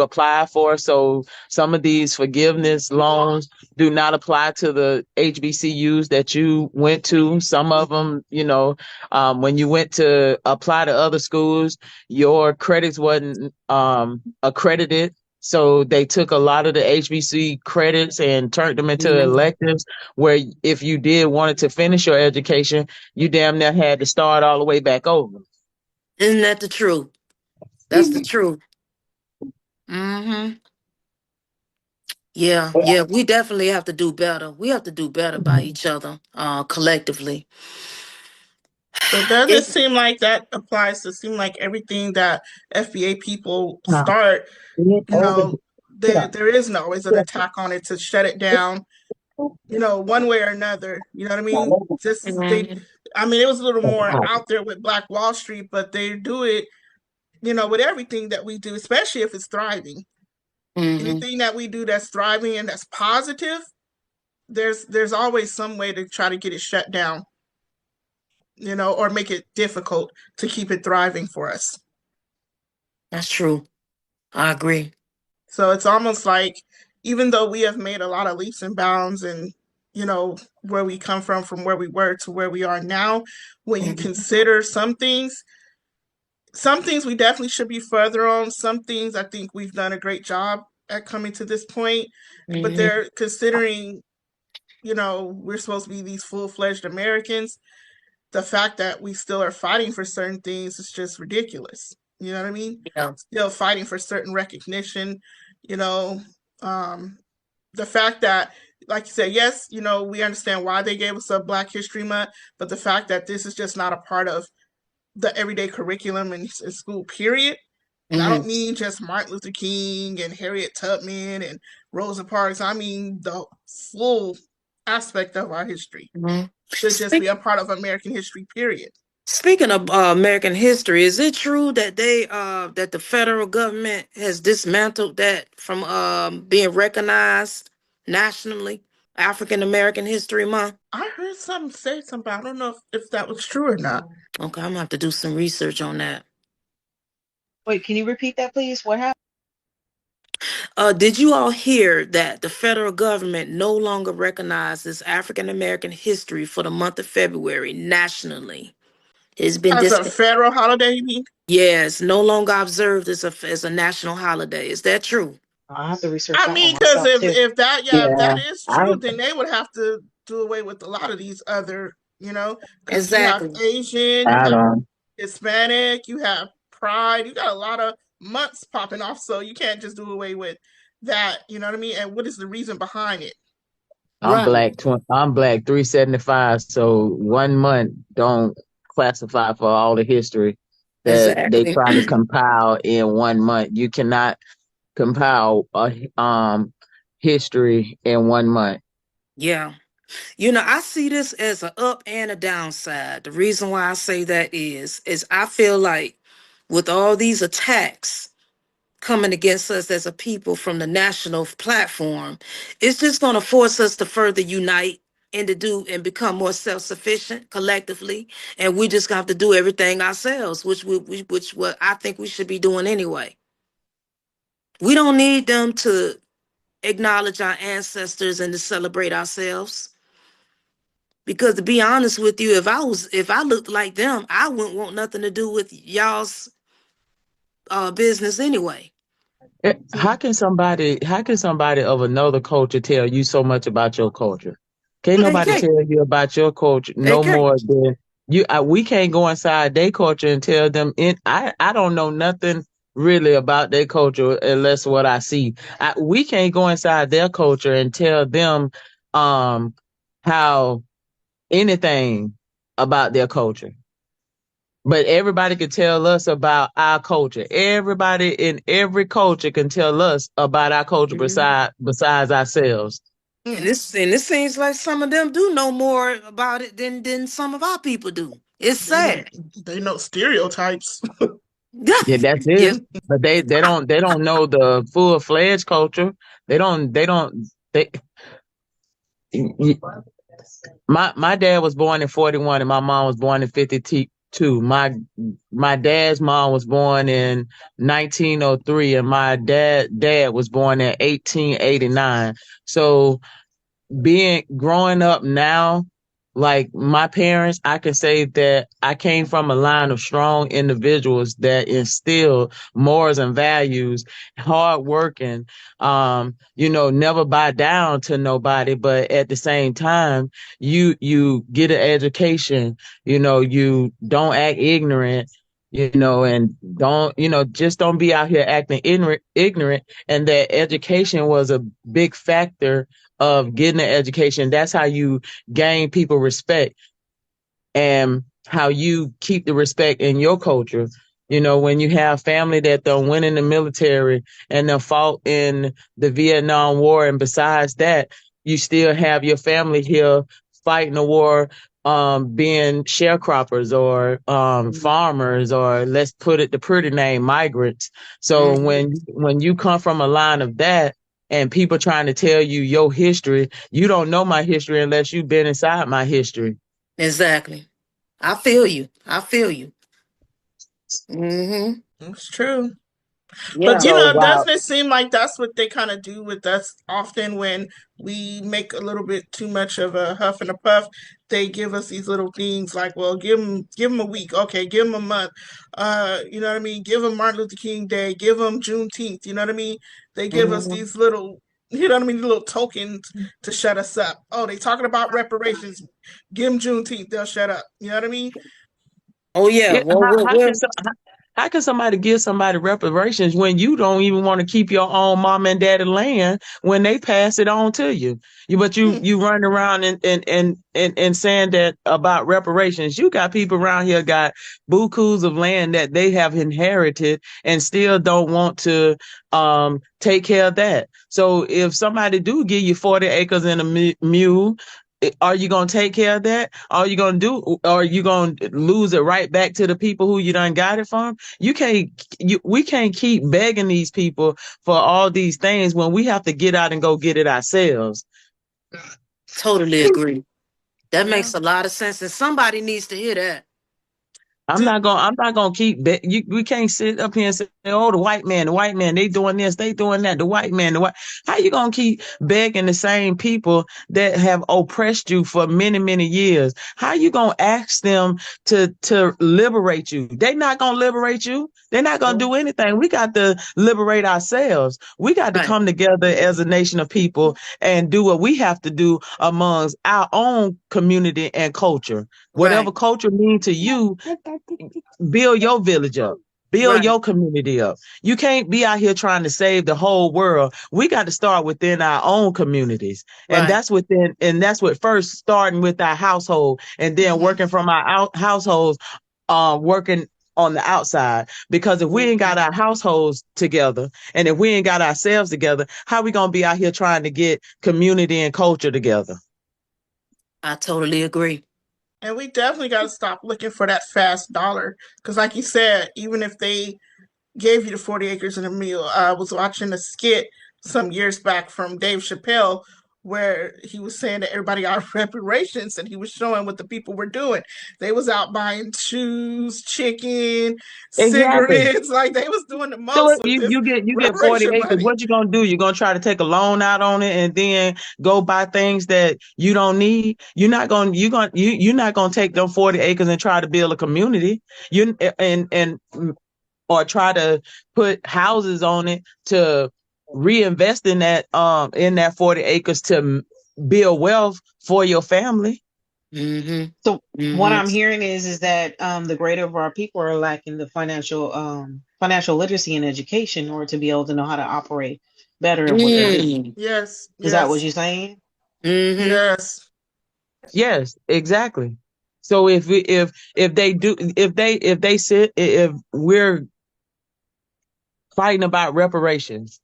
apply for. So some of these forgiveness loans do not apply to the HBCUs that you went to. Some of them, when you went to apply to other schools, your credits wasn't accredited. So they took a lot of the HBC credits and turned them into Mm-hmm. electives, where if you did wanted to finish your education, you damn near had to start all the way back over. Isn't that the truth? That's the truth. Mm-hmm. Yeah, yeah. We definitely have to do better. We have to do better by each other, collectively. But does it It, seem like that applies to seem like everything that FBA people Huh. start, you Over know, there is always an attack on it to shut it down, one way or another. You know what I mean? Just they Mhm. I mean it was a little more out there with Black Wall Street, but they do it, with everything that we do, especially if it's thriving. Mhm. Anything that we do that's thriving and that's positive, there's always some way to try to get it shut down, or make it difficult to keep it thriving for us. That's true. I agree. So it's almost like, even though we have made a lot of leaps and bounds and, where we come from where we were to where we are now, when you Mhm. consider some things we definitely should be further on. Some things I think we've done a great job at coming to this point, but Mhm. they're considering, we're supposed to be these full-fledged Americans. The fact that we still are fighting for certain things is just ridiculous. You know what I mean? Yeah. Still fighting for certain recognition, you know. The fact that, like you said, yes, we understand why they gave us a Black History Month, but the fact that this is just not a part of the everyday curriculum in school, period. And I Hmm. don't mean just Martin Luther King and Harriet Tubman and Rosa Parks. I mean the full aspect of our history Hmm. should just be a part of American history, period. Speaking of American history, is it true that that the federal government has dismantled that from being recognized nationally? African American History Month. I heard something say something. I don't know if that was true or not. Okay, I'm gonna have to do some research on that. Wait, can you repeat that, please? What happened? Did you all hear that the federal government no longer recognizes African American history for the month of February nationally? It's been As a federal holiday, you mean? yes, no longer observed as a national holiday. Is that true? I have to research I that one mean, because myself too. if that Yeah, is I true, then they would have to do away with a lot of these other, because you have Exactly. Asian, you I have don't. Hispanic, you have Pride, you got a lot of months popping off, so you can't just do away with that. You know what I mean? And what is the reason behind it? Right. I'm black 375. So 1 month don't classify for all the history that they Exactly. try to compile in 1 month. You cannot compile a history in 1 month. Yeah. I see this as a up and a downside. The reason why I say that is I feel like with all these attacks coming against us as a people from the national platform, it's just going to force us to further unite and to do and become more self-sufficient collectively, and we just have to do everything ourselves, which what I think we should be doing anyway. We don't need them to acknowledge our ancestors and to celebrate ourselves. Because to be honest with you, if I looked like them, I wouldn't want nothing to do with y'all's business anyway. How See, can somebody of another culture tell you so much about your culture? Can't They nobody can't. tell you about your culture They no can't. more than you. We can't go inside their culture and tell them. I don't know nothing really about their culture unless what I see. We can't go inside their culture and tell them um how anything about their culture. But everybody can tell us about our culture. Everybody in every culture can tell us about our culture Mhm. besides ourselves. mm, And this seems like some of them do know more about it than some of our people do. It's they know sad. they know stereotypes. Yeah, that's Yeah. it. But they don't know the full fledged culture. They my dad was born in 41 and my mom was born in 52. My dad's mom was born in 1903 and my dad was born in 1889. So being growing up now, like my parents, I can say that I came from a line of strong individuals that instill morals and values, hard working, never buy down to nobody, but at the same time, you get an education, you don't act ignorant, and just don't be out here acting ignorant, and that education was a big factor of getting an education. That's how you gain people respect and how you keep the respect in your culture. When you have family that don't win in the military and they fought in the Vietnam War, and besides that, you still have your family here fighting the war, being sharecroppers or farmers, or let's put it the pretty name, migrants. So Mhm. when you come from a line of that, and people trying to tell you your history, you don't know my history unless you've been inside my history. Exactly. I feel you. I feel you. Hmm. It's true. But Yeah. So doesn't while it seem like that's what they kind of do with us often when we make a little bit too much of a huff and a puff? They give us these little things like, well, give them a week, okay, give them a month, you know what I mean? Give them Martin Luther King Day, give them Juneteenth, you know what I mean? They give us Hmm. these little, you know what I mean, little tokens to shut us up. Oh, they talking about reparations, give them Juneteenth, they'll shut up. You know what I mean? Oh yeah. yeah, Well, how, well, how can well. so, How can somebody give somebody reparations when you don't even want to keep your own mom and daddy land when they pass it on to you? But you run around and saying that about reparations. You got people around here got bukus of land that they have inherited and still don't want to take care of that. So if somebody do give you 40 acres and a mule, are you going to take care of that? Are you going to do, or are you going to lose it right back to the people who you done got it from? We can't keep begging these people for all these things when we have to get out and go get it ourselves. Totally agree. That Yeah. makes a lot of sense, and somebody needs to hear that. Do, I'm not gonna keep we can't sit up here and say, oh, the white man, they doing this, they doing that, the white man, the white. How you gonna keep begging the same people that have oppressed you for many, many years? How you gonna ask them to liberate you? They not gonna liberate you. They're not gonna do anything. We got to liberate ourselves. We got to Right, come together as a nation of people and do what we have to do amongst our own community and culture. Whatever right, culture means to you, build your village up, build right, your community up. You can't be out here trying to save the whole world. We got to start within our own communities. And right. that's what first starting with our household and then mhm. working from our households, working on the outside. Because if we ain't got our households together and if we ain't got ourselves together, how we gonna be out here trying to get community and culture together? I totally agree. And we definitely got to stop looking for that fast dollar. Because, like you said, even if they gave you the 40 acres and a mule, I was watching a skit some years back from Dave Chappelle where he was saying that everybody got reparations and he was showing what the people were doing. They was out buying shoes, chicken, Exactly. cigarettes, like they was doing the So most with this you get 40 reparation acres. money. What you gonna do? You're gonna try to take a loan out on it and then go buy things that you don't need. You're not gonna take them 40 acres and try to build a community. You and or try to put houses on it to reinvest in that 40 acres to build wealth for your family. Mm-hmm. So what Mm-hmm. I'm hearing is that the greater of our people are lacking the financial literacy and education in order to be able to know how to operate better in what they do. Mm. Yes, Is that what yes, you're saying? Mm-hmm. yes. Yes, exactly. So if they do if we're fighting about reparations,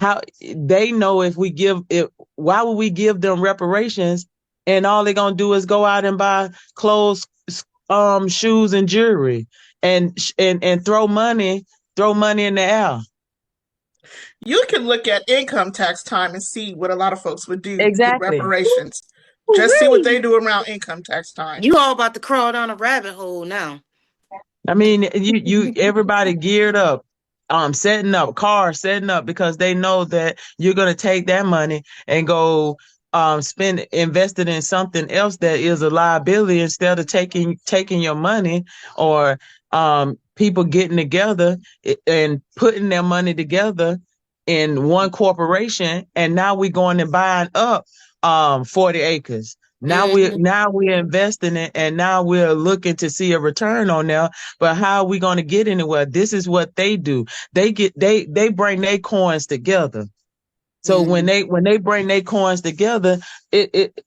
how they know if we give it, why would we give them reparations and all they're gonna do is go out and buy clothes, shoes and jewelry and throw money in the air. You can look at income tax time and see what a lot of folks would do with Exactly. reparations. Just see what Ooh-wee. they do around income tax time. You all about to crawl down a rabbit hole now. I mean, everybody geared up, setting up because they know that you're gonna take that money and go invest it in something else that is a liability instead of taking your money or people getting together and putting their money together in one corporation and now we're going and buying up 40 acres. Mm-hmm. Now we're investing it and now we're looking to see a return on there, but how are we going to get anywhere? This is what they do. They bring their coins together. So Mm-hmm. when they bring their coins together, it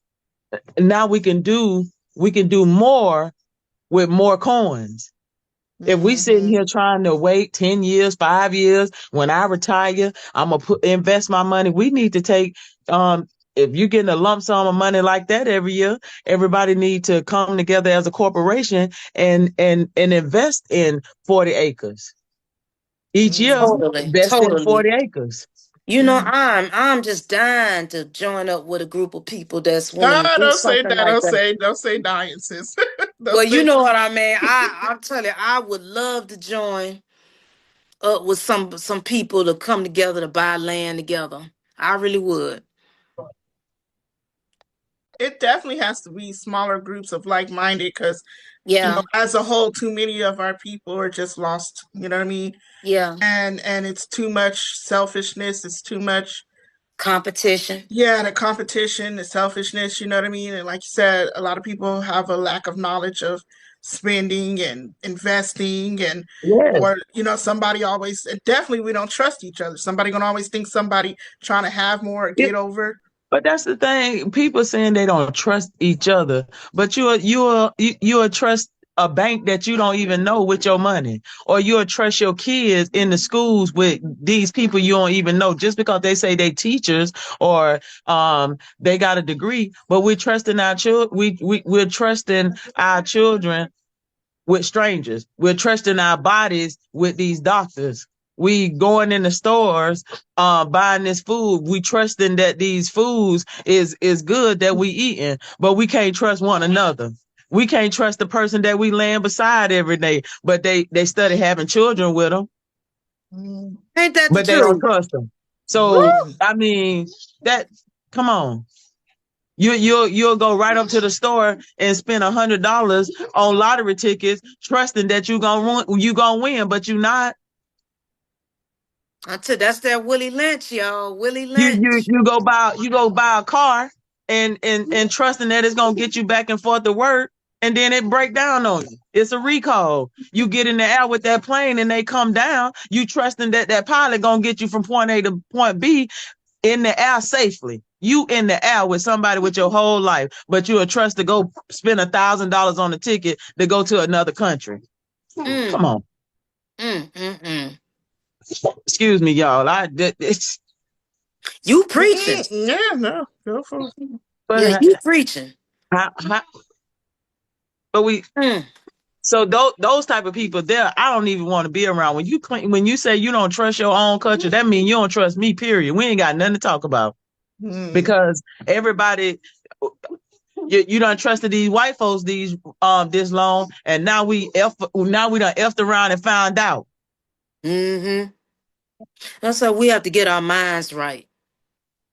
now we can do more with more coins. If we sitting Mm-hmm. here trying to wait 10 years, 5 years, when I retire, I'm gonna invest my money. We need to take if you're getting a lump sum of money like that every year, everybody need to come together as a corporation and invest in 40 acres. Each year, Mm-hmm. Totally, invest in totally. 40 acres. You know, Mm-hmm. I'm just dying to join up with a group of people that's willing to Ah, do don't say something that. like that. Don't say dying, sis. Don't Well, you say. know what I mean. I'm telling you, I would love to join up with some people to come together to buy land together. I really would. It definitely has to be smaller groups of like-minded because, Yeah, as a whole, too many of our people are just lost. You know what I mean? yeah. And it's too much selfishness. It's too much. Competition. Yeah, the competition, the selfishness. You know what I mean? And like you said, a lot of people have a lack of knowledge of spending and investing, and Yes. or somebody always, definitely we don't trust each other. Somebody gonna always think somebody trying to have more or get over. But that's the thing. People saying they don't trust each other, but you'll trust a bank that you don't even know with your money, or you'll trust your kids in the schools with these people you don't even know just because they say they teachers or they got a degree. But we're trusting our children. We're trusting our children with strangers. We're trusting our bodies with these doctors. We going in the stores, buying this food. We trusting that these foods is good that we eating, but we can't trust one another. We can't trust the person that we laying beside every day, but they study having children with them, Mm, Ain't that the but they don't truth? trust them. So mm, I mean, that come on. You'll go right up to the store and spend $100 on lottery tickets, trusting that you gonna win, but you not. Until that's that Willie Lynch, y'all. Willie You you Lynch. you go buy a car and trusting that it's gonna get you back and forth to work, and then it break down on you. It's a recall. You get in the air with that plane and they come down. You trusting that that pilot gonna get you from point A to point B in the air safely. You in the air with somebody with your whole life, but you are trust to go spend $1,000 on a ticket to go to another country. Mm, Come on, mm, mm, mm. excuse me, y'all. It's You mm, preaching. yeah, no, go for it. Yeah, but you preaching. how, but we Mm, so those type of people there, I don't even want to be around. When you say you don't trust your own culture, that means you don't trust me. Period. We ain't got nothing to talk about Mm, because everybody. You done trusted these white folks this long, and now we done effed around and found out. mm-hmm. That's why we have to get our minds right.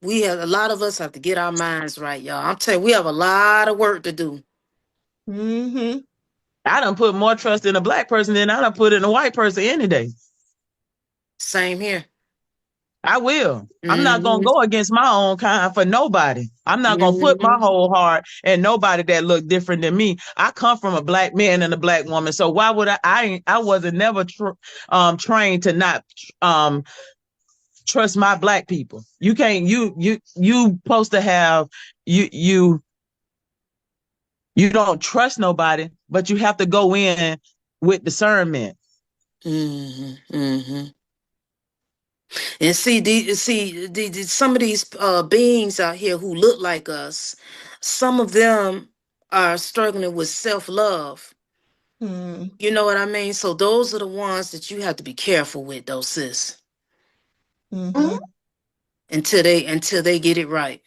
A lot of us have to get our minds right, y'all. I'm telling you, we have a lot of work to do. mm-hmm, I done put more trust in a black person than I done put in a white person any day. Same here. I will. I'm not gonna Mm-hmm. go against my own kind for nobody. I'm not gonna put my Mm-hmm. whole heart in nobody that look different than me. I come from a black man and a black woman, so why would I wasn't never trained to not um trust my black people. You can't you supposed to have you you you don't trust nobody, but you have to go in with discernment. Mm-hmm. Mm-hmm. And some of these beings out here who look like us, some of them are struggling with self-love. mm, You know what I mean? So those are the ones that you have to be careful with, though, sis, mm-hmm, until they get it right.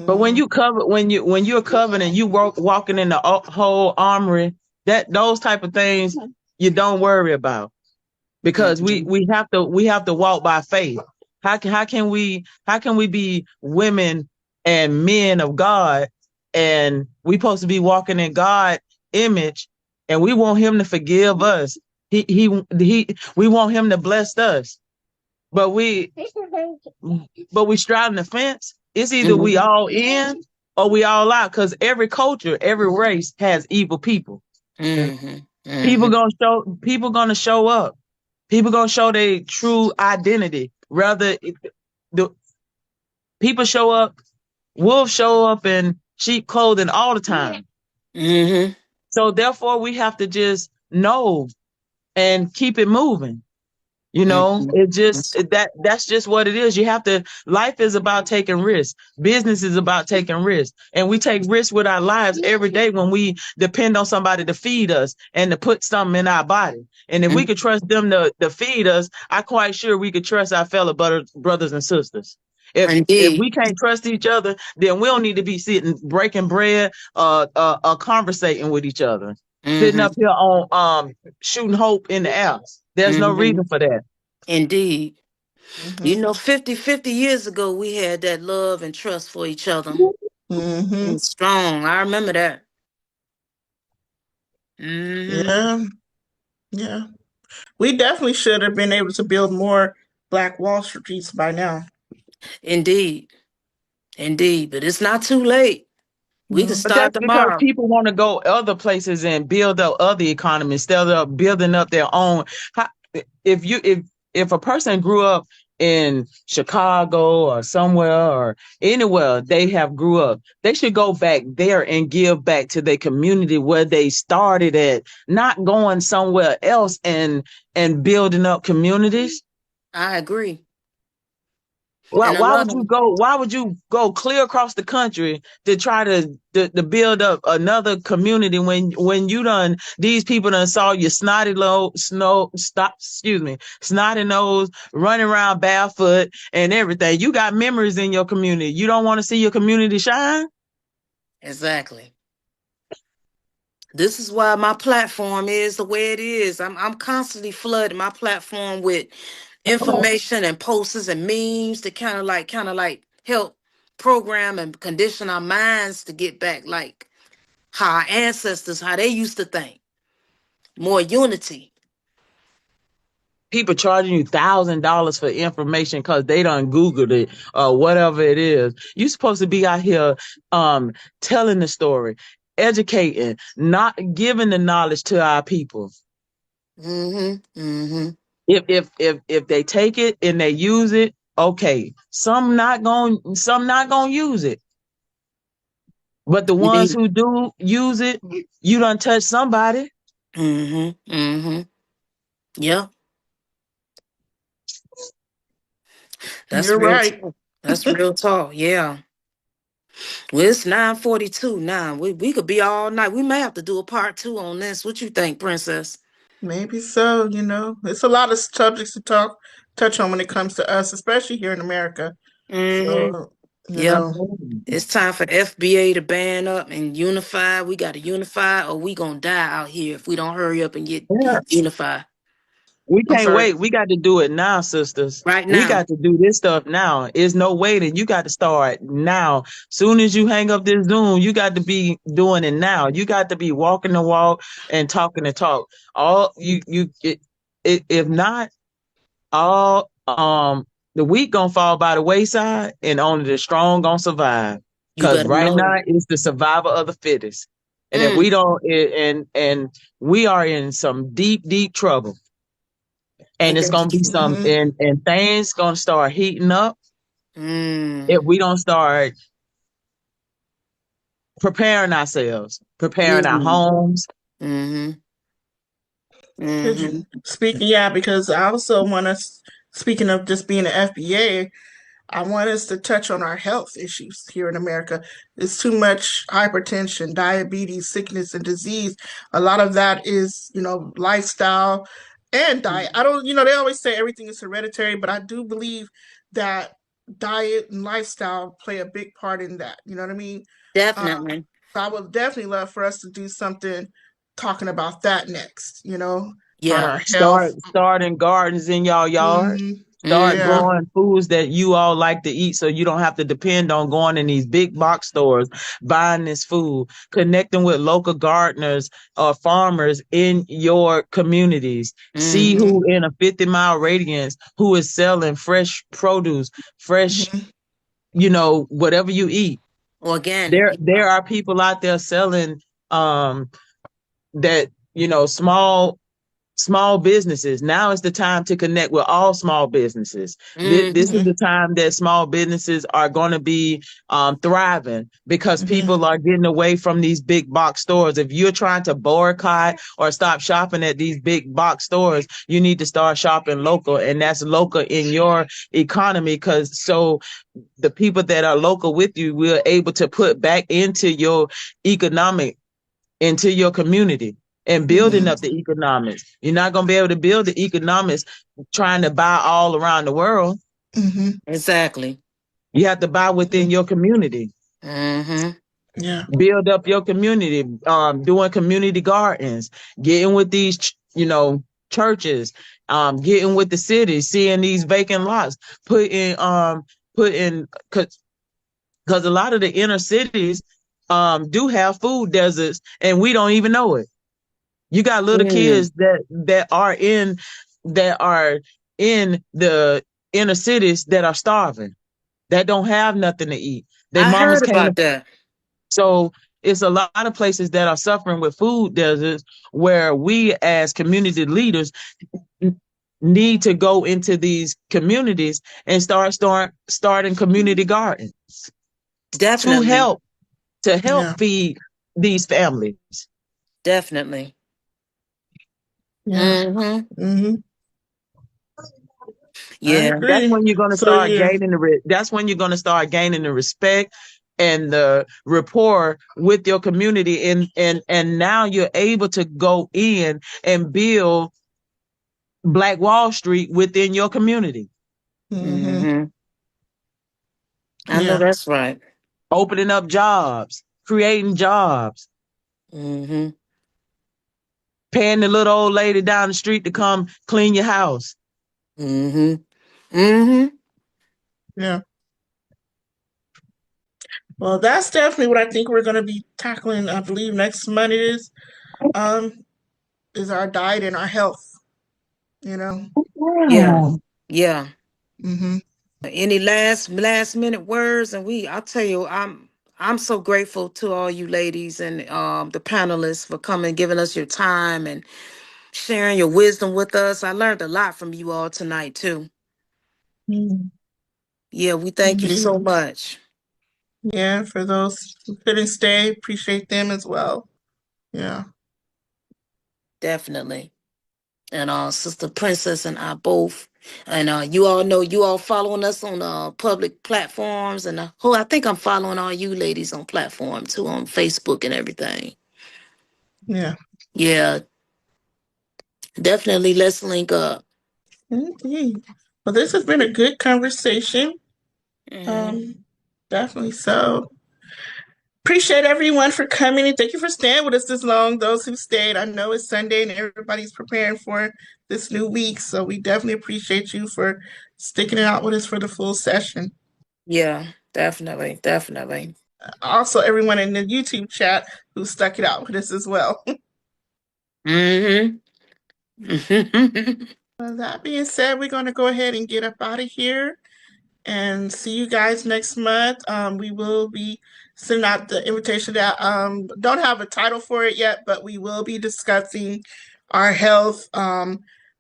But when mm-hmm, you cover when you're covered and you walking in the whole armory, that those type of things you don't worry about because Mm-hmm. we have to walk by faith. How can we be women and men of God and we supposed to be walking in God image and we want him to forgive us. We want him to bless us. But we straddling the fence. It's either we Mm-hmm. all in or we all out. Because every culture, every race has evil people. Mm-hmm. Mm-hmm. People gonna show up. People gonna show their true identity. Rather, the people show up, wolves show up in sheep clothing all the time. Mm-hmm. So therefore, we have to just know and keep it moving. You know, Mm-hmm. it just that's just what it is. You have to life is about taking risks. Business is about taking risks. And we take risks with our lives every day when we depend on somebody to feed us and to put something in our body. And if we could trust them to feed us, I'm quite sure we could trust our fellow brothers and sisters. If Indeed. we can't trust each other, then we don't need to be sitting breaking bread, conversating with each other, sitting Mm-hmm. up here on shooting hope in the air. There's no Mm-hmm. reason for that. Indeed. mm-hmm, You know, 50 years ago, we had that love and trust for each other. It mm-hmm. was strong. I remember that. Mm-hmm. Yeah, yeah. We definitely should have been able to build more Black Wall Streets by now. Indeed. Indeed. But it's not too late. We can But that's start because tomorrow. people want to go other places and build up other economies instead of building up their own. How- If you if a person grew up in Chicago or somewhere or anywhere they have grew up, they should go back there and give back to their community where they started at, not going somewhere else and building up communities. I agree. Why, And a why lot would you of go? Why would you go clear across the country to try to build up another community when you done these people done saw you snotty nose running around barefoot and everything. You got memories in your community. You don't want to see your community shine. exactly. This is why my platform is the way it is. I'm constantly flooding my platform with information and posters and memes to kind of like help program and condition our minds to get back like how our ancestors, how they used to think. More unity. People charging you $1,000 for information because they done Googled it or whatever it is. You supposed to be out here telling the story, educating, not giving the knowledge to our people. Mm-hmm. Mm-hmm. If they take it and they use it, okay. Some not gonna use it. But the You ones need who do use it, you done touch somebody. mm-hmm. Mm-hmm. Yeah, that's You're real right. talk. That's real talk. Yeah. Well, it's 9:42 now. We could be all night. We may have to do a part two on this. What you think, Princess? Maybe so, It's a lot of subjects to touch on when it comes to us, especially here in America. Mm-hmm. So, you Yep. know, It's time for FBA to band up and unify. We got to unify or we gonna die out here if we don't hurry up and get Yeah. unified. We I'm can't sorry. wait. We got to do it now, sisters. Right We now. got to do this stuff now. It's no waiting. You got to start now. Soon as you hang up this Zoom, you got to be doing it now. You got to be walking the walk and talking the talk. All if not, all the weak gonna fall by the wayside, and only the strong gonna survive. You Cause better right know now it. it's the survival of the fittest. And if Mm, we don't, and we are in some deep, deep trouble. And ain't it's gonna that? be some, Hmm. and things gonna start heating up if Mm, we don't start preparing ourselves, preparing our mm, homes. mm-hmm. Mm-hmm. Speaking, yeah, because I also want us, speaking of just being an FBA, I want us to touch on our health issues here in America. It's too much hypertension, diabetes, sickness, and disease. A lot of that is, lifestyle and diet. I don't, they always say everything is hereditary, but I do believe that diet and lifestyle play a big part in that. You know what I mean? Uh, Definitely. so I would definitely love for us to do something talking about that next, on Yeah. our health. Starting gardens in y'all yard. Hmm. Start Mm-hmm. Yeah. growing foods that you all like to eat so you don't have to depend on going in these big box stores buying this food. Connecting with local gardeners or farmers in your communities. See Mm-hmm. who in a 50-mile radius who is selling fresh produce, fresh, Hmm. whatever you eat. Organic. There are people out there selling um that, small businesses. Now is the time to connect with all small businesses. This is Mm-hmm. Hmm. the time that small businesses are going to be thriving because Hmm. people are getting away from these big box stores. If you're trying to boycott or stop shopping at these big box stores, you need to start shopping local, and that's local in your economy. Because so the people that are local with you will able to put back into your economic, into your community, and building Hmm. up the economics. You're not going to be able to build the economics trying to buy all around the world. Hmm. Exactly. You have to buy within your community. Mm-hmm. Yeah. Build up your community, doing community gardens, getting with these, churches, getting with the city, seeing these vacant lots, put in, because a lot of the inner cities do have food deserts and we don't even know it. You got little Mm. kids that are in the inner cities that are starving, that don't have nothing to eat. Their I mamas heard can't about that. So it's a lot of places that are suffering with food deserts where we as community leaders need to go into these communities and starting community gardens to Definitely. help to help Yeah. feed these families. Definitely. Yeah. Mm-hmm. Hmm. I Yeah. That's agree. when you're going to So start yeah. gaining that's when you're going to start gaining the respect and the rapport with your community, and now you're able to go in and build Black Wall Street within your community, Hmm. Mm-hmm. I know Yeah. that's right. opening up jobs, creating jobs, Mm-hmm. paying the little old lady down the street to come clean your house. Mm-hmm. Mm-hmm. Yeah. Well, that's definitely what I think we're going to be tackling. I believe next month um is our diet and our health. You know. Yeah. Yeah. Hmm. Any last minute words? And I'll tell you, I'm so grateful to all you ladies and the panelists for coming, giving us your time and sharing your wisdom with us. I learned a lot from you all tonight too. Yeah, we thank you Indeed. so much. Yeah. For those who couldn't stay, appreciate them as well. Yeah. Definitely. And Sister Princess and I both. And you all know you all following us on public platforms, and I think I'm following all you ladies on platform too, on Facebook and everything. Yeah. Yeah, definitely. Let's link up. Indeed. Well, this has been a good conversation. Hmm. Um, definitely so. Appreciate everyone for coming and thank you for staying with us this long. Those who stayed, I know it's Sunday and everybody's preparing for this new week, so we definitely appreciate you for sticking it out with us for the full session. Yeah, definitely, definitely. Also, everyone in the YouTube chat who stuck it out with us as well. Hmm. Well, that being said, we're going to go ahead and get up out of here and see you guys next month. We will be sending out the invitation that don't have a title for it yet, but we will be discussing our health.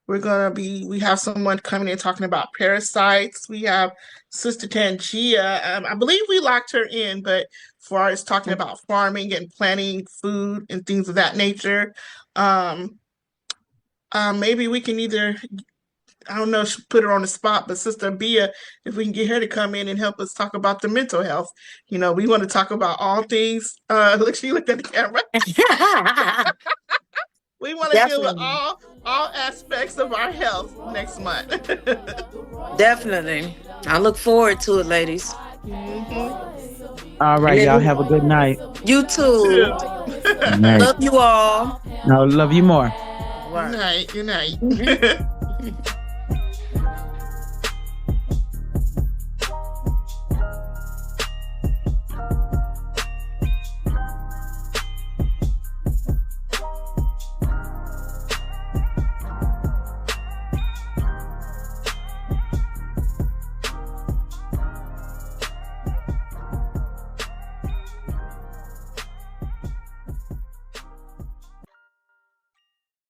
We have someone coming in talking about parasites. We have Sister Tangia. I believe we locked her in, but for us talking about farming and planting food and things of that nature. Um, Maybe we can either I don't know, put her on the spot, but Sister Bia, if we can get her to come in and help us talk about the mental health. We want to talk about all things. Look, she looked at the camera. We want to deal with Definitely, all aspects of our health next month. definitely. I look forward to it, ladies. Mm-hmm. All And right, y'all then have a good night. you You too. too. Good night. Love you all. I love you more. All Good right. night. Good night.